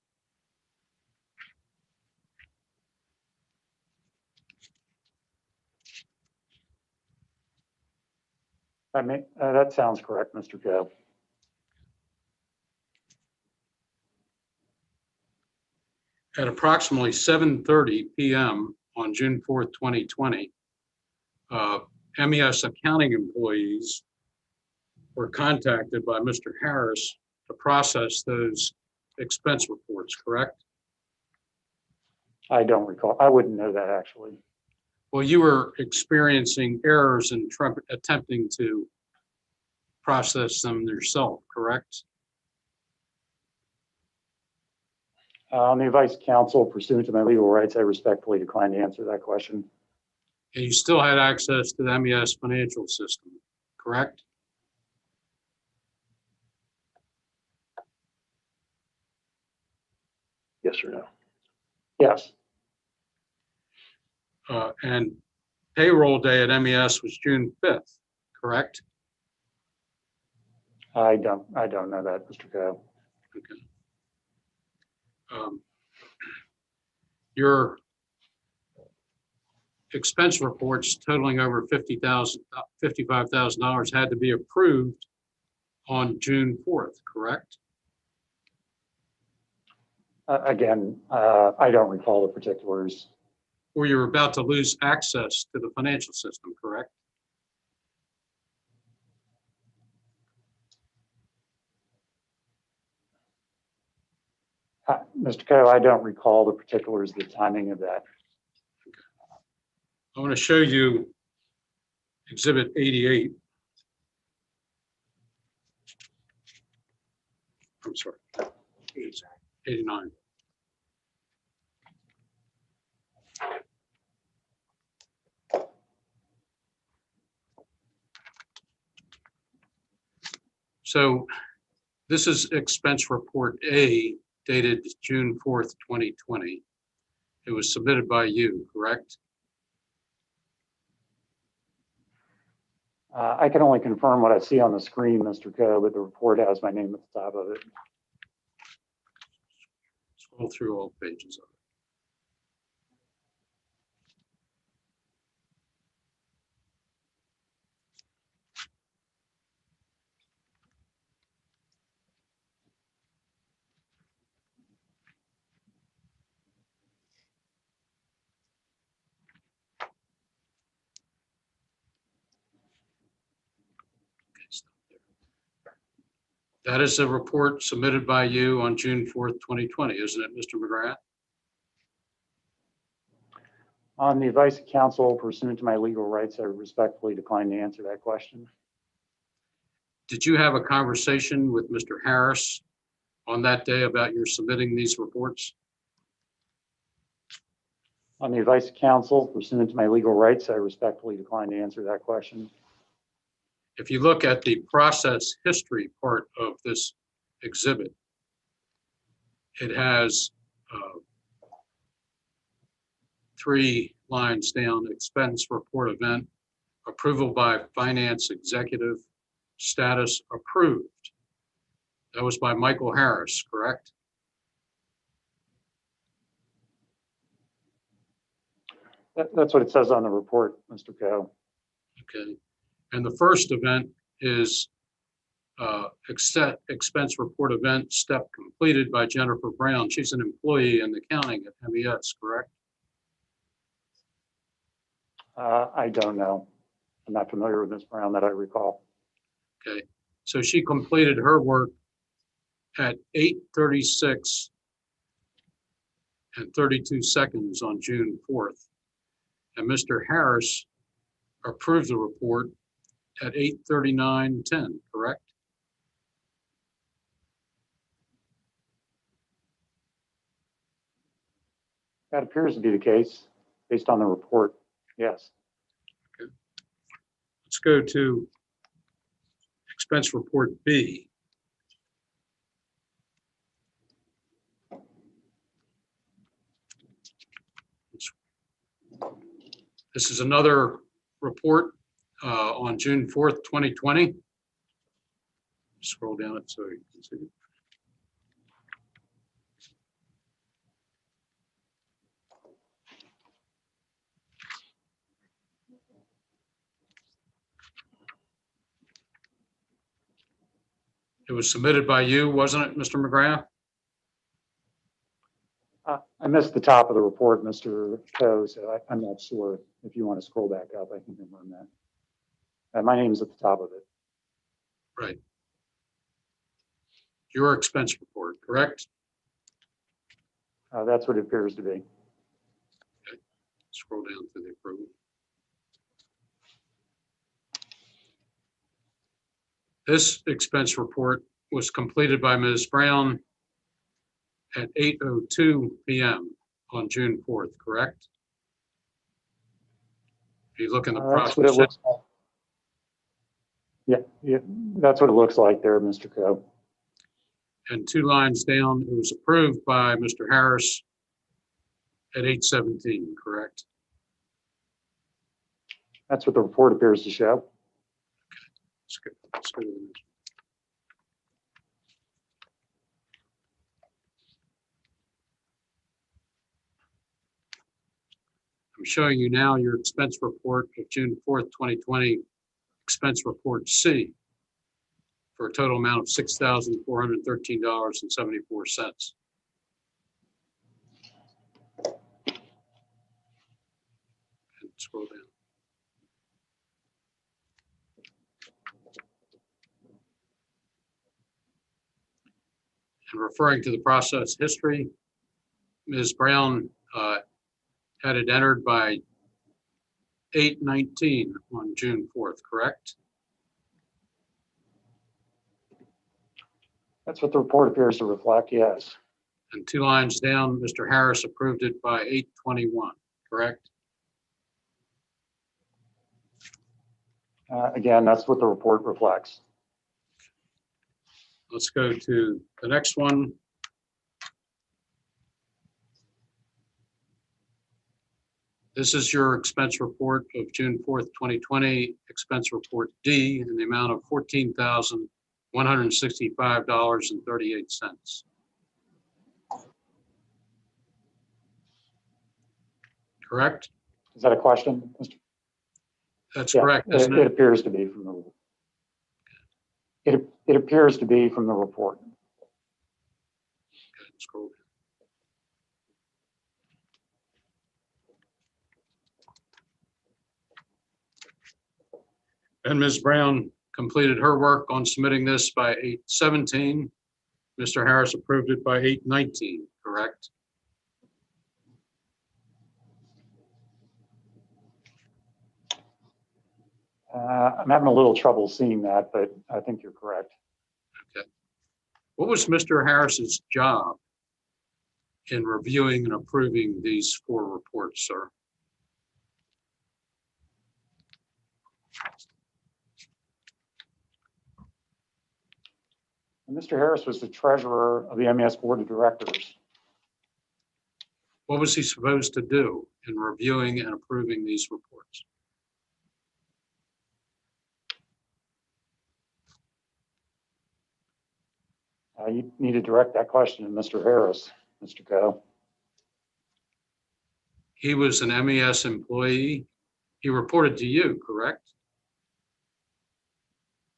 That sounds correct, Mr. Coe. At approximately 7:30 p.m. on June 4th, 2020, MES accounting employees were contacted by Mr. Harris to process those expense reports, correct? I don't recall. I wouldn't know that, actually. Well, you were experiencing errors in attempting to process them yourself, correct? On the advice of counsel, pursuant to my legal rights, I respectfully decline to answer that question. And you still had access to the MES financial system, correct? Yes or no? Yes. And payroll day at MES was June 5th, correct? I don't know that, Mr. Coe. Okay. Your expense reports totaling over $55,000 had to be approved on June 4th, correct? Again, I don't recall the particulars. Or you're about to lose access to the financial system, correct? Mr. Coe, I don't recall the particulars, the timing of that. I want to show you Exhibit 88. I'm sorry, 89. So this is expense report A dated June 4th, 2020. It was submitted by you, correct? I can only confirm what I see on the screen, Mr. Coe, but the report has my name at the top of it. Scroll through all pages of That is a report submitted by you on June 4th, 2020, isn't it, Mr. McGrath? On the advice of counsel pursuant to my legal rights, I respectfully decline to answer that question. Did you have a conversation with Mr. Harris on that day about your submitting these reports? On the advice of counsel pursuant to my legal rights, I respectfully decline to answer that question. If you look at the process history part of this exhibit, it has 3 lines down: expense report event, approval by finance executive, status approved. That was by Michael Harris, correct? That's what it says on the report, Mr. Coe. Okay. And the first event is expense report event step completed by Jennifer Brown. She's an employee in accounting at MES, correct? I don't know. I'm not familiar with Ms. Brown that I recall. Okay. So she completed her work at 8:36 and 32 seconds on June 4th. And Mr. Harris approved the report at 8:39:10, correct? That appears to be the case based on the report. Yes. Okay. Let's go to expense report B. This is another report on June 4th, 2020. Scroll down it so you can see it. It was submitted by you, wasn't it, Mr. McGrath? I missed the top of the report, Mr. Coe, so I'm not sure. If you want to scroll back up, I can confirm that. My name's at the top of it. Right. Your expense report, correct? That's what it appears to be. Okay. Scroll down to the approval. This expense report was completed by Ms. Brown at 8:02 p.m. on June 4th, correct? If you look in the That's what it process, looks like. Yeah, that's what it looks like there, Mr. Coe. and 2 lines down, it was approved by Mr. Harris at 8:17, correct? That's what the report appears to show. Let's go to the next. I'm showing you now your expense report of June 4th, 2020, expense report C, for a total amount of $6,413.74. And scroll down. And referring to the process history, Ms. Brown had it entered by 8:19 on June 4th, correct? That's what the report appears to reflect, yes. And 2 lines down, Mr. Harris approved it by 8:21, correct? Again, that's what the report reflects. Let's go to the next one. This is your expense report of June 4th, 2020, expense report D, in the amount of $14,165.38. Correct? Is that a question, Mr.? That's Yeah, correct, isn't it it? appears to be from the it appears to be from the report. Okay, scroll down. And Ms. Brown completed her work on submitting this by 8/17. Mr. Harris approved it by 8/19, correct? I'm having a little trouble seeing that, but I think you're correct. Okay. What was Mr. Harris's job in reviewing and approving these 4 reports, sir? And Mr. Harris was the treasurer of the MES Board of Directors. What was he supposed to do in reviewing and approving these reports? You need to direct that question to Mr. Harris, Mr. Coe. He was an MES employee. He reported to you, correct?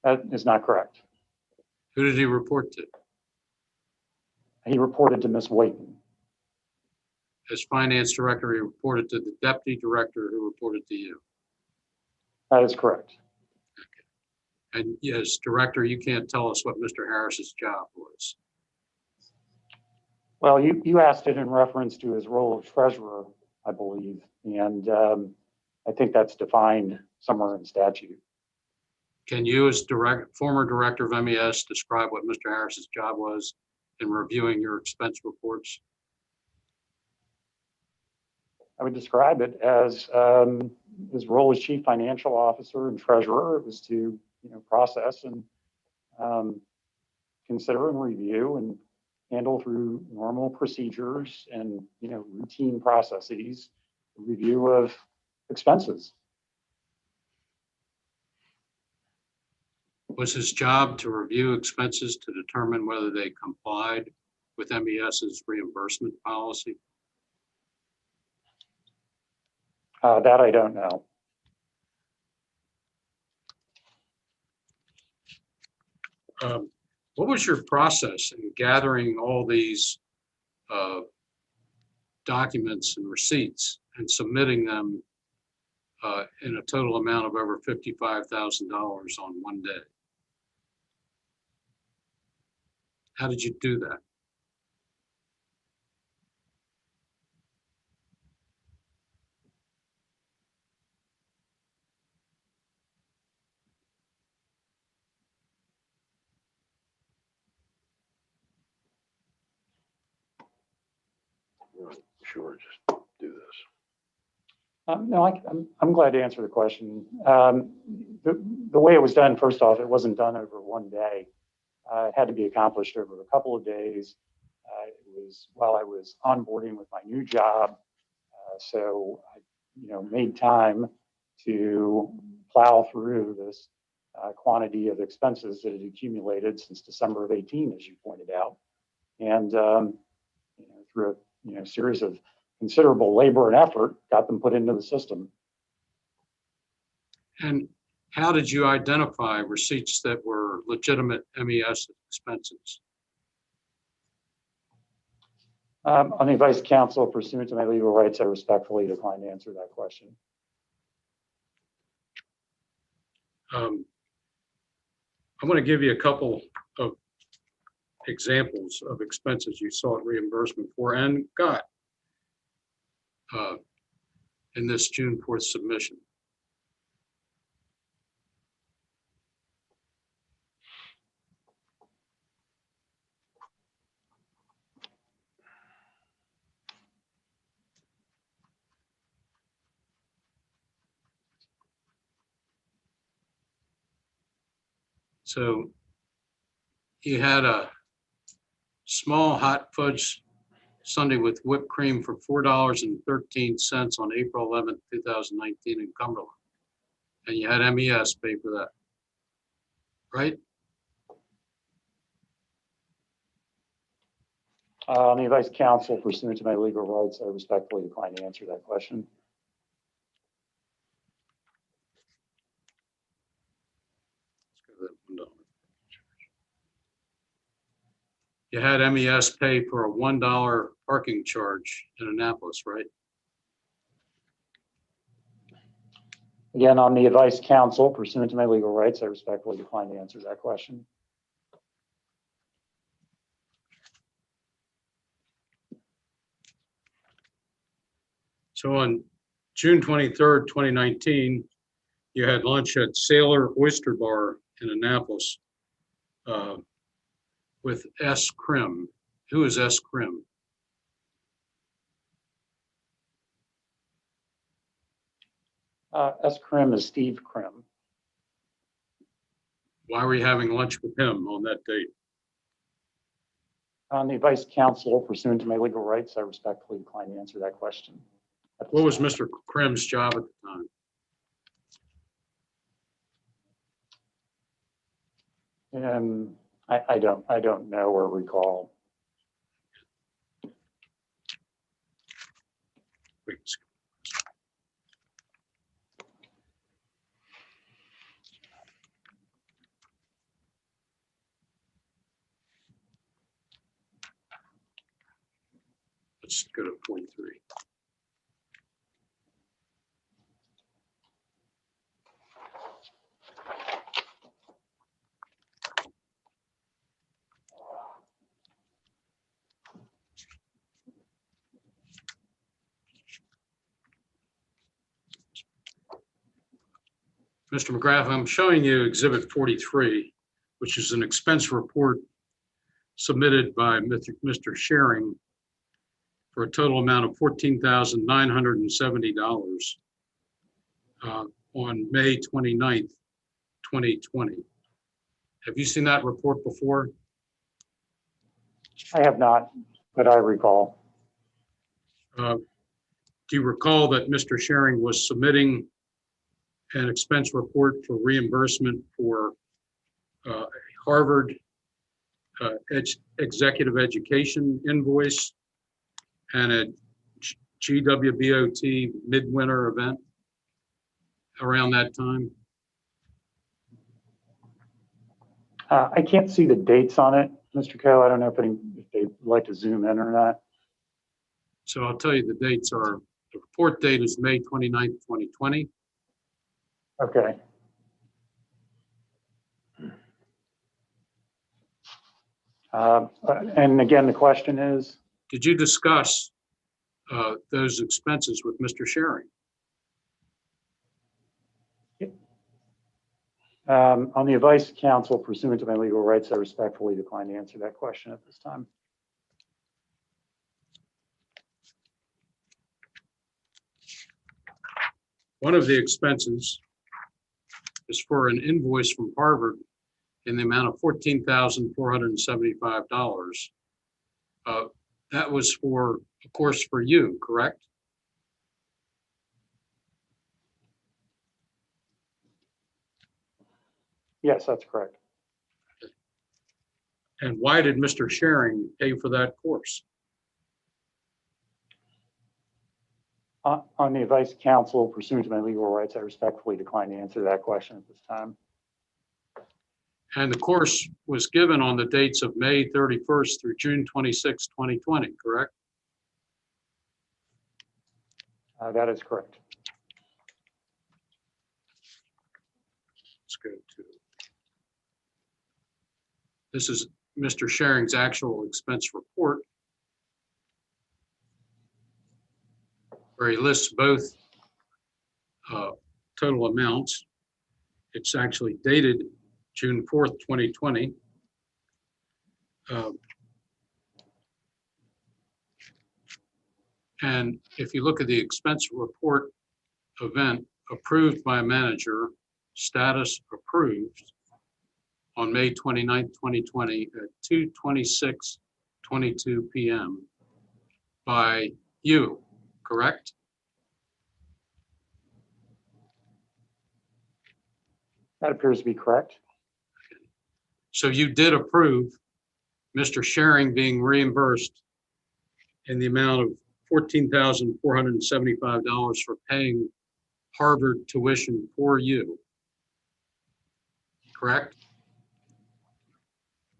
That is not correct. Who did he report to? He reported to Ms. Wayton. As finance director, he reported to the deputy director who reported to you. That is correct. And yes, director, you can't tell us what Mr. Harris's job was. Well, you asked it in reference to his role of treasurer, I believe, and I think that's defined somewhere in statute. Can you, as former director of MES, describe what Mr. Harris's job was in reviewing your expense reports? I would describe it as his role as chief financial officer and treasurer. It was to process and consider and review and handle through normal procedures and routine processes, review of expenses. Was his job to review expenses to determine whether they complied with MES's reimbursement policy? That I don't know. What was your process in gathering all these documents and receipts and submitting them in a total amount of over $55,000 on one day? How did you do that? Sure, just do this. No, I'm glad to answer the question. The way it was done, first off, it wasn't done over one day. It had to be accomplished over a couple of days. It was while I was onboarding with my new job. So I made time to plow through this quantity of expenses that had accumulated since December of 18, as you pointed out. And through a series of considerable labor and effort, got them put into the system. And how did you identify receipts that were legitimate MES expenses? On the advice of counsel, pursuant to my legal rights, I respectfully decline to answer that question. I'm going to give you a couple of examples of expenses you sought reimbursement for and got in this June 4th submission. So you had a small hot fudge sundae with whipped cream for $4.13 on April 11th, 2019 in Cumberland. And you had MES pay for that, right? On the advice of counsel, pursuant to my legal rights, I respectfully decline to answer that question. You had MES pay for a $1 parking charge in Annapolis, right? Again, on the advice counsel pursuant to my legal rights, I respectfully decline to answer that question. So on June 23rd, 2019, you had lunch at Sailor Oyster Bar in Annapolis with S. Krim. Who is S. Krim? S. Krim is Steve Krim. Why were you having lunch with him on that date? On the advice counsel pursuant to my legal rights, I respectfully decline to answer that question. What was Mr. Krim's job at the time? I don't know or recall. Please. Let's go to 43. Mr. McGrath, I'm showing you Exhibit 43, which is an expense report submitted by Mr. Sharing for a total amount of $14,970 on May 29th, 2020. Have you seen that report before? I have not, but I recall. Do you recall that Mr. Sharing was submitting an expense report for reimbursement for Harvard executive education invoice and a GWBOT midwinter event around that time? I can't see the dates on it, Mr. Coe. I don't know if they'd like to zoom in or not. So I'll tell you the dates are, the report date is May 29th, 2020. Okay. And again, the question is? Did you discuss those expenses with Mr. Sharing? On the advice counsel pursuant to my legal rights, I respectfully decline to answer that question at this time. One of the expenses is for an invoice from Harvard in the amount of $14,475. That was for a course for you, correct? Yes, that's correct. And why did Mr. Sharing pay for that course? On the advice counsel pursuant to my legal rights, I respectfully decline to answer that question at this time. And the course was given on the dates of May 31st through June 26, 2020, correct? That is correct. Let's go to, this is Mr. Sharing's actual expense report, where he lists both total amounts. It's actually dated June 4th, 2020. And if you look at the expense report event approved by manager, status approved on May 29th, 2020 at 2:26:22 p.m. by you, correct? That appears to be correct. So you did approve Mr. Sharing being reimbursed in the amount of $14,475 for paying Harvard tuition for you, correct?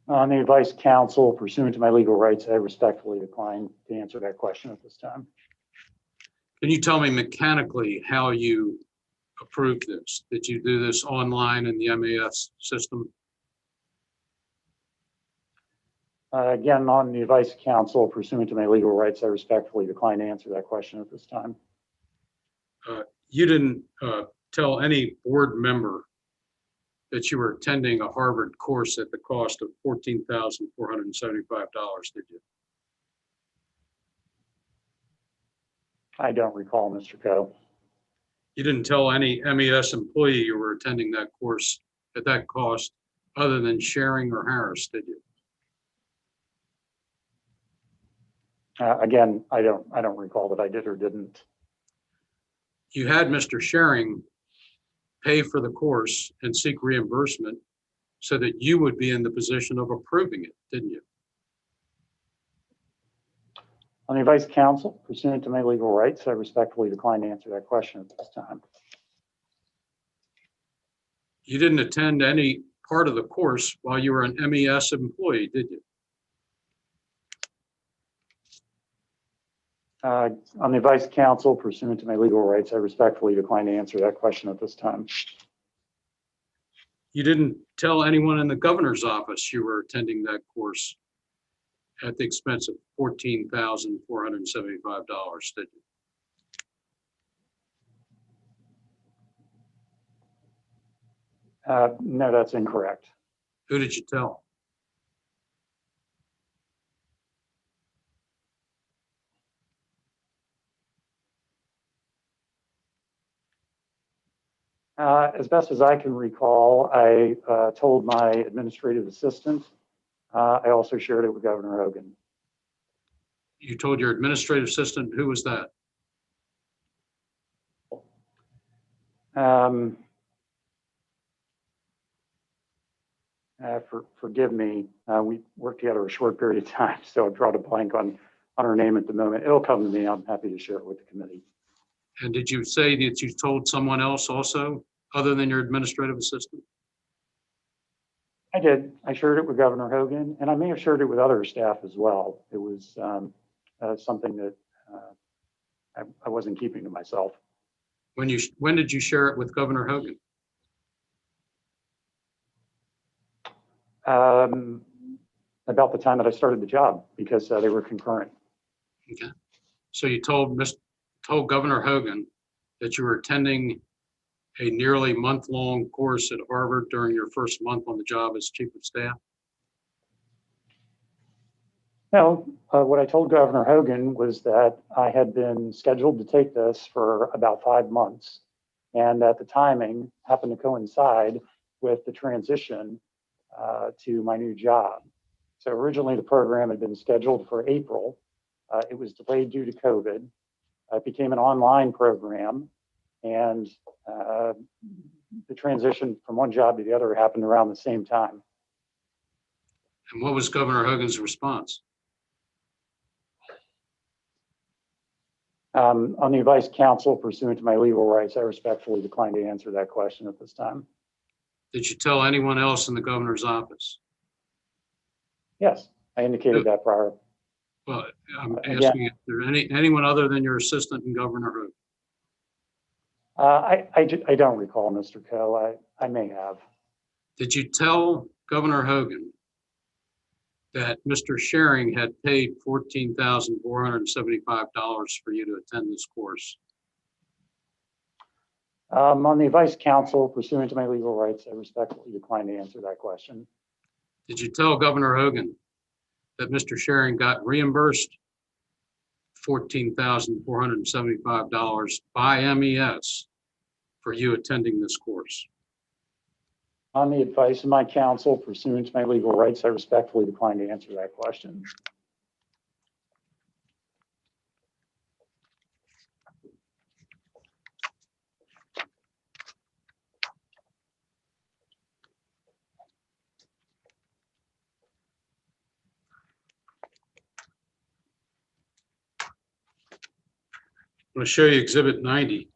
On the advice counsel pursuant to my legal rights, I respectfully decline to answer that question at this time. Can you tell me mechanically how you approve this? Did you do this online in the MAS system? Again, on the advice of counsel pursuant to my legal rights, I respectfully decline to answer that question at this time. You didn't tell any board member that you were attending a Harvard course at the cost of $14,475, did you? I don't recall, Mr. Coe. You didn't tell any MES employee you were attending that course at that cost other than Sharing or Harris, did you? Again, I don't recall that I did or didn't. You had Mr. Sharing pay for the course and seek reimbursement so that you would be in the position of approving it, didn't you? On the advice of counsel pursuant to my legal rights, I respectfully decline to answer that question at this time. You didn't attend any part of the course while you were an MES employee, did you? On the advice of counsel pursuant to my legal rights, I respectfully decline to answer that question at this time. You didn't tell anyone in the governor's office you were attending that course at the expense of $14,475, did you? No, that's incorrect. Who did you tell? As best as I can recall, I told my administrative assistant. I also shared it with Governor Hogan. You told your administrative assistant, who was that? Forgive me, we worked together a short period of time, so I've drawn a blank on her name at the moment. It'll come to me. I'm happy to share it with the committee. And did you say that you told someone else also, other than your administrative assistant? I did. I shared it with Governor Hogan, and I may have shared it with other staff as well. It was something that I wasn't keeping to myself. When did you share it with Governor Hogan? About the time that I started the job, because they were concurrent. Okay. So you told Governor Hogan that you were attending a nearly month-long course at Harvard during your first month on the job as chief of staff? No, what I told Governor Hogan was that I had been scheduled to take this for about 5 months, and that the timing happened to coincide with the transition to my new job. So originally the program had been scheduled for April. It was delayed due to COVID. It became an online program, and the transition from one job to the other happened around the same time. And what was Governor Hogan's response? On the advice of counsel pursuant to my legal rights, I respectfully decline to answer that question at this time. Did you tell anyone else in the governor's office? Yes, I indicated that prior. Well, I'm asking if there anyone other than your assistant and Governor Hogan. I don't recall, Mr. Coe. I may have. Did you tell Governor Hogan that Mr. Sharing had paid $14,475 for you to attend this course? On the advice of counsel pursuant to my legal rights, I respectfully decline to answer that question. Did you tell Governor Hogan that Mr. Sharing got reimbursed $14,475 by MES for you attending this course? On the advice of my counsel pursuant to my legal rights, I respectfully decline to answer that question. I'm going to show you Exhibit 90.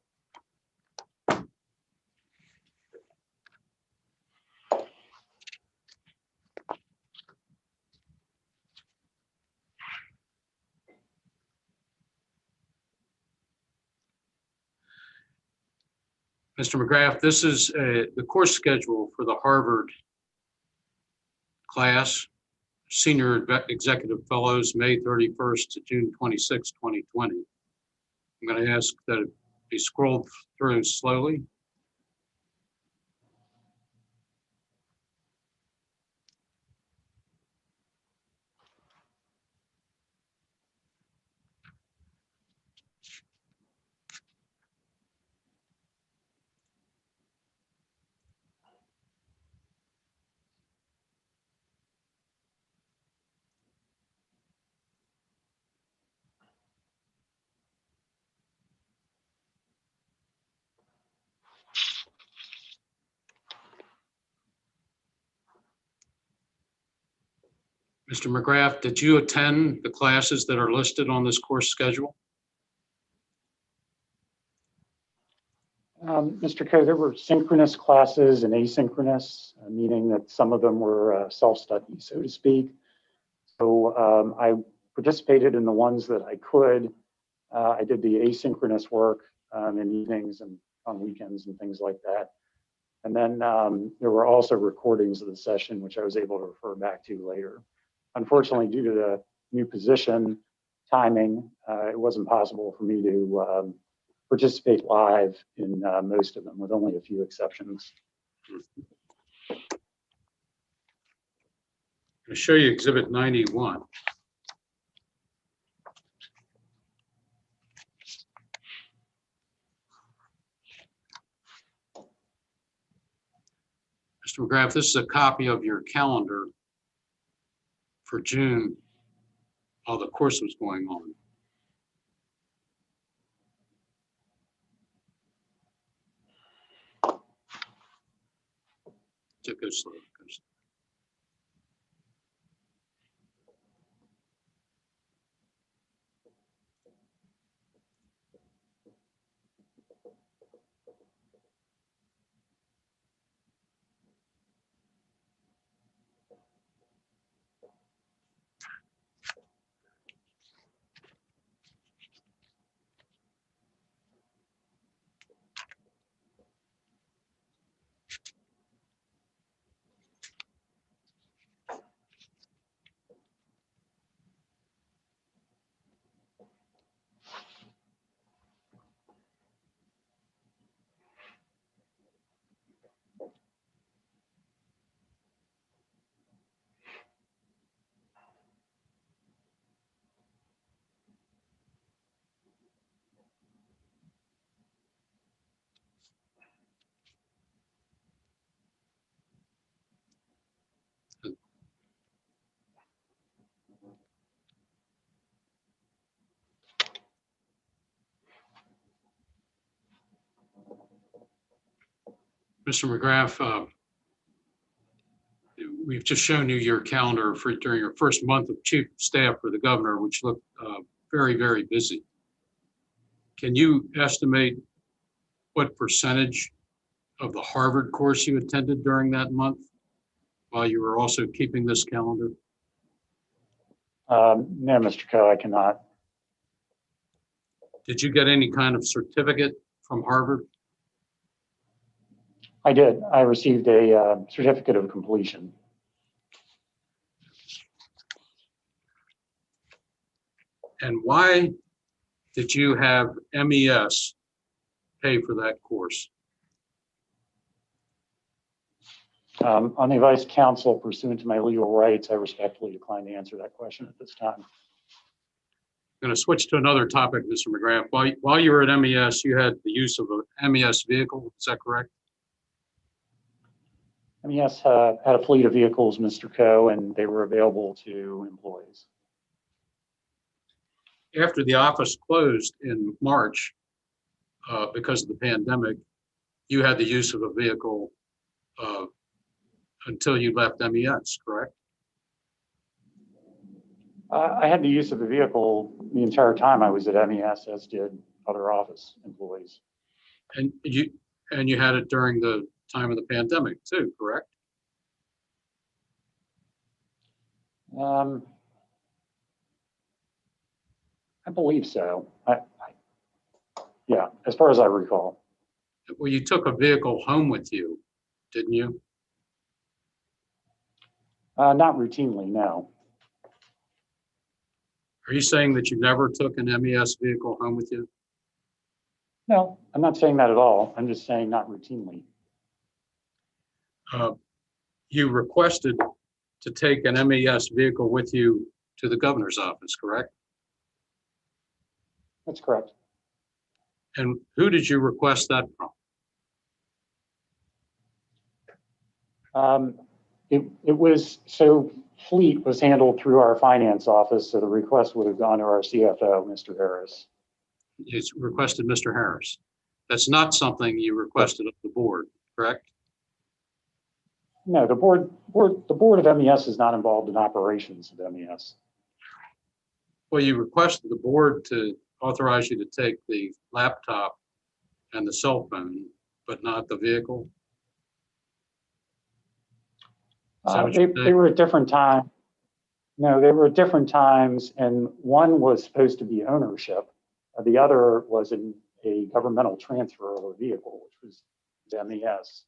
Mr. McGrath, this is the course schedule for the Harvard class, Senior Executive Fellows, May 31st to June 26, 2020. I'm going to ask that it be scrolled through slowly. Mr. McGrath, did you attend the classes that are listed on this course schedule? Mr. Coe, there were synchronous classes and asynchronous, meaning that some of them were self-study, so to speak. So I participated in the ones that I could. I did the asynchronous work in evenings and on weekends and things like that. And then there were also recordings of the session, which I was able to refer back to later. Unfortunately, due to the new position timing, it wasn't possible for me to participate live in most of them, with only a few exceptions. I'm going to show you Exhibit 91. Mr. McGrath, this is a copy of your calendar for June while the course was going on. Go slow. Go slow. Mr. McGrath, we've just shown you your calendar for during your first month of chief of staff for the governor, which looked very, very busy. Can you estimate what percentage of the Harvard course you attended during that month while you were also keeping this calendar? No, Mr. Coe, I cannot. Did you get any kind of certificate from Harvard? I did. I received a certificate of completion. And why did you have MES pay for that course? On the advice counsel, pursuant to my legal rights, I respectfully decline to answer that question at this time. I'm going to switch to another topic, Mr. McGrath. While you were at MES, you had the use of a MES vehicle. Is that correct? MES had a fleet of vehicles, Mr. Coe, and they were available to employees. After the office closed in March because of the pandemic, you had the use of a vehicle until you left MES, correct? I had the use of the vehicle the entire time I was at MES, as did other office employees. And you had it during the time of the pandemic too, correct? I believe so. Yeah, as far as I recall. Well, you took a vehicle home with you, didn't you? Not routinely, no. Are you saying that you never took an MES vehicle home with you? No, I'm not saying that at all. I'm just saying not routinely. You requested to take an MES vehicle with you to the governor's office, correct? That's correct. And who did you request that from? It was, so fleet was handled through our finance office, so the request would have gone to our CFO, Mr. Harris. It's requested Mr. Harris. That's not something you requested of the board, correct? No, the board of MES is not involved in operations of MES. Well, you requested the board to authorize you to take the laptop and the cell phone, but not the vehicle? They were at different times. No, they were at different times, and one was supposed to be ownership. The other was a governmental transfer of a vehicle, which was MES.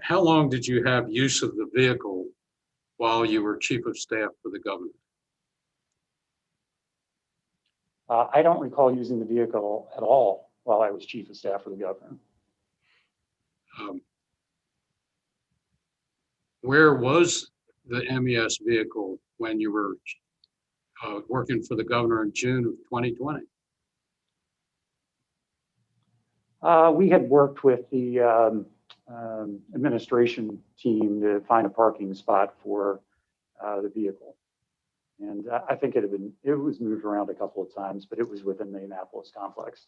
How long did you have use of the vehicle while you were chief of staff for the governor? I don't recall using the vehicle at all while I was chief of staff for the governor. Where was the MES vehicle when you were working for the governor in June of 2020? We had worked with the administration team to find a parking spot for the vehicle. And I think it was moved around a couple of times, but it was within the Annapolis complex.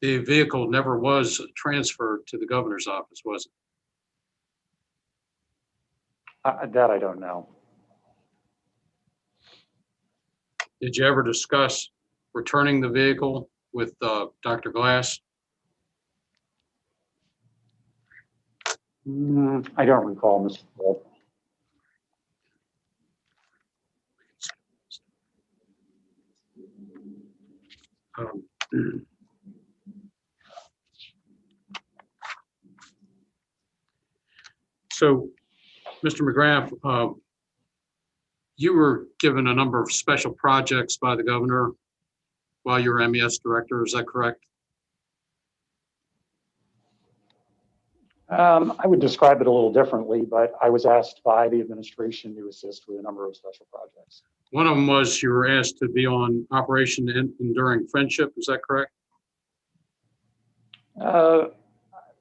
The vehicle never was transferred to the governor's office, was it? That I don't know. Did you ever discuss returning the vehicle with Dr. Glass? I don't recall, Mr. Paul. So, Mr. McGrath, you were given a number of special projects by the governor while you were MES director, is that correct? I would describe it a little differently, but I was asked by the administration to assist with a number of special projects. One of them was you were asked to be on Operation Enduring Friendship, is that correct?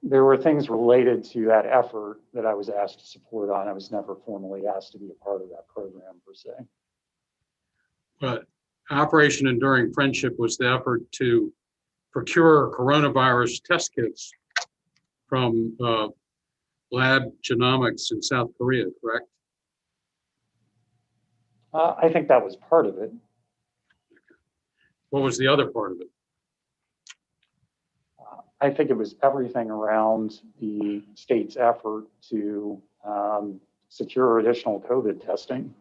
There were things related to that effort that I was asked to support on. I was never formally asked to be a part of that program per se. But Operation Enduring Friendship was the effort to procure coronavirus test kits from Lab Genomics in South Korea, correct? I think that was part of it. What was the other part of it? I think it was everything around the state's effort to secure additional COVID testing.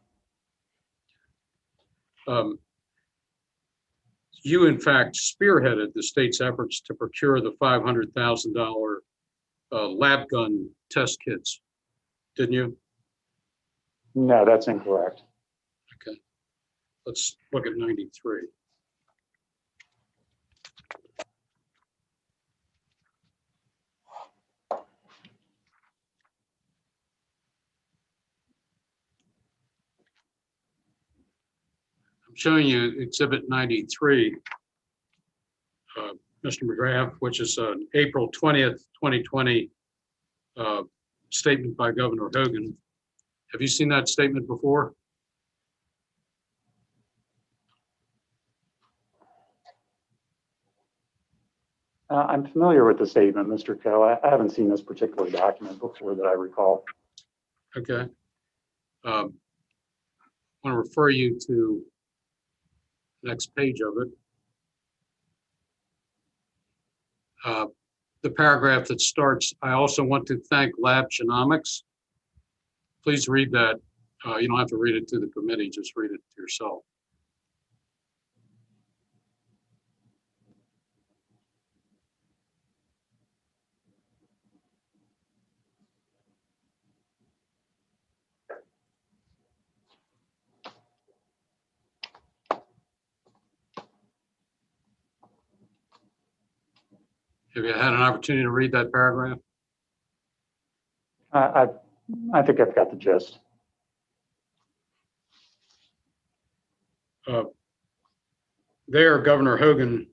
You, in fact, spearheaded the state's efforts to procure the $500,000 lab gun test kits, didn't you? No, that's incorrect. Okay. Let's look at 93. I'm showing you Exhibit 93, Mr. McGrath, which is an April 20th, 2020 statement by Governor Hogan. Have you seen that statement before? I'm familiar with the statement, Mr. Coe. I haven't seen this particular document before that I recall. Okay. I want to refer you to the next page of it. The paragraph that starts, I also want to thank Lab Genomics. Please read that You don't have to read it to the committee, just read it to yourself. Have you had an opportunity to read that paragraph? I think I've got the gist. There, Governor Hogan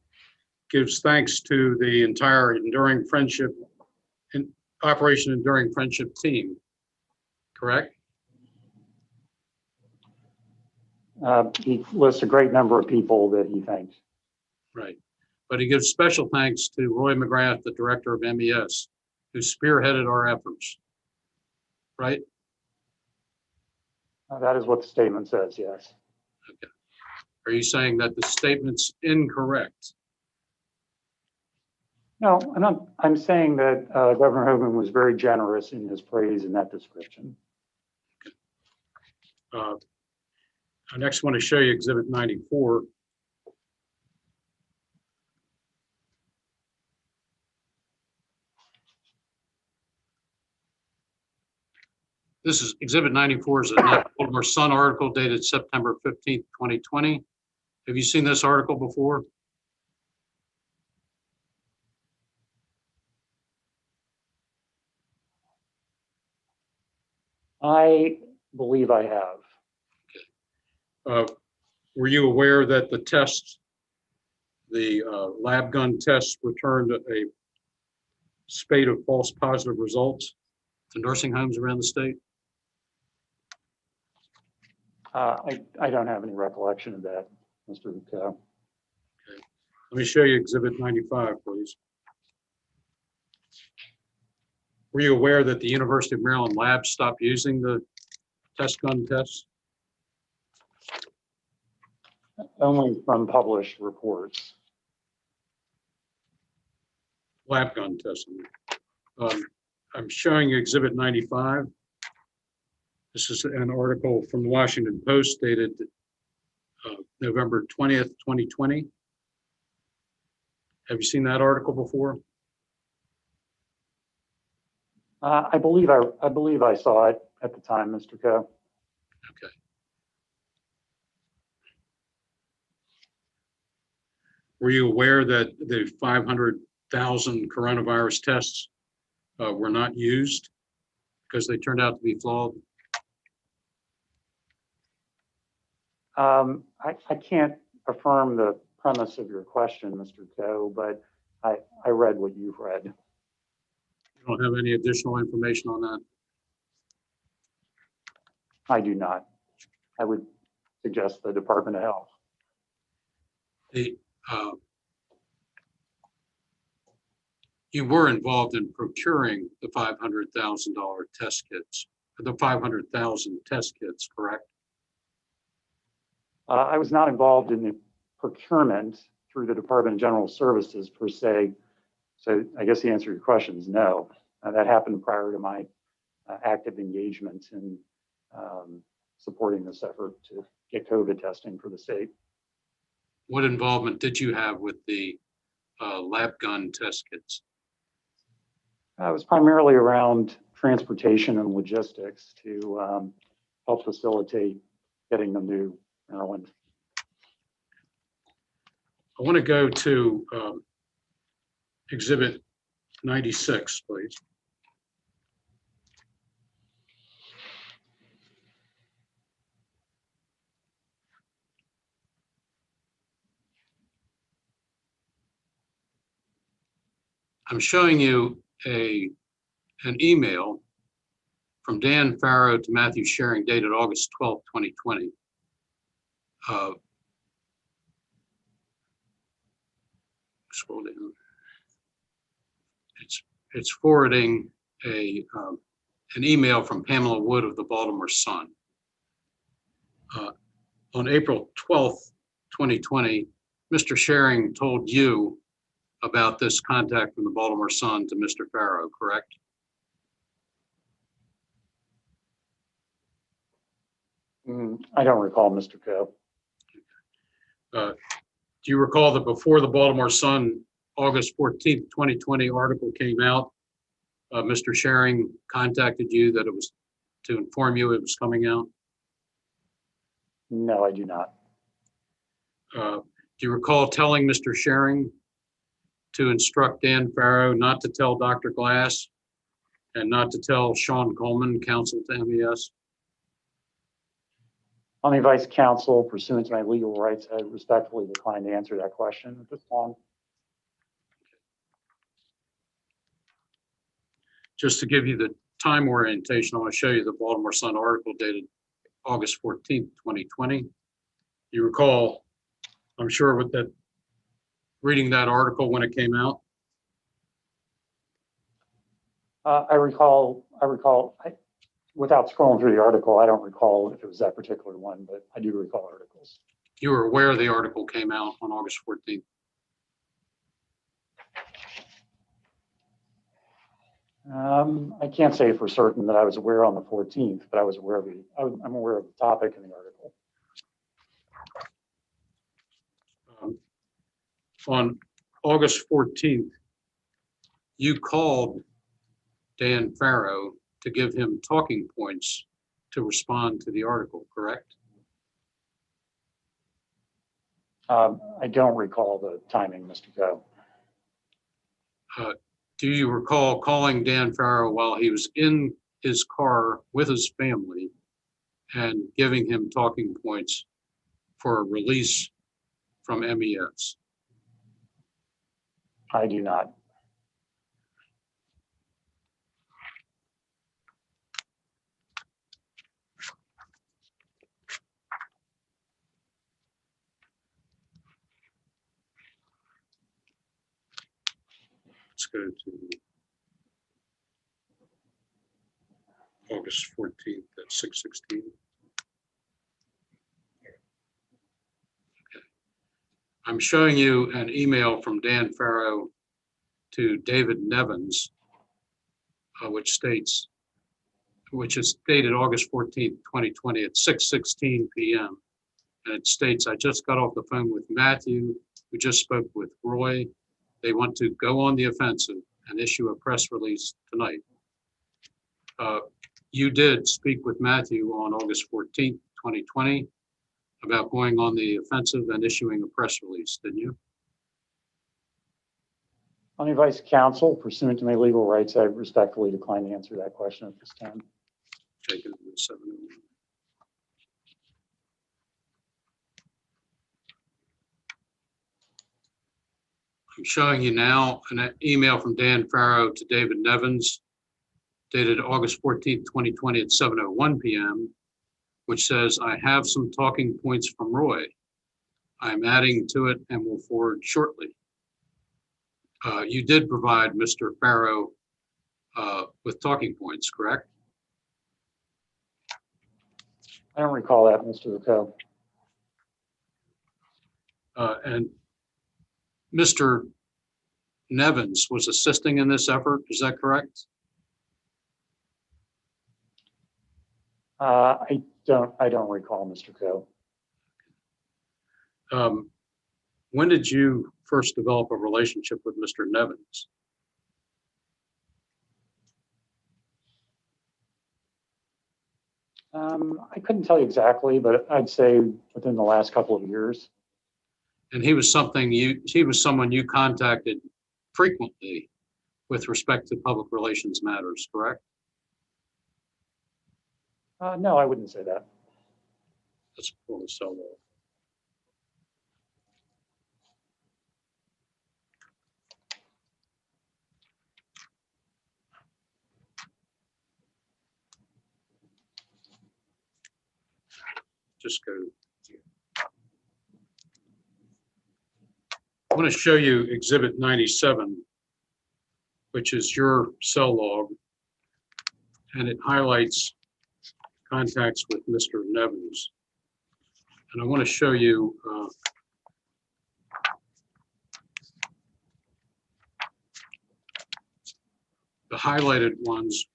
gives thanks to the entire Enduring Friendship and Operation Enduring Friendship team, correct? He lists a great number of people that he thanks. Right. But he gives special thanks to Roy McGrath, the director of MES, who spearheaded our efforts. Right? That is what the statement says, yes. Okay. Are you saying that the statement's incorrect? No, I'm saying that Governor Hogan was very generous in his praise in that description. I next want to show you Exhibit 94. This is Exhibit 94 is a Baltimore Sun article dated September 15th, 2020. Have you seen this article before? I believe I have. Were you aware that the tests, the lab gun tests returned a spate of false positive results to nursing homes around the state? I don't have any recollection of that, Mr. Coe. Okay. Let me show you Exhibit 95, please. Were you aware that the University of Maryland lab stopped using the test gun tests? Only from published reports. Lab gun testing. I'm showing you Exhibit 95. This is an article from the Washington Post dated November 20th, 2020. Have you seen that article before? I believe I saw it at the time, Mr. Coe. Okay. Were you aware that the 500,000 coronavirus tests were not used because they turned out to be flawed? I can't affirm the premise of your question, Mr. Coe, but I read what you've read. You don't have any additional information on that? I do not. I would suggest the Department of Health. You were involved in procuring the $500,000 test kits, the 500,000 test kits, correct? I was not involved in the procurement through the Department of General Services per se. So I guess the answer to your question is no. That happened prior to my active engagement in supporting this effort to get COVID testing for the state. What involvement did you have with the lab gun test kits? It was primarily around transportation and logistics to help facilitate getting them to Maryland. I want to go to Exhibit 96, please. I'm showing you an email from Dan Farrow to Matthew Sharing dated August 12, 2020. Scroll down. It's forwarding an email from Pamela Wood of the Baltimore Sun. On April 12th, 2020, Mr. Sharing told you about this contact from the Baltimore Sun to Mr. Farrow, correct? I don't recall, Mr. Coe. Do you recall that before the Baltimore Sun August 14th, 2020 article came out, Mr. Sharing contacted you that it was to inform you it was coming out? No, I do not. Do you recall telling Mr. Sharing to instruct Dan Farrow not to tell Dr. Glass and not to tell Sean Coleman, counsel to MES? On the advice of counsel, pursuant to my legal rights, I respectfully decline to answer that question at this time. Just to give you the time orientation, I want to show you the Baltimore Sun article dated August 14th, 2020. You recall, I'm sure, with that, reading that article when it came out? I recall, without scrolling through the article, I don't recall if it was that particular one, but I do recall articles. You were aware the article came out on August 14th. I can't say for certain that I was aware on the 14th, but I was aware of I'm aware of the topic in the article. On August 14th, you called Dan Farrow to give him talking points to respond to the article, correct? I don't recall the timing, Mr. Coe. Do you recall calling Dan Farrow while he was in his car with his family and giving him talking points for a release from MES? I do not. Let's go to August 14th at 6:16. I'm showing you an email from Dan Farrow to David Nevins, which is dated August 14th, 2020 at 6:16 p.m. And it states, I just got off the phone with Matthew, who just spoke with Roy. They want to go on the offensive and issue a press release tonight. You did speak with Matthew on August 14th, 2020 about going on the offensive and issuing a press release, didn't you? On the advice of counsel, pursuant to my legal rights, I respectfully decline to answer that question at this time. Take it to 7. I'm showing you now an email from Dan Farrow to David Nevins dated August 14th, 2020 at 7:01 p.m., which says, I have some talking points from Roy. I'm adding to it and will forward shortly. You did provide Mr. Farrow with talking points, correct? I don't recall that, Mr. Coe. And Mr. Nevins was assisting in this effort, is that correct? I don't recall, Mr. Coe. When did you first develop a relationship with Mr. Nevins? I couldn't tell you exactly, but I'd say within the last couple of years. And he was someone you contacted frequently with respect to public relations matters, correct? No, I wouldn't say that. Let's pull the cell off. Just go. I want to show you Exhibit 97, which is your cell log, and it highlights contacts with Mr. Nevins. And I want to show you the highlighted ones.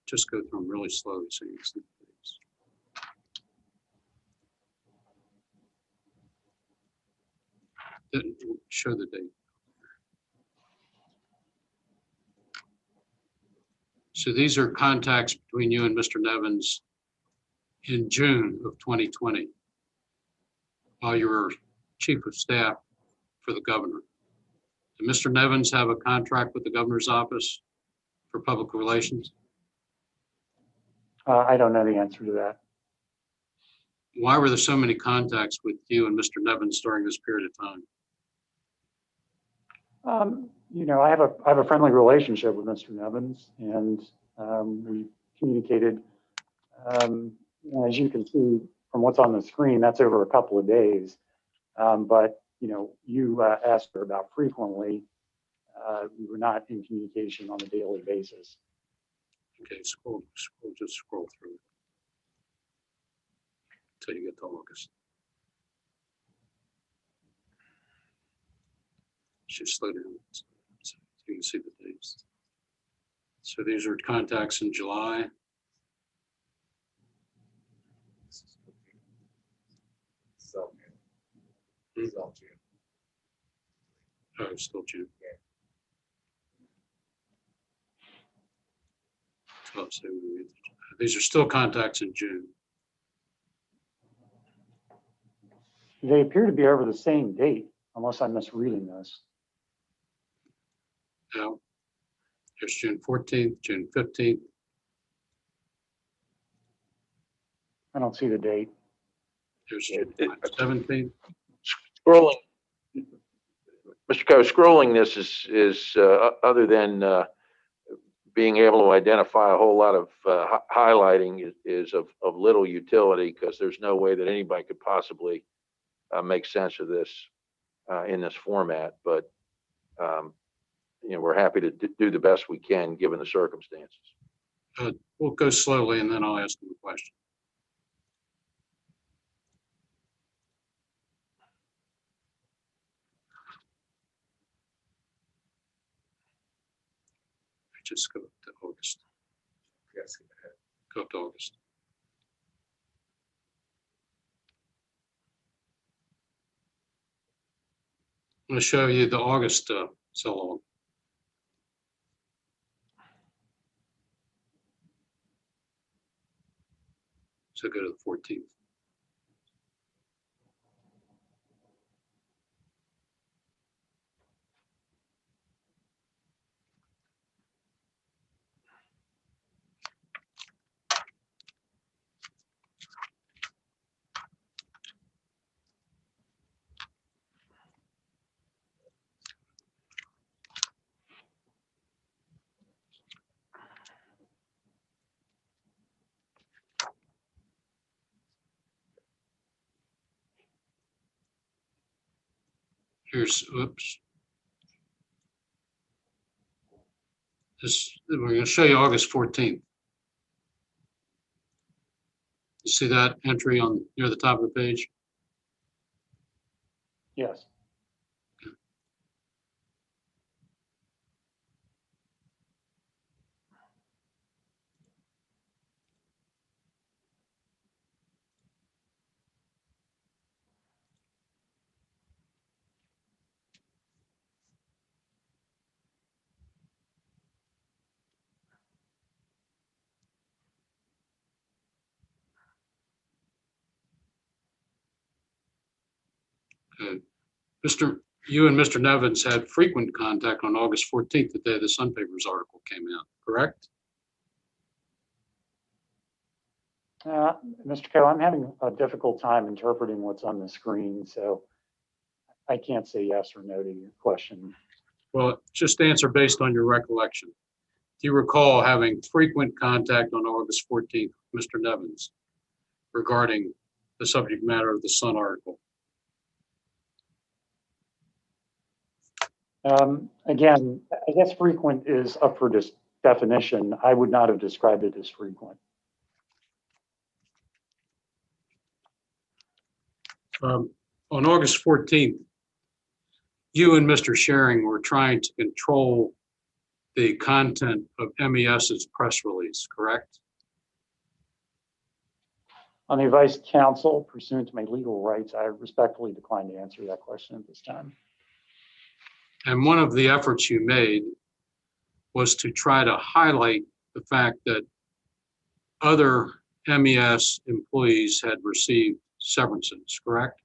Just go through them really slowly so you can see things. Show the date. So these are contacts between you and Mr. Nevins in June of 2020, while you were chief of staff for the governor. Did Mr. Nevins have a contract with the governor's office for public relations? I don't know the answer to that. Why were there so many contacts with you and Mr. Nevins during this period of time? I have a friendly relationship with Mr. Nevins, and we communicated. As you can see from what's on the screen, that's over a couple of days. But you asked her about frequently. We were not in communication on a daily basis. Okay, just scroll through until you get to August. Just slow down so you can see the dates. So these are contacts in July. So, it's all June. Oh, it's still June. Oh, so these are still contacts in June. They appear to be over the same date, unless I'm misreading this. Now, there's June 14th, June 15th. I don't see the date. There's June 17th. Scrolling, Mr. Coe, scrolling this is other than being able to identify a whole lot of highlighting is of little utility, because there's no way that anybody could possibly make sense of this in this format. But we're happy to do the best we can given the circumstances. We'll go slowly and then I'll ask them a question. Just go to August. Yes. Go to August. I'm going to show you the August so long. So go to the 14th. Oops. We're going to show you August 14th. You see that entry near the top of the page? Yes. You and Mr. Nevins had frequent contact on August 14th, the day the Sun Papers article came out, correct? Mr. Coe, I'm having a difficult time interpreting what's on the screen, so I can't say yes or no to your question. Well, just answer based on your recollection. Do you recall having frequent contact on August 14th with Mr. Nevins regarding the subject matter of the Sun article? Again, I guess frequent is up for definition. I would not have described it as frequent. On August 14th, you and Mr. Schering were trying to control the content of MES's press release, correct? On the advice of counsel, pursuant to my legal rights, I respectfully decline to answer that question at this time. And one of the efforts you made was to try to highlight the fact that other MES employees had received severances, correct?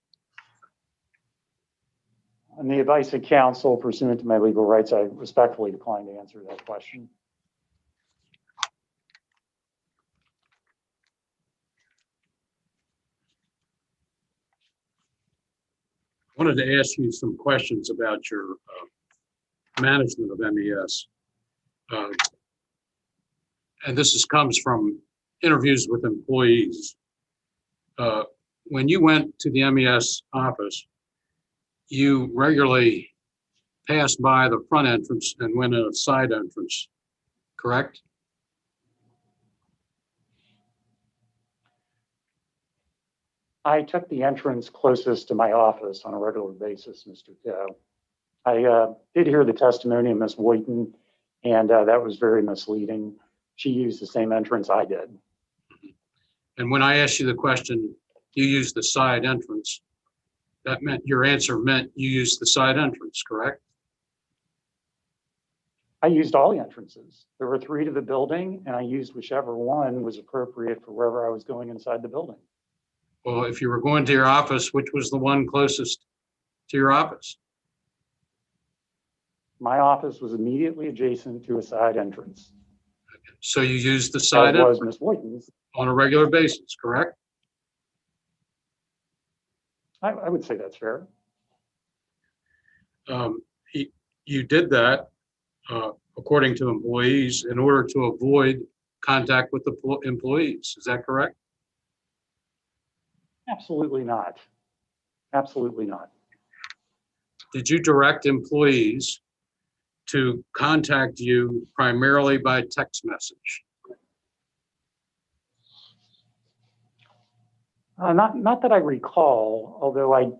On the advice of counsel pursuant to my legal rights, I respectfully decline to answer that question. I wanted to ask you some questions about your management of MES. And this comes from interviews with employees. When you went to the MES office, you regularly passed by the front entrance and went in a side entrance, correct? I took the entrance closest to my office on a regular basis, Mr. Coe. I did hear the testimony of Ms. Woyton, and that was very misleading. She used the same entrance I did. And when I asked you the question, you used the side entrance, that meant your answer meant you used the side entrance, correct? I used all the entrances. There were 3 to the building, and I used whichever one was appropriate for wherever I was going inside the building. Well, if you were going to your office, which was the one closest to your office? My office was immediately adjacent to a side entrance. So you used the side As was entrance Ms. Woyton's. on a regular basis, correct? I would say that's fair. You did that, according to employees, in order to avoid contact with the employees. Is that correct? Absolutely not. Absolutely not. Did you direct employees to contact you primarily by text message? Not that I recall, although I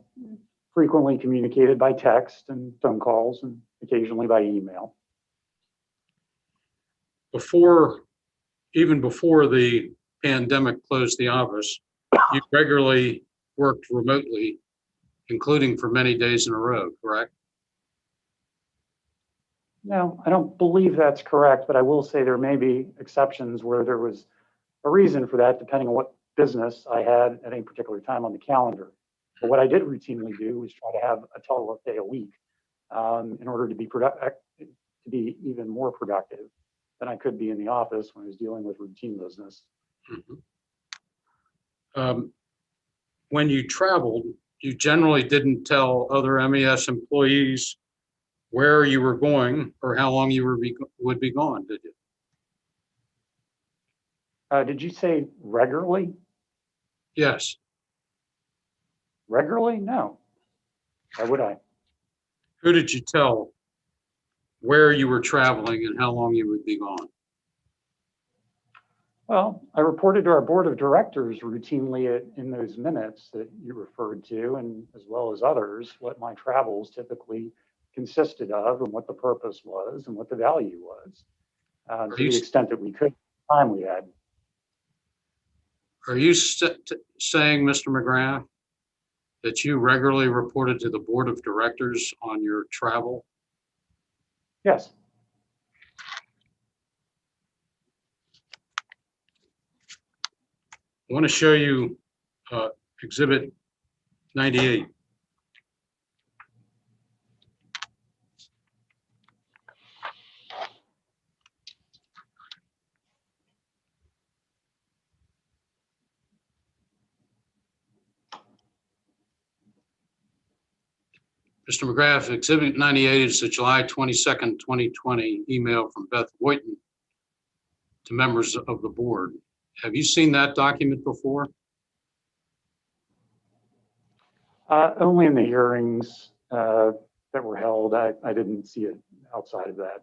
frequently communicated by text and phone calls and occasionally by email. Even before the pandemic closed the office, you regularly worked remotely, including for many days in a row, correct? No, I don't believe that's correct, but I will say there may be exceptions where there was a reason for that, depending on what business I had at any particular time on the calendar. But what I did routinely do was try to have a telework day a week in order to be even more productive than I could be in the office when I was dealing with routine business. Mm-hmm. When you traveled, you generally didn't tell other MES employees where you were going or how long you would be gone, did you? Did you say regularly? Yes. Regularly? No. Why would I? Who did you tell where you were traveling and how long you would be gone? Well, I reported to our board of directors routinely in those minutes that you referred to, and as well as others, what my travels typically consisted of and what the purpose was and what the value was, to the extent that we could, time we had. Are you saying, Mr. McGrath, that you regularly reported to the board of directors on your travel? Yes. I want to show you Exhibit 98. Mr. McGrath, Exhibit 98 is the July 22nd, 2020 email from Beth Woyton to members of the board. Have you seen that document before? Only in the hearings that were held. I didn't see it outside of that.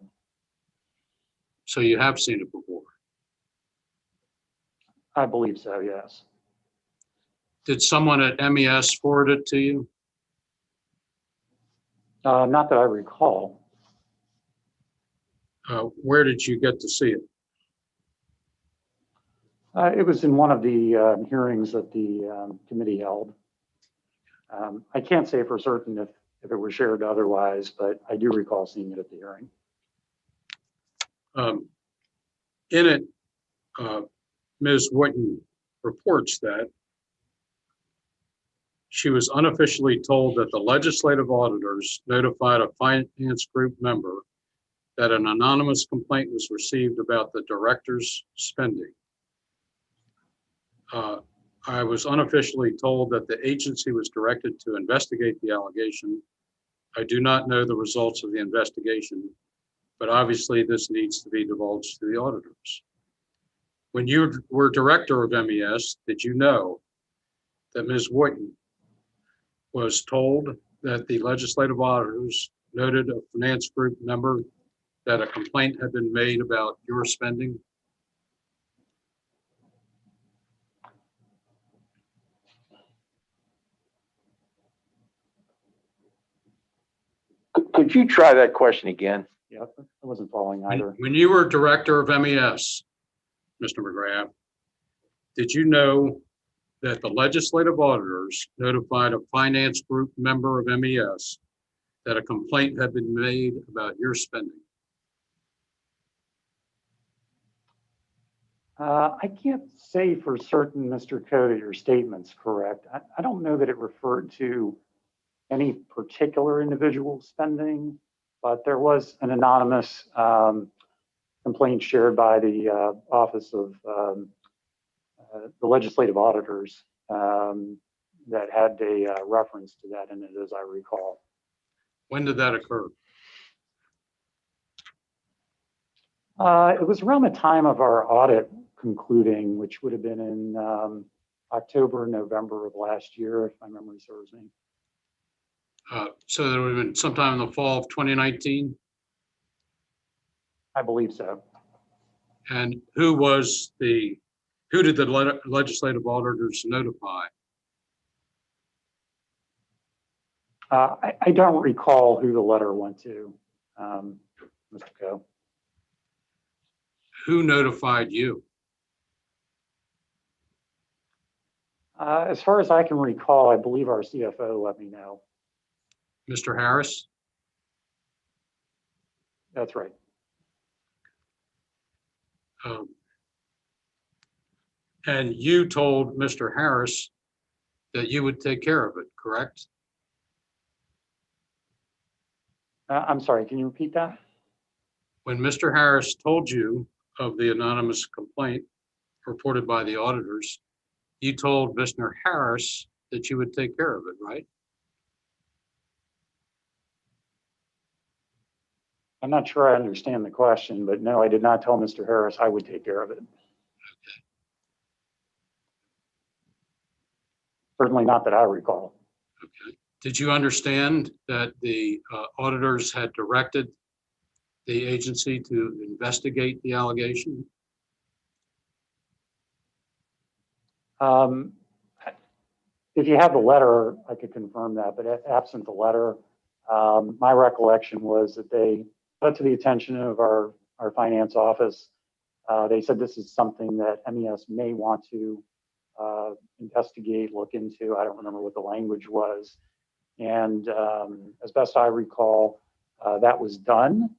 So you have seen it before? I believe so, yes. Did someone at MES forward it to you? Not that I recall. Where did you get to see it? It was in one of the hearings that the committee held. I can't say for certain if if it was shared otherwise, but I do recall seeing it at the hearing. In it, Ms. Whitten reports that she was unofficially told that the legislative auditors notified a finance group member that an anonymous complaint was received about the director's spending. I was unofficially told that the agency was directed to investigate the allegation. I do not know the results of the investigation, but obviously this needs to be divulged to the auditors. When you were director of MES, did you know that Ms. Whitten was told that the legislative auditors noted a finance group member that a complaint had been made about your spending? Could you try that question again? Yeah, I wasn't following either. When you were director of MES, Mr. McGrath, did you know that the legislative auditors notified a finance group member of MES that a complaint had been made about your spending? I can't say for certain, Mr. Coe, that your statement's correct. I don't know that it referred to any particular individual spending, but there was an anonymous complaint shared by the Office of the Legislative Auditors that had a reference to that in it, as I recall. When did that occur? It was around the time of our audit concluding, which would have been in October, November of last year, if my memory serves me. So there would have been sometime in the fall of 2019? I believe so. And who did the legislative auditors notify? I don't recall who the letter went to, Mr. Coe. Who notified you? As far as I can recall, I believe our CFO let me know. Mr. Harris? That's right. And you told Mr. Harris that you would take care of it, correct? I'm sorry, can you repeat that? When Mr. Harris told you of the anonymous complaint reported by the auditors, you told Mr. Harris that you would take care of it, right? I'm not sure I understand the question, but no, I did not tell Mr. Harris I would take care of it. Certainly not that I recall. Okay. Did you understand that the auditors had directed the agency to investigate the allegation? If you have the letter, I could confirm that, but absent the letter, my recollection was that they brought it to the attention of our finance office. They said this is something that MES may want to investigate, look into. I don't remember what the language was. And as best I recall, that was done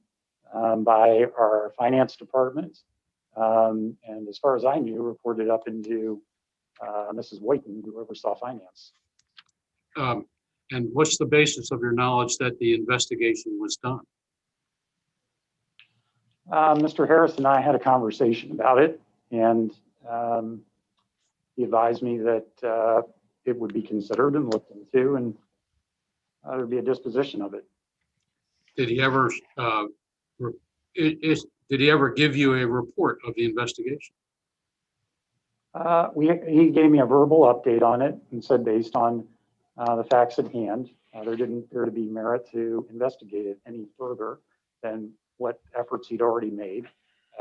by our finance department. And as far as I knew, reported up into Mrs. Whitten, who oversaw finance. And what's the basis of your knowledge that the investigation was done? Mr. Harris and I had a conversation about it, and he advised me that it would be considered and looked into, and there would be a disposition of it. Did he ever did he ever give you a report of the investigation? He gave me a verbal update on it and said, based on the facts at hand, there didn't appear to be merit to investigate it any further than what efforts he'd already made,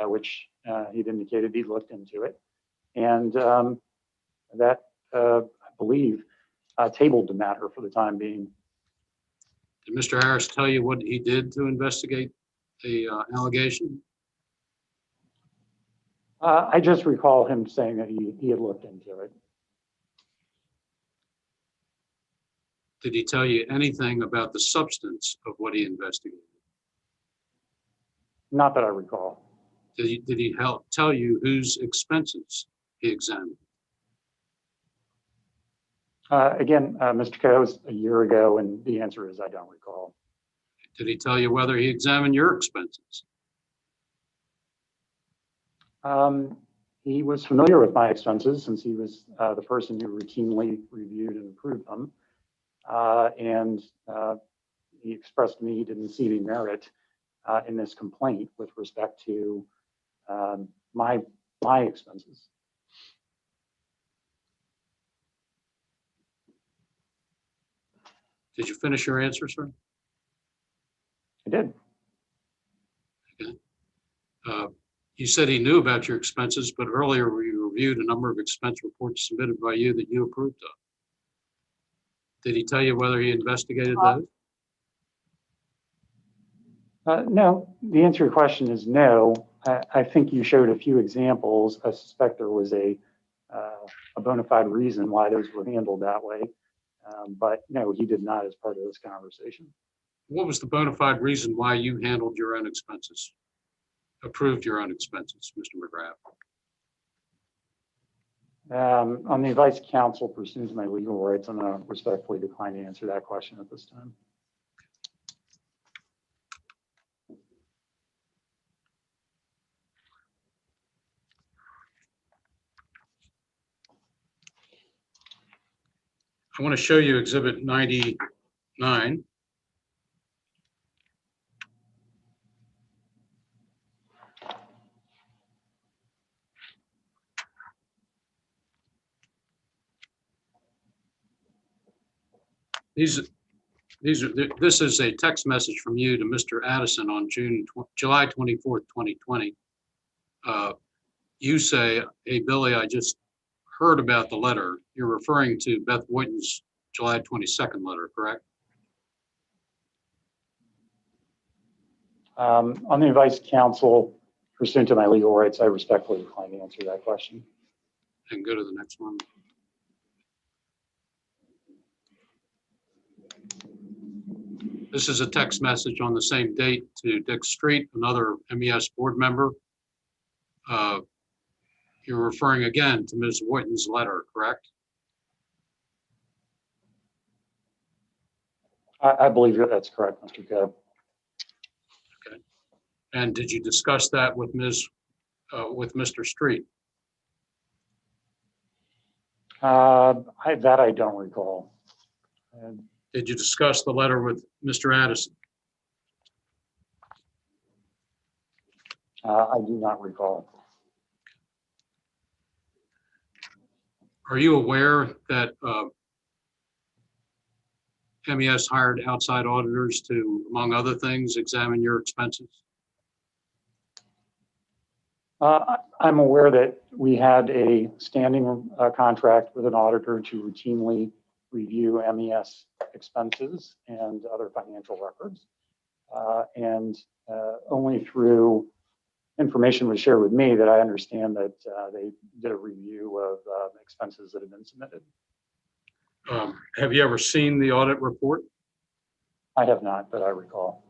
which he'd indicated he looked into it. And that, I believe, tabled the matter for the time being. Did Mr. Harris tell you what he did to investigate the allegation? I just recall him saying that he had looked into it. Did he tell you anything about the substance of what he investigated? Not that I recall. Did he tell you whose expenses he examined? Again, Mr. Coe, it was a year ago, and the answer is I don't recall. Did he tell you whether he examined your expenses? He was familiar with my expenses since he was the person who routinely reviewed and approved them. And he expressed to me he didn't see any merit in this complaint with respect to my expenses. Did you finish your answer, sir? I did. Okay. You said he knew about your expenses, but earlier we reviewed a number of expense reports submitted by you that you approved of. Did he tell you whether he investigated those? No, the answer to your question is no. I think you showed a few examples. I suspect there was a bona fide reason why those were handled that way. But no, he did not as part of this conversation. What was the bona fide reason why you handled your own expenses, approved your own expenses, Mr. McGrath? On the advice of counsel pursuant to my legal rights, I'm going to respectfully decline to answer that question at this time. I want to show you Exhibit 99. This is a text message from you to Mr. Addison on July 24th, 2020. You say, "Hey, Billy, I just heard about the letter." You're referring to Beth Woyton's July 22nd letter, correct? On the advice of counsel pursuant to my legal rights, I respectfully decline to answer that question. And go to the next one. This is a text message on the same date to Dick Street, another MES board member. You're referring again to Ms. Woyton's letter, correct? I believe that's correct, Mr. Coe. Okay. And did you discuss that with Mr. Street? That I don't recall. Did you discuss the letter with Mr. Addison? I do not recall. Are you aware that MES hired outside auditors to, among other things, examine your expenses? I'm aware that we had a standing contract with an auditor to routinely review MES expenses and other financial records. And only through information was shared with me that I understand that they did a review of expenses that have been submitted. Have you ever seen the audit report? I have not, but I recall.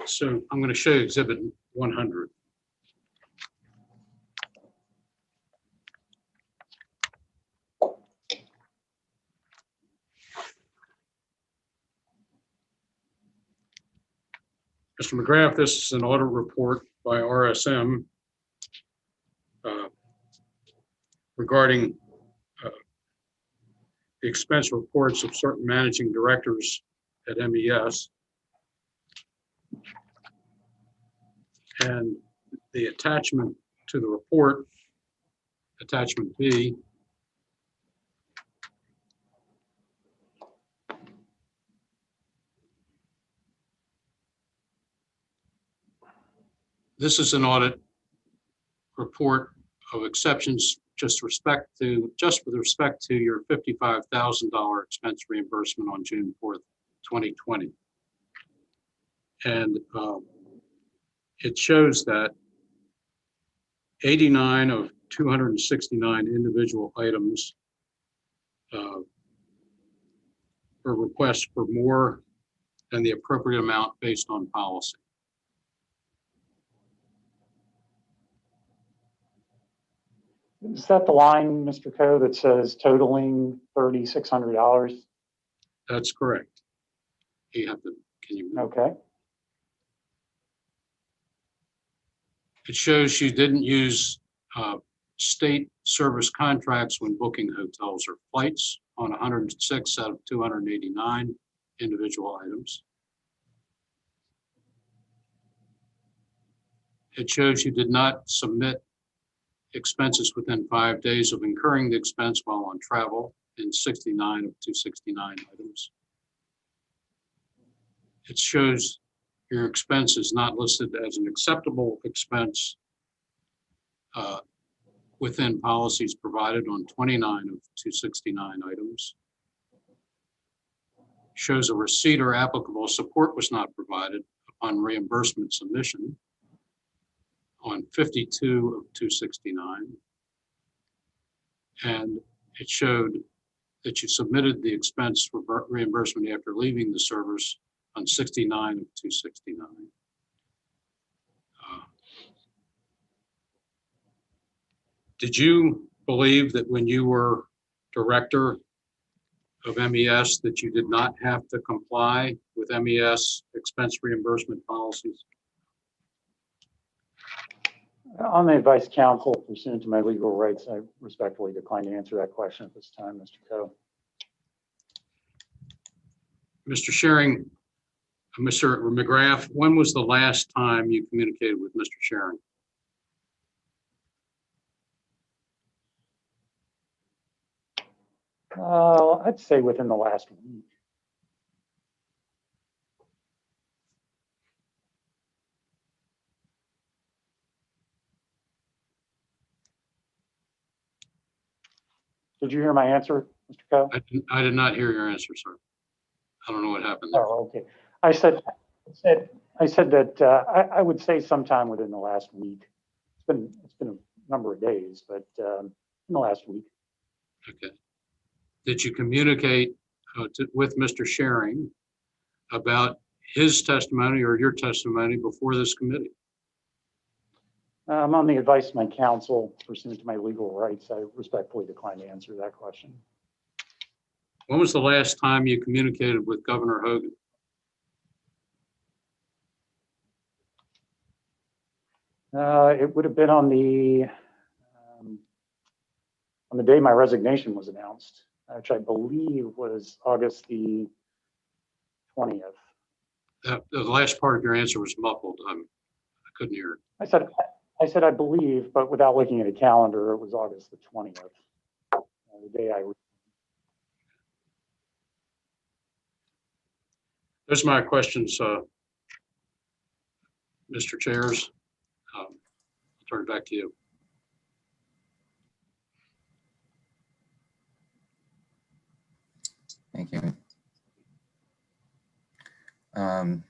So I'm going to show you Exhibit 100. Mr. McGrath, this is an audit report by RSM regarding the expense reports of certain managing directors at MES. And the attachment to the report, attachment B, this is an audit report of exceptions just with respect to your $55,000 expense reimbursement on June 4th, 2020. And it shows that 89 of 269 individual items or requests for more than the appropriate amount based on policy. Is that the line, Mr. Coe, that says totaling $3,600? That's correct. You have to, can you? Okay. It shows you didn't use state service contracts when booking hotels or flights on 106 out of 289 individual items. It shows you did not submit expenses within 5 days of incurring the expense while on travel in 69 of 269 items. It shows your expense is not listed as an acceptable expense within policies provided on 29 of 269 items. Shows a receipt or applicable support was not provided upon reimbursement submission on 52 of 269. And it showed that you submitted the expense for reimbursement after leaving the service on 69 of 269. Did you believe that when you were director of MES that you did not have to comply with MES expense reimbursement policies? On the advice counsel, pursuant to my legal rights, I respectfully decline to answer that question at this time, Mr. Coe. Mr. Schering, Mr. McGrath, when was the last time you communicated with Mr. Schering? I'd say within the last week. Did you hear my answer, Mr. Coe? I did not hear your answer, sir. I don't know what happened there. Oh, okay. I said that I would say sometime within the last week. It's been a number of days, but in the last week. Okay. Did you communicate with Mr. Schering about his testimony or your testimony before this committee? On the advice of my counsel, pursuant to my legal rights, I respectfully decline to answer that question. When was the last time you communicated with Governor Hogan? It would have been on the day my resignation was announced, which I believe was August the 20th. The last part of your answer was muffled. I couldn't hear it. I said I believe, but without looking at a calendar, it was August the 20th, the day I. Those are my questions, Mr. Chairs. I'll turn it back to you. Thank you. Chairman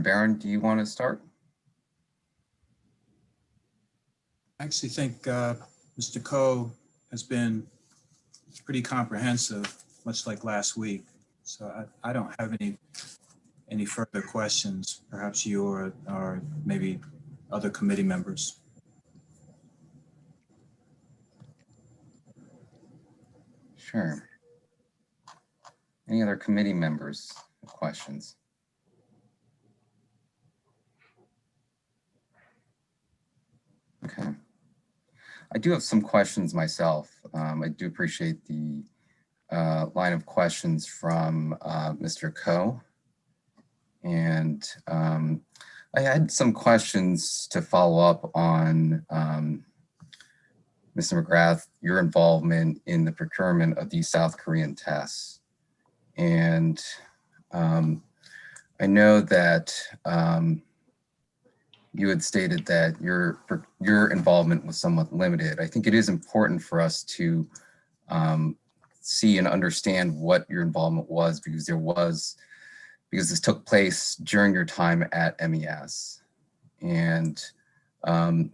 Barron, do you want to start? I actually think Mr. Coe has been pretty comprehensive, much like last week. So I don't have any further questions. Perhaps you or maybe other committee members. Sure. Any other committee members with questions? Okay. I do have some questions myself. I do appreciate the line of questions from Mr. Coe. And I had some questions to follow up on Mr. McGrath, your involvement in the procurement of these South Korean tests. And I know that you had stated that your involvement was somewhat limited. I think it is important for us to see and understand what your involvement was, because this took place during your time at MES. And I'd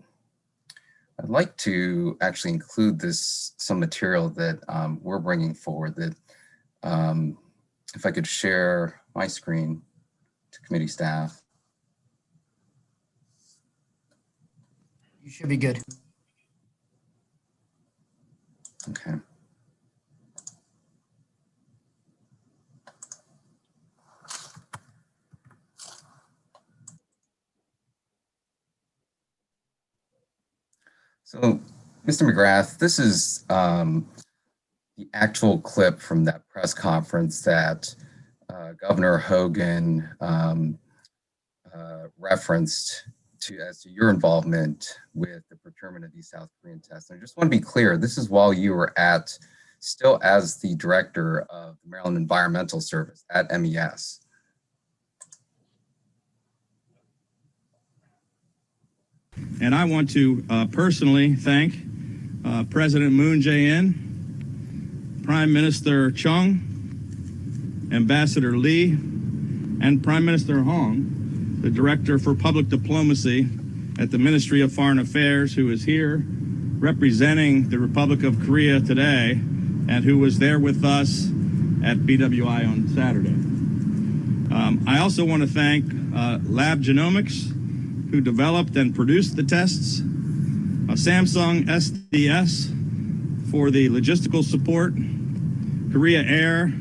like to actually include some material that we're bringing forward that if I could share my screen to committee staff. You should be good. Okay. So, Mr. McGrath, this is the actual clip from that press conference that Governor Hogan referenced as to your involvement with the procurement of these South Korean tests. And I just want to be clear, this is while you were still as the director of the Maryland Environmental Service at MES. And I want to personally thank President Moon Jae-in, Prime Minister Chung, Ambassador Lee, and Prime Minister Hong, the Director for Public Diplomacy at the Ministry of Foreign Affairs, who is here representing the Republic of Korea today and who was there with us at BWI on Saturday. I also want to thank Lab Genomics, who developed and produced the tests, Samsung SDS for the logistical support, Korea Air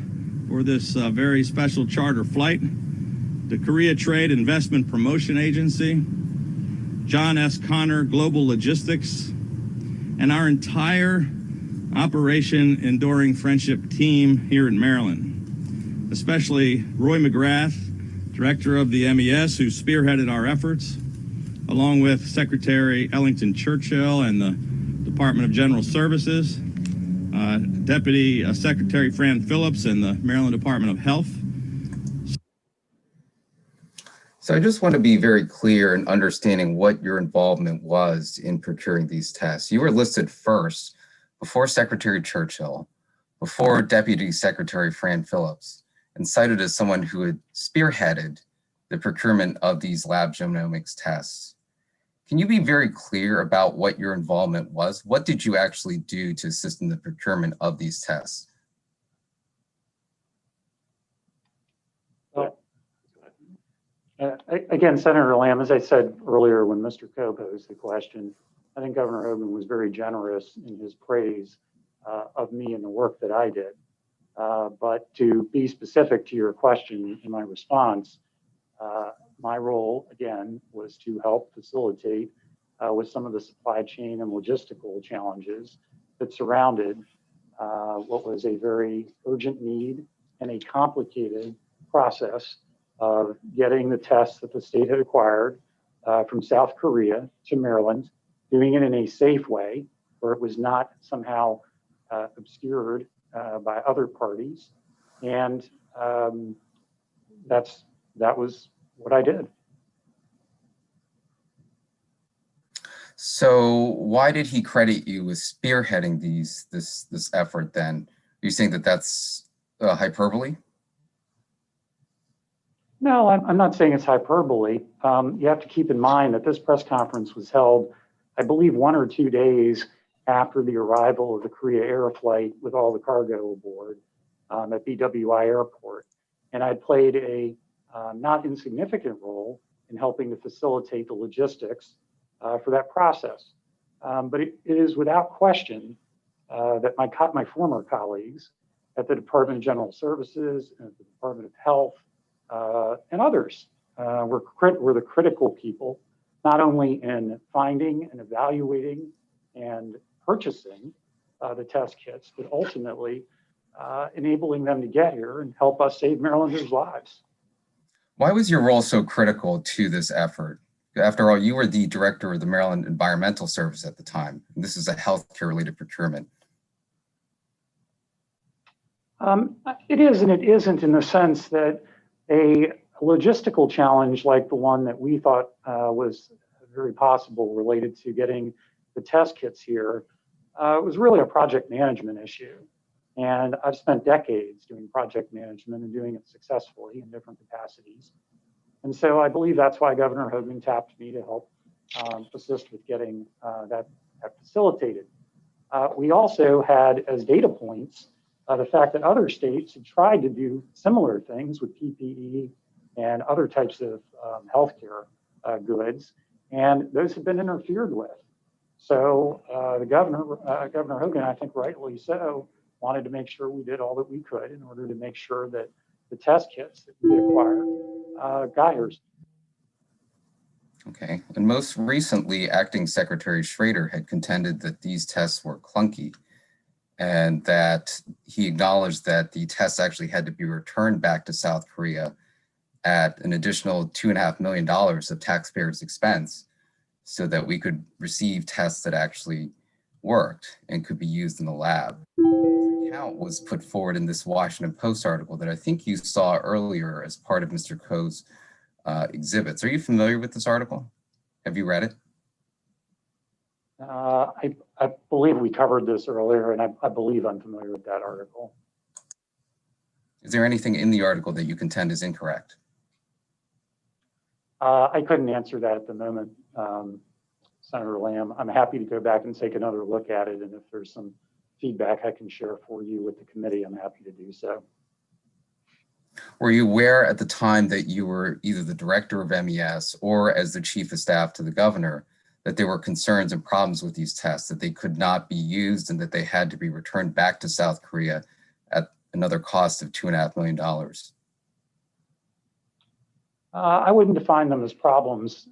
for this very special charter flight, the Korea Trade Investment Promotion Agency, John S. Connor Global Logistics, and our entire Operation Enduring Friendship team here in Maryland, especially Roy McGrath, Director of the MES, who spearheaded our efforts, along with Secretary Ellington Churchill and the Department of General Services, Deputy Secretary Fran Phillips and the Maryland Department of Health. So I just want to be very clear in understanding what your involvement was in procuring these tests. You were listed first before Secretary Churchill, before Deputy Secretary Fran Phillips, and cited as someone who had spearheaded the procurement of these lab genomics tests. Can you be very clear about what your involvement was? What did you actually do to assist in the procurement of these tests? Well, again, Senator Lamb, as I said earlier when Mr. Coe posed the question, I think Governor Hogan was very generous in his praise of me and the work that I did. But to be specific to your question in my response, my role, again, was to help facilitate with some of the supply chain and logistical challenges that surrounded what was a very urgent need and a complicated process of getting the tests that the state had acquired from South Korea to Maryland, doing it in a safe way where it was not somehow obscured by other parties. And that was what I did. So why did he credit you with spearheading this effort then? Are you saying that that's hyperbole? No, I'm not saying it's hyperbole. You have to keep in mind that this press conference was held, I believe, 1 or 2 days after the arrival of the Korea Air flight with all the cargo aboard at BWI Airport. And I played a not insignificant role in helping to facilitate the logistics for that process. But it is without question that my former colleagues at the Department of General Services and at the Department of Health and others were the critical people, not only in finding and evaluating and purchasing the test kits, but ultimately enabling them to get here and help us save Marylanders' lives. Why was your role so critical to this effort? After all, you were the director of the Maryland Environmental Service at the time. And this is a healthcare related procurement. It is and it isn't, in the sense that a logistical challenge like the one that we thought was very possible related to getting the test kits here was really a project management issue. And I've spent decades doing project management and doing it successfully in different capacities. And so I believe that's why Governor Hogan tapped me to help assist with getting that facilitated. We also had as data points the fact that other states had tried to do similar things with PPE and other types of healthcare goods, and those have been interfered with. So the Governor Hogan, I think rightly so, wanted to make sure we did all that we could in order to make sure that the test kits that we acquired got here. Okay, and most recently, Acting Secretary Schrader had contended that these tests were clunky and that he acknowledged that the tests actually had to be returned back to South Korea at an additional $2.5 million of taxpayers' expense so that we could receive tests that actually worked and could be used in the lab. The account was put forward in this Washington Post article that I think you saw earlier as part of Mr. Koh's exhibits. Are you familiar with this article? Have you read it? I believe we covered this earlier, and I believe I'm familiar with that article. Is there anything in the article that you contend is incorrect? I couldn't answer that at the moment, Senator Lamb. I'm happy to go back and take another look at it, and if there's some feedback I can share for you with the committee, I'm happy to do so. Were you aware at the time that you were either the director of MES or as the chief of staff to the governor that there were concerns and problems with these tests, that they could not be used and that they had to be returned back to South Korea at another cost of $2.5 million? I wouldn't define them as problems,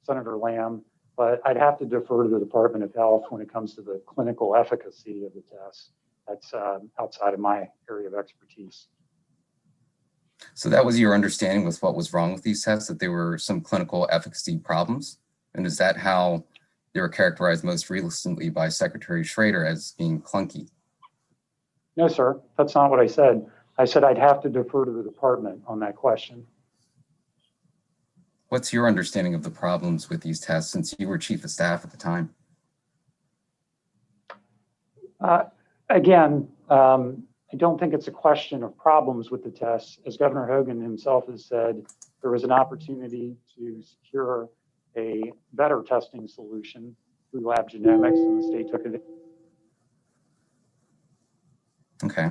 Senator Lamb, but I'd have to defer to the Department of Health when it comes to the clinical efficacy of the tests. That's outside of my area of expertise. So that was your understanding with what was wrong with these tests, that there were some clinical efficacy problems? And is that how they were characterized most recently by Secretary Schrader as being clunky? No, sir, that's not what I said. I said I'd have to defer to the department on that question. What's your understanding of the problems with these tests since you were chief of staff at the time? Again, I don't think it's a question of problems with the tests. As Governor Hogan himself has said, there was an opportunity to secure a better testing solution through lab genomics, and the state took it. Okay.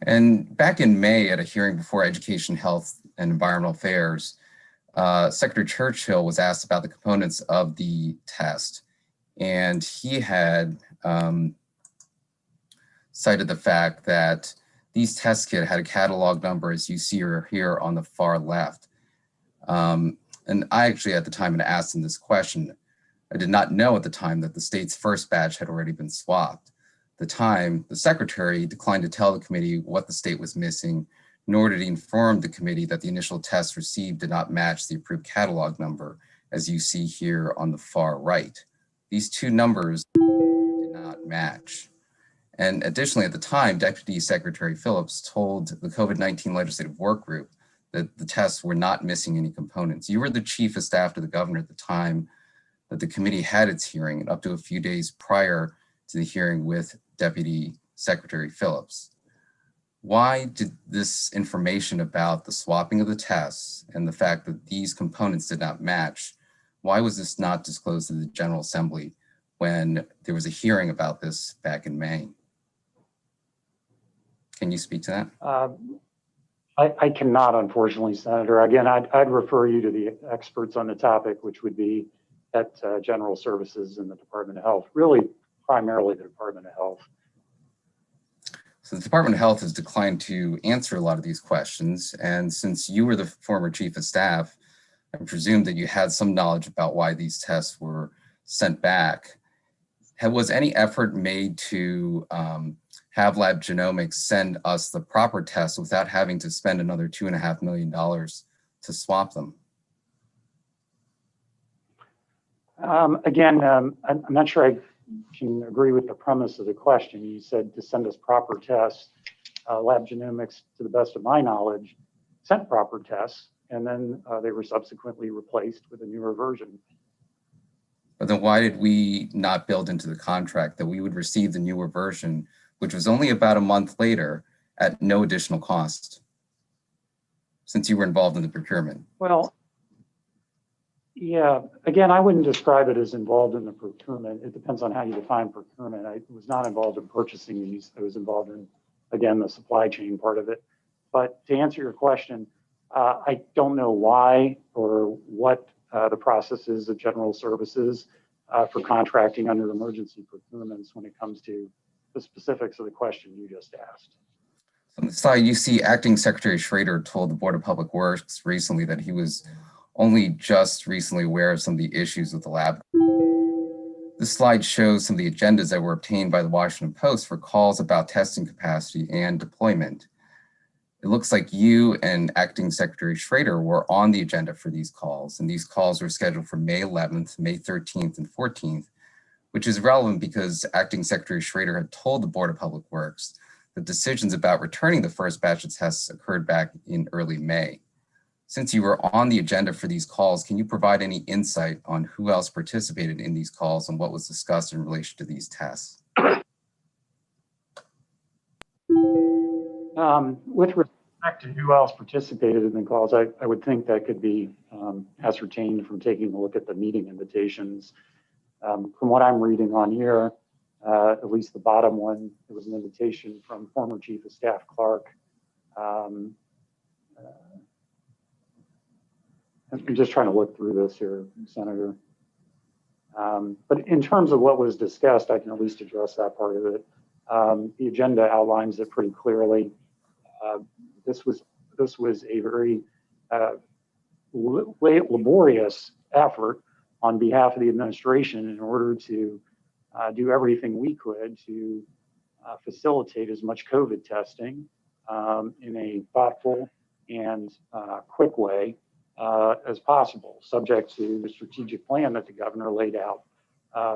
And back in May at a hearing before Education, Health, and Environmental Affairs, Secretary Churchill was asked about the components of the test, and he had cited the fact that these test kits had a catalog number, as you see here on the far left. And I actually at the time had asked him this question. I did not know at the time that the state's first batch had already been swapped. At the time, the secretary declined to tell the committee what the state was missing, nor did he inform the committee that the initial tests received did not match the approved catalog number, as you see here on the far right. These two numbers did not match. And additionally, at the time, Deputy Secretary Phillips told the COVID-19 Legislative Work Group that the tests were not missing any components. You were the chief of staff to the governor at the time that the committee had its hearing, and up to a few days prior to the hearing with Deputy Secretary Phillips. Why did this information about the swapping of the tests and the fact that these components did not match, why was this not disclosed to the General Assembly when there was a hearing about this back in May? Can you speak to that? I cannot, unfortunately, Senator. Again, I'd refer you to the experts on the topic, which would be at General Services and the Department of Health, really primarily the Department of Health. So the Department of Health has declined to answer a lot of these questions. And since you were the former chief of staff, I presume that you had some knowledge about why these tests were sent back. Was any effort made to have Lab Genomics send us the proper tests without having to spend another $2.5 million to swap them? Again, I'm not sure I can agree with the premise of the question. You said to send us proper tests. Lab Genomics, to the best of my knowledge, sent proper tests, and then they were subsequently replaced with a newer version. But then why did we not build into the contract that we would receive the newer version, which was only about a month later, at no additional cost, since you were involved in the procurement? Well, yeah, again, I wouldn't describe it as involved in the procurement. It depends on how you define procurement. I was not involved in purchasing these. I was involved in, again, the supply chain part of it. But to answer your question, I don't know why or what the process is of general services for contracting under emergency procurements when it comes to the specifics of the question you just asked. On the slide, you see Acting Secretary Schrader told the Board of Public Works recently that he was only just recently aware of some of the issues with the lab. This slide shows some of the agendas that were obtained by the Washington Post for calls about testing capacity and deployment. It looks like you and Acting Secretary Schrader were on the agenda for these calls, and these calls were scheduled for May 11th, May 13th, and 14th, which is relevant because Acting Secretary Schrader had told the Board of Public Works that decisions about returning the first batch of tests occurred back in early May. Since you were on the agenda for these calls, can you provide any insight on who else participated in these calls and what was discussed in relation to these tests? With respect to who else participated in the calls, I would think that could be ascertained from taking a look at the meeting invitations. From what I'm reading on here, at least the bottom one, it was an invitation from former Chief of Staff Clark. I'm just trying to look through this here, Senator. But in terms of what was discussed, I can at least address that part of it. The agenda outlines it pretty clearly. This was a very laborious effort on behalf of the administration in order to do everything we could to facilitate as much COVID testing in a thoughtful and quick way as possible, subject to the strategic plan that the governor laid out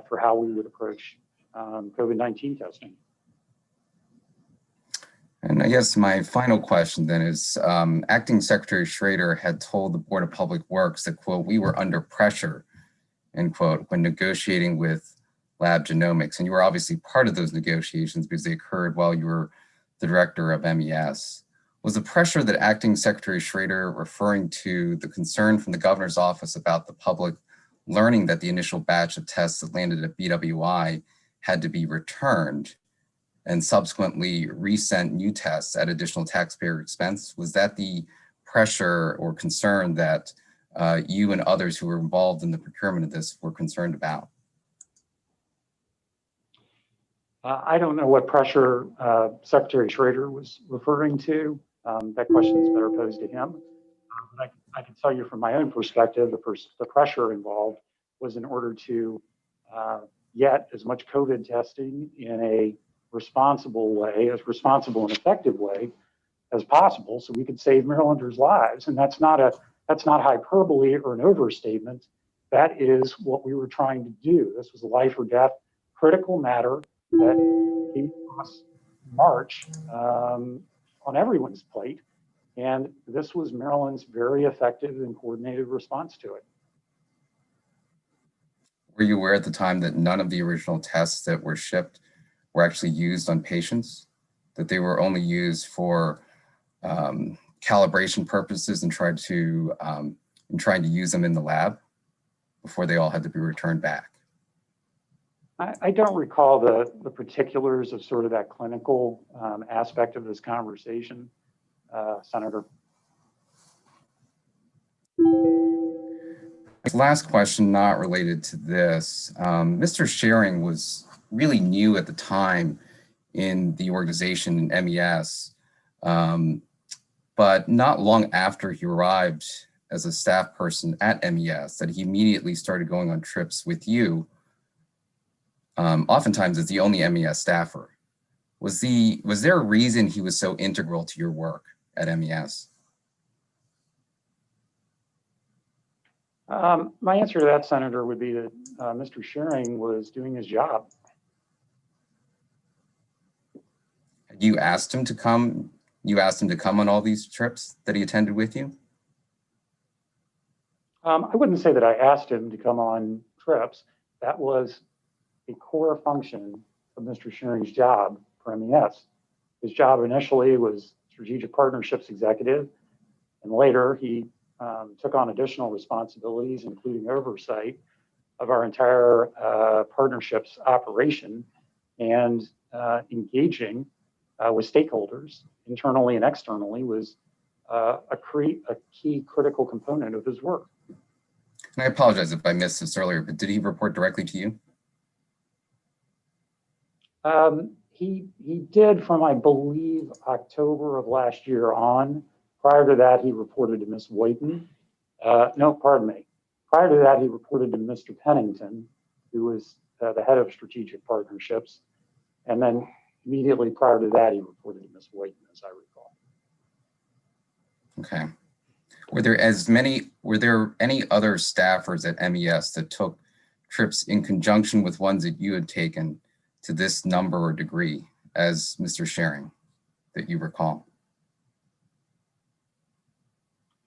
for how we would approach COVID-19 testing. And I guess my final question then is, Acting Secretary Schrader had told the Board of Public Works that, quote, we were under pressure, end quote, when negotiating with Lab Genomics. And you were obviously part of those negotiations because they occurred while you were the director of MES. Was the pressure that Acting Secretary Schrader referring to the concern from the governor's office about the public learning that the initial batch of tests that landed at BWI had to be returned and subsequently resent new tests at additional taxpayer expense? Was that the pressure or concern that you and others who were involved in the procurement of this were concerned about? I don't know what pressure Secretary Schrader was referring to. That question is better posed to him. I can tell you from my own perspective, the pressure involved was in order to get as much COVID testing in a responsible way, as responsible and effective way as possible, so we could save Marylanders' lives. And that's not hyperbole or an overstatement. That is what we were trying to do. This was a life or death critical matter that came across March on everyone's plate. And this was Maryland's very effective and coordinated response to it. Were you aware at the time that none of the original tests that were shipped were actually used on patients, that they were only used for calibration purposes and trying to use them in the lab before they all had to be returned back? I don't recall the particulars of sort of that clinical aspect of this conversation, Senator. Last question, not related to this. Mr. Schering was really new at the time in the organization in MES, but not long after he arrived as a staff person at MES, that he immediately started going on trips with you, oftentimes as the only MES staffer. Was there a reason he was so integral to your work at MES? My answer to that, Senator, would be that Mr. Schering was doing his job. You asked him to come. You asked him to come on all these trips that he attended with you? I wouldn't say that I asked him to come on trips. that was a core function of Mr. Shearing's job for MES. His job initially was strategic partnerships executive, and later he took on additional responsibilities, including oversight of our entire partnerships operation and engaging with stakeholders internally and externally was a key critical component of his work. And I apologize if I missed this earlier, but did he report directly to you? He did from, I believe, October of last year on. Prior to that, he reported to Ms. Whiten. No, pardon me. Prior to that, he reported to Mr. Pennington, who was the head of strategic partnerships. And then immediately prior to that, he reported to Ms. Whiten, as I recall. Okay. Were there any other staffers at MES that took trips in conjunction with ones that you had taken to this number or degree as Mr. Shearing that you recall?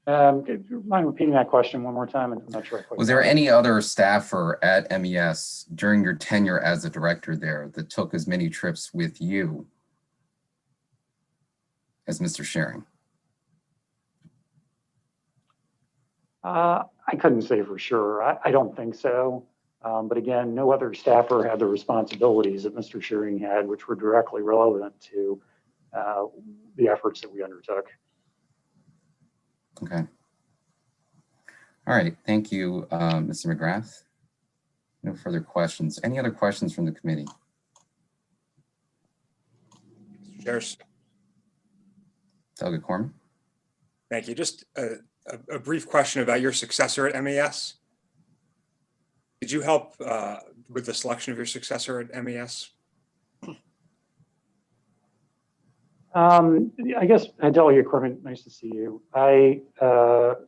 Do you mind repeating that question one more time? I'm not sure. Was there any other staffer at MES during your tenure as a director there that took as many trips with you as Mr. Shearing? I couldn't say for sure. I don't think so. But again, no other staffer had the responsibilities that Mr. Shearing had, which were directly relevant to the efforts that we undertook. Okay. All right. Thank you, Mr. McGrath. No further questions. Any other questions from the committee? Mr. Chairs. Delegate Corman. Thank you. Just a brief question about your successor at MES. Did you help with the selection of your successor at MES? I guess, Delegate Corman, nice to see you. I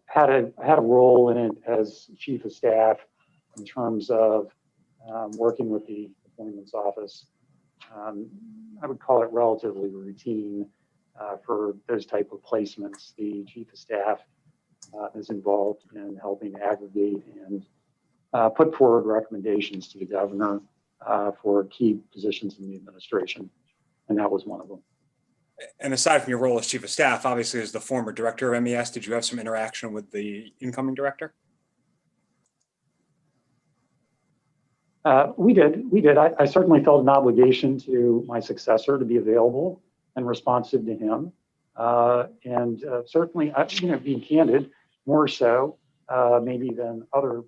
had a role in it as chief of staff in terms of working with the appointments office. I would call it relatively routine for those type of placements. The chief of staff is involved in helping aggregate and put forward recommendations to the governor for key positions in the administration, and that was one of them. And aside from your role as chief of staff, obviously as the former director of MES, did you have some interaction with the incoming director? We did. I certainly felt an obligation to my successor to be available and responsive to him. And certainly, being candid, more so maybe than other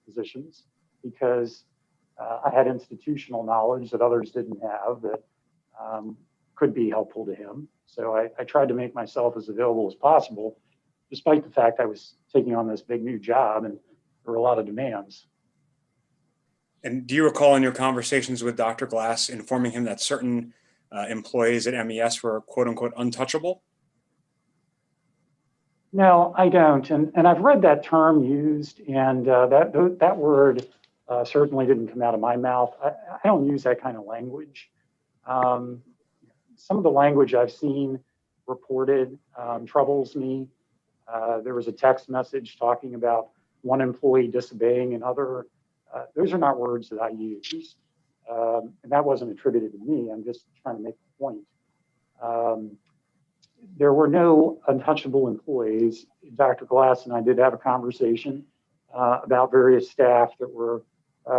positions, because I had institutional knowledge that others didn't have that could be helpful to him. So I tried to make myself as available as possible, despite the fact I was taking on this big new job and there were a lot of demands. And do you recall in your conversations with Dr. Glass informing him that certain employees at MES were quote unquote untouchable? No, I don't. And I've read that term used, and that word certainly didn't come out of my mouth. I don't use that kind of language. Some of the language I've seen reported troubles me. There was a text message talking about one employee disobeying another. Those are not words that I use. And that wasn't attributed to me. I'm just trying to make a point. There were no untouchable employees. Dr. Glass and I did have a conversation about various staff that were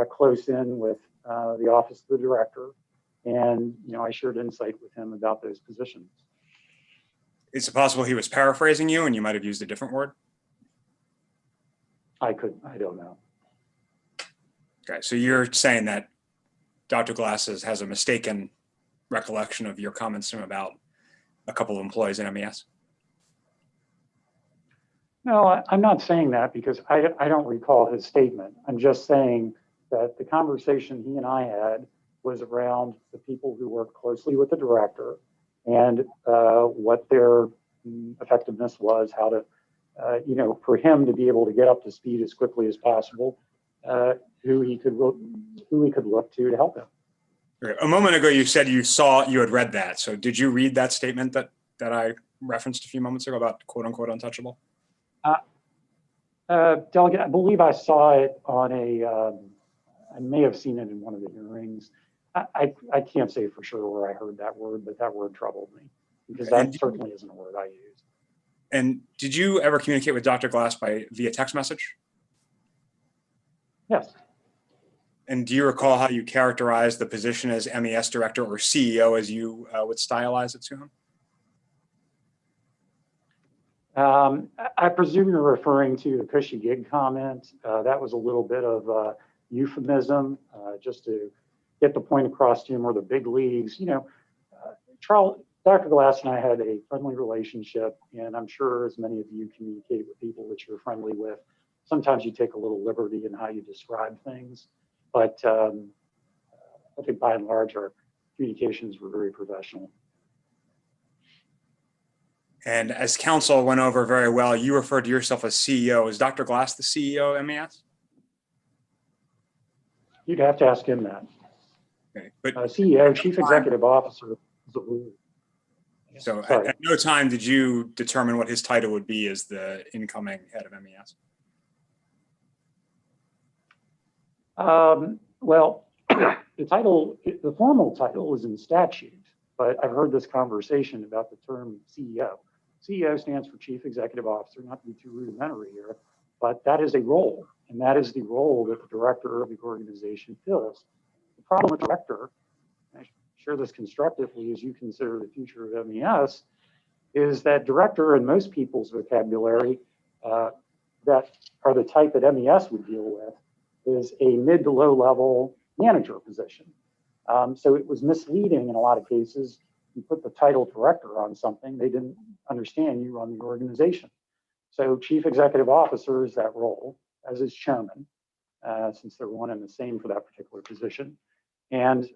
close in with the office of the director. And, I shared insight with him about those positions. Is it possible he was paraphrasing you and you might have used a different word? I don't know. Okay, so you're saying that Dr. Glass has a mistaken recollection of your comments to him about a couple of employees in MES? No, I'm not saying that because I don't recall his statement. I'm just saying that the conversation he and I had was around the people who work closely with the director and what their effectiveness was, how to, for him to be able to get up to speed as quickly as possible, who he could look to help him. A moment ago, you said you had read that. So did you read that statement that I referenced a few moments ago about quote unquote untouchable? Delegate, I believe I saw it on I may have seen it in one of the hearings. I can't say for sure where I heard that word, but that word troubled me because that certainly isn't a word I use. And did you ever communicate with Dr. Glass via text message? Yes. And do you recall how you characterized the position as MES director or CEO as you would stylize it to him? I presume you're referring to the cushy gig comment. That was a little bit of a euphemism, just to get the point across to him, or the big leagues. You know, Dr. Glass and I had a friendly relationship, and I'm sure as many of you communicate with people that you're friendly with, sometimes you take a little liberty in how you describe things. But I think by and large, our communications were very professional. And as counsel went over very well, you referred to yourself as CEO. Is Dr. Glass the CEO of MES? You'd have to ask him that. Okay, but CEO, Chief Executive Officer, is a rule. So at no time did you determine what his title would be as the incoming head of MES? Well, the formal title is in statute, but I've heard this conversation about the term CEO. CEO stands for Chief Executive Officer, not to be too rudimentary here, but that is a role, and that is the role that the director of the organization fills. The problem with director, and I share this constructively as you consider the future of MES, is that director in most people's vocabulary that are the type that MES would deal with is a mid to low level manager position. So it was misleading in a lot of cases. You put the title director on something, they didn't understand you run the organization. So Chief Executive Officer is that role, as is chairman, since they're one and the same for that particular position. And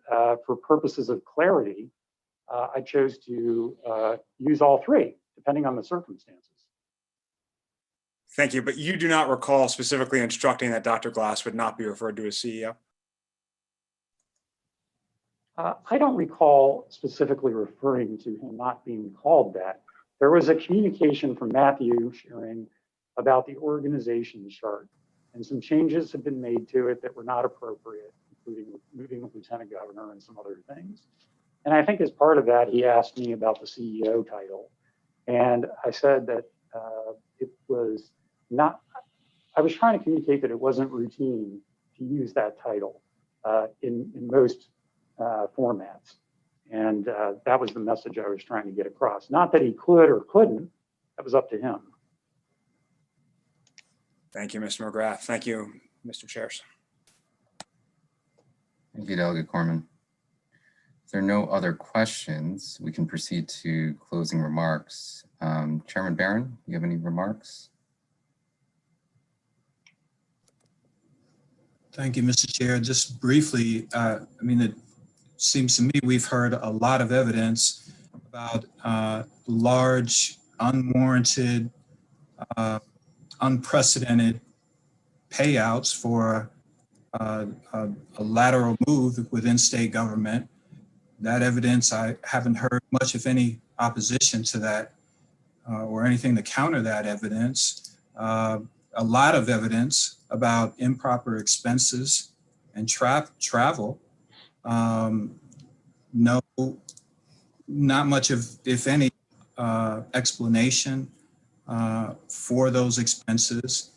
for purposes of clarity, I chose to use all three, depending on the circumstances. Thank you, but you do not recall specifically instructing that Dr. Glass would not be referred to as CEO? I don't recall specifically referring to him not being called that. There was a communication from Matthew sharing about the organization chart, and some changes have been made to it that were not appropriate, including moving the lieutenant governor and some other things. And I think as part of that, he asked me about the CEO title. And I said that it was not, I was trying to communicate that it wasn't routine to use that title in most formats. And that was the message I was trying to get across. Not that he could or couldn't, that was up to him. Thank you, Mr. McGrath. Thank you, Mr. Chairs. Thank you, Delegate Corman. If there are no other questions, we can proceed to closing remarks. Chairman Barron, you have any remarks? Thank you, Mr. Chair. Just briefly, I mean, it seems to me we've heard a lot of evidence about large, unwarranted, unprecedented payouts for a lateral move within state government. That evidence, I haven't heard much, if any, opposition to that or anything to counter that evidence. A lot of evidence about improper expenses and travel. No, not much of, if any, explanation for those expenses.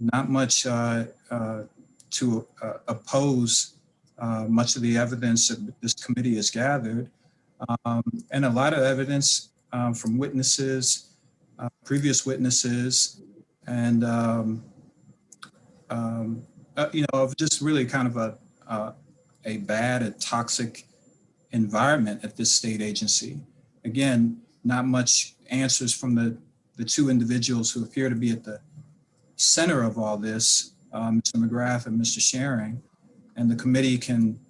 Not much to oppose much of the evidence that this committee has gathered, and a lot of evidence from witnesses, previous witnesses, and you know, of just really kind of a bad, a toxic environment at this state agency. Again, not much answers from the two individuals who appear to be at the center of all this, Mr. McGrath and Mr. Sharing, and the committee can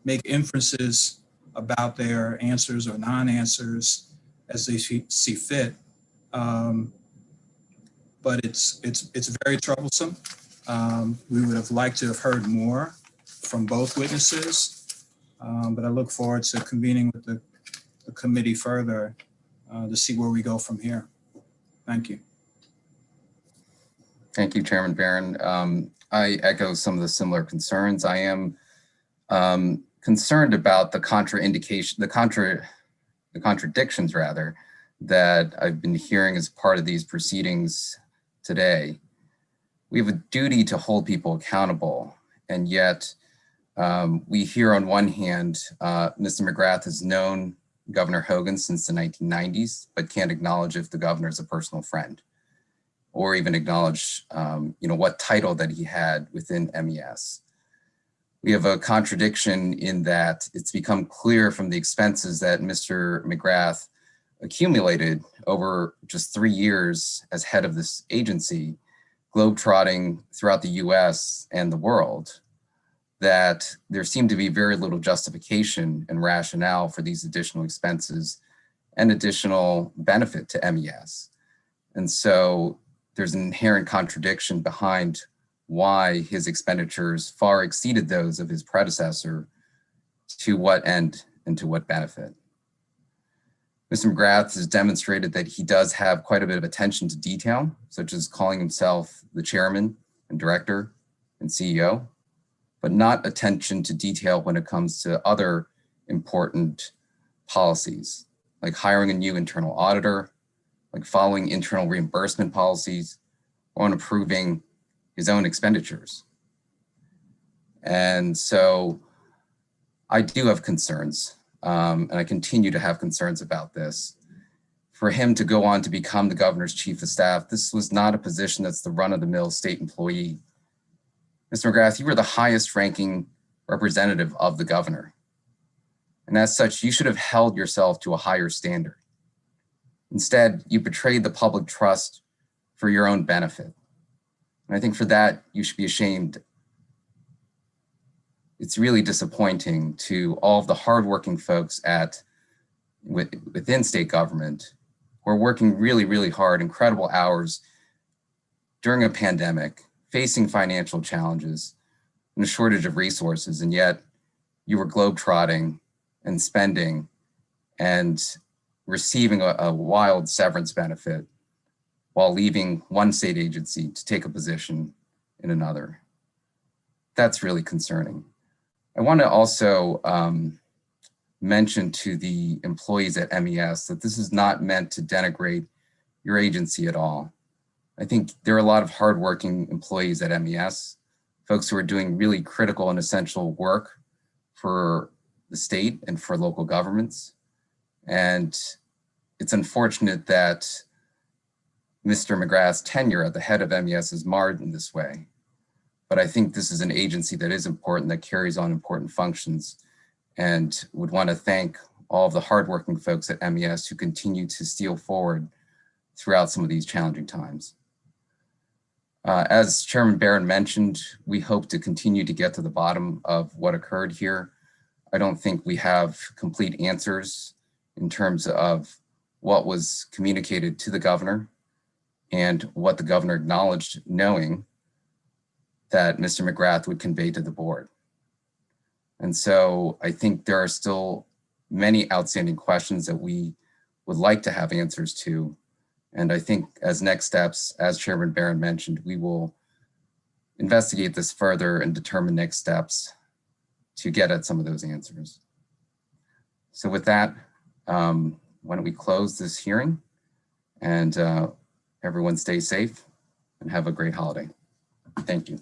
make inferences about their answers or non-answers as they see fit. But it's very troublesome. We would have liked to have heard more from both witnesses, but I look forward to convening with the committee further to see where we go from here. Thank you. Thank you, Chairman Barron. I echo some of the similar concerns. I am concerned about the contradictions rather, that I've been hearing as part of these proceedings today. We have a duty to hold people accountable, and yet we hear on one hand, Mr. McGrath has known Governor Hogan since the 1990s, but can't acknowledge if the governor is a personal friend, or even acknowledge what title that he had within MES. We have a contradiction in that it's become clear from the expenses that Mr. McGrath accumulated over just 3 years as head of this agency, globetrotting throughout the US and the world, that there seemed to be very little justification and rationale for these additional expenses and additional benefit to MES. And so there's an inherent contradiction behind why his expenditures far exceeded those of his predecessor, to what end and to what benefit. Mr. McGrath has demonstrated that he does have quite a bit of attention to detail, such as calling himself the chairman and director and CEO, but not attention to detail when it comes to other important policies, like hiring a new internal auditor, like following internal reimbursement policies, or on approving his own expenditures. And so I do have concerns, and I continue to have concerns about this. For him to go on to become the governor's chief of staff, this was not a position that's the run-of-the-mill state employee. Mr. McGrath, you were the highest ranking representative of the governor. And as such, you should have held yourself to a higher standard. Instead, you betrayed the public trust for your own benefit. And I think for that, you should be ashamed. It's really disappointing to all of the hardworking folks within state government who are working really, really hard, incredible hours during a pandemic, facing financial challenges and a shortage of resources, and yet you were globetrotting and spending and receiving a wild severance benefit while leaving one state agency to take a position in another. That's really concerning. I want to also mention to the employees at MES that this is not meant to denigrate your agency at all. I think there are a lot of hardworking employees at MES, folks who are doing really critical and essential work for the state and for local governments. And it's unfortunate that Mr. McGrath's tenure at the head of MES is marred in this way. But I think this is an agency that is important, that carries on important functions, and would want to thank all of the hardworking folks at MES who continue to steal forward throughout some of these challenging times. As Chairman Barron mentioned, we hope to continue to get to the bottom of what occurred here. I don't think we have complete answers in terms of what was communicated to the governor and what the governor acknowledged knowing that Mr. McGrath would convey to the board. And so I think there are still many outstanding questions that we would like to have answers to. And I think as next steps, as Chairman Barron mentioned, we will investigate this further and determine next steps to get at some of those answers. So with that, why don't we close this hearing, and everyone stay safe and have a great holiday. Thank you.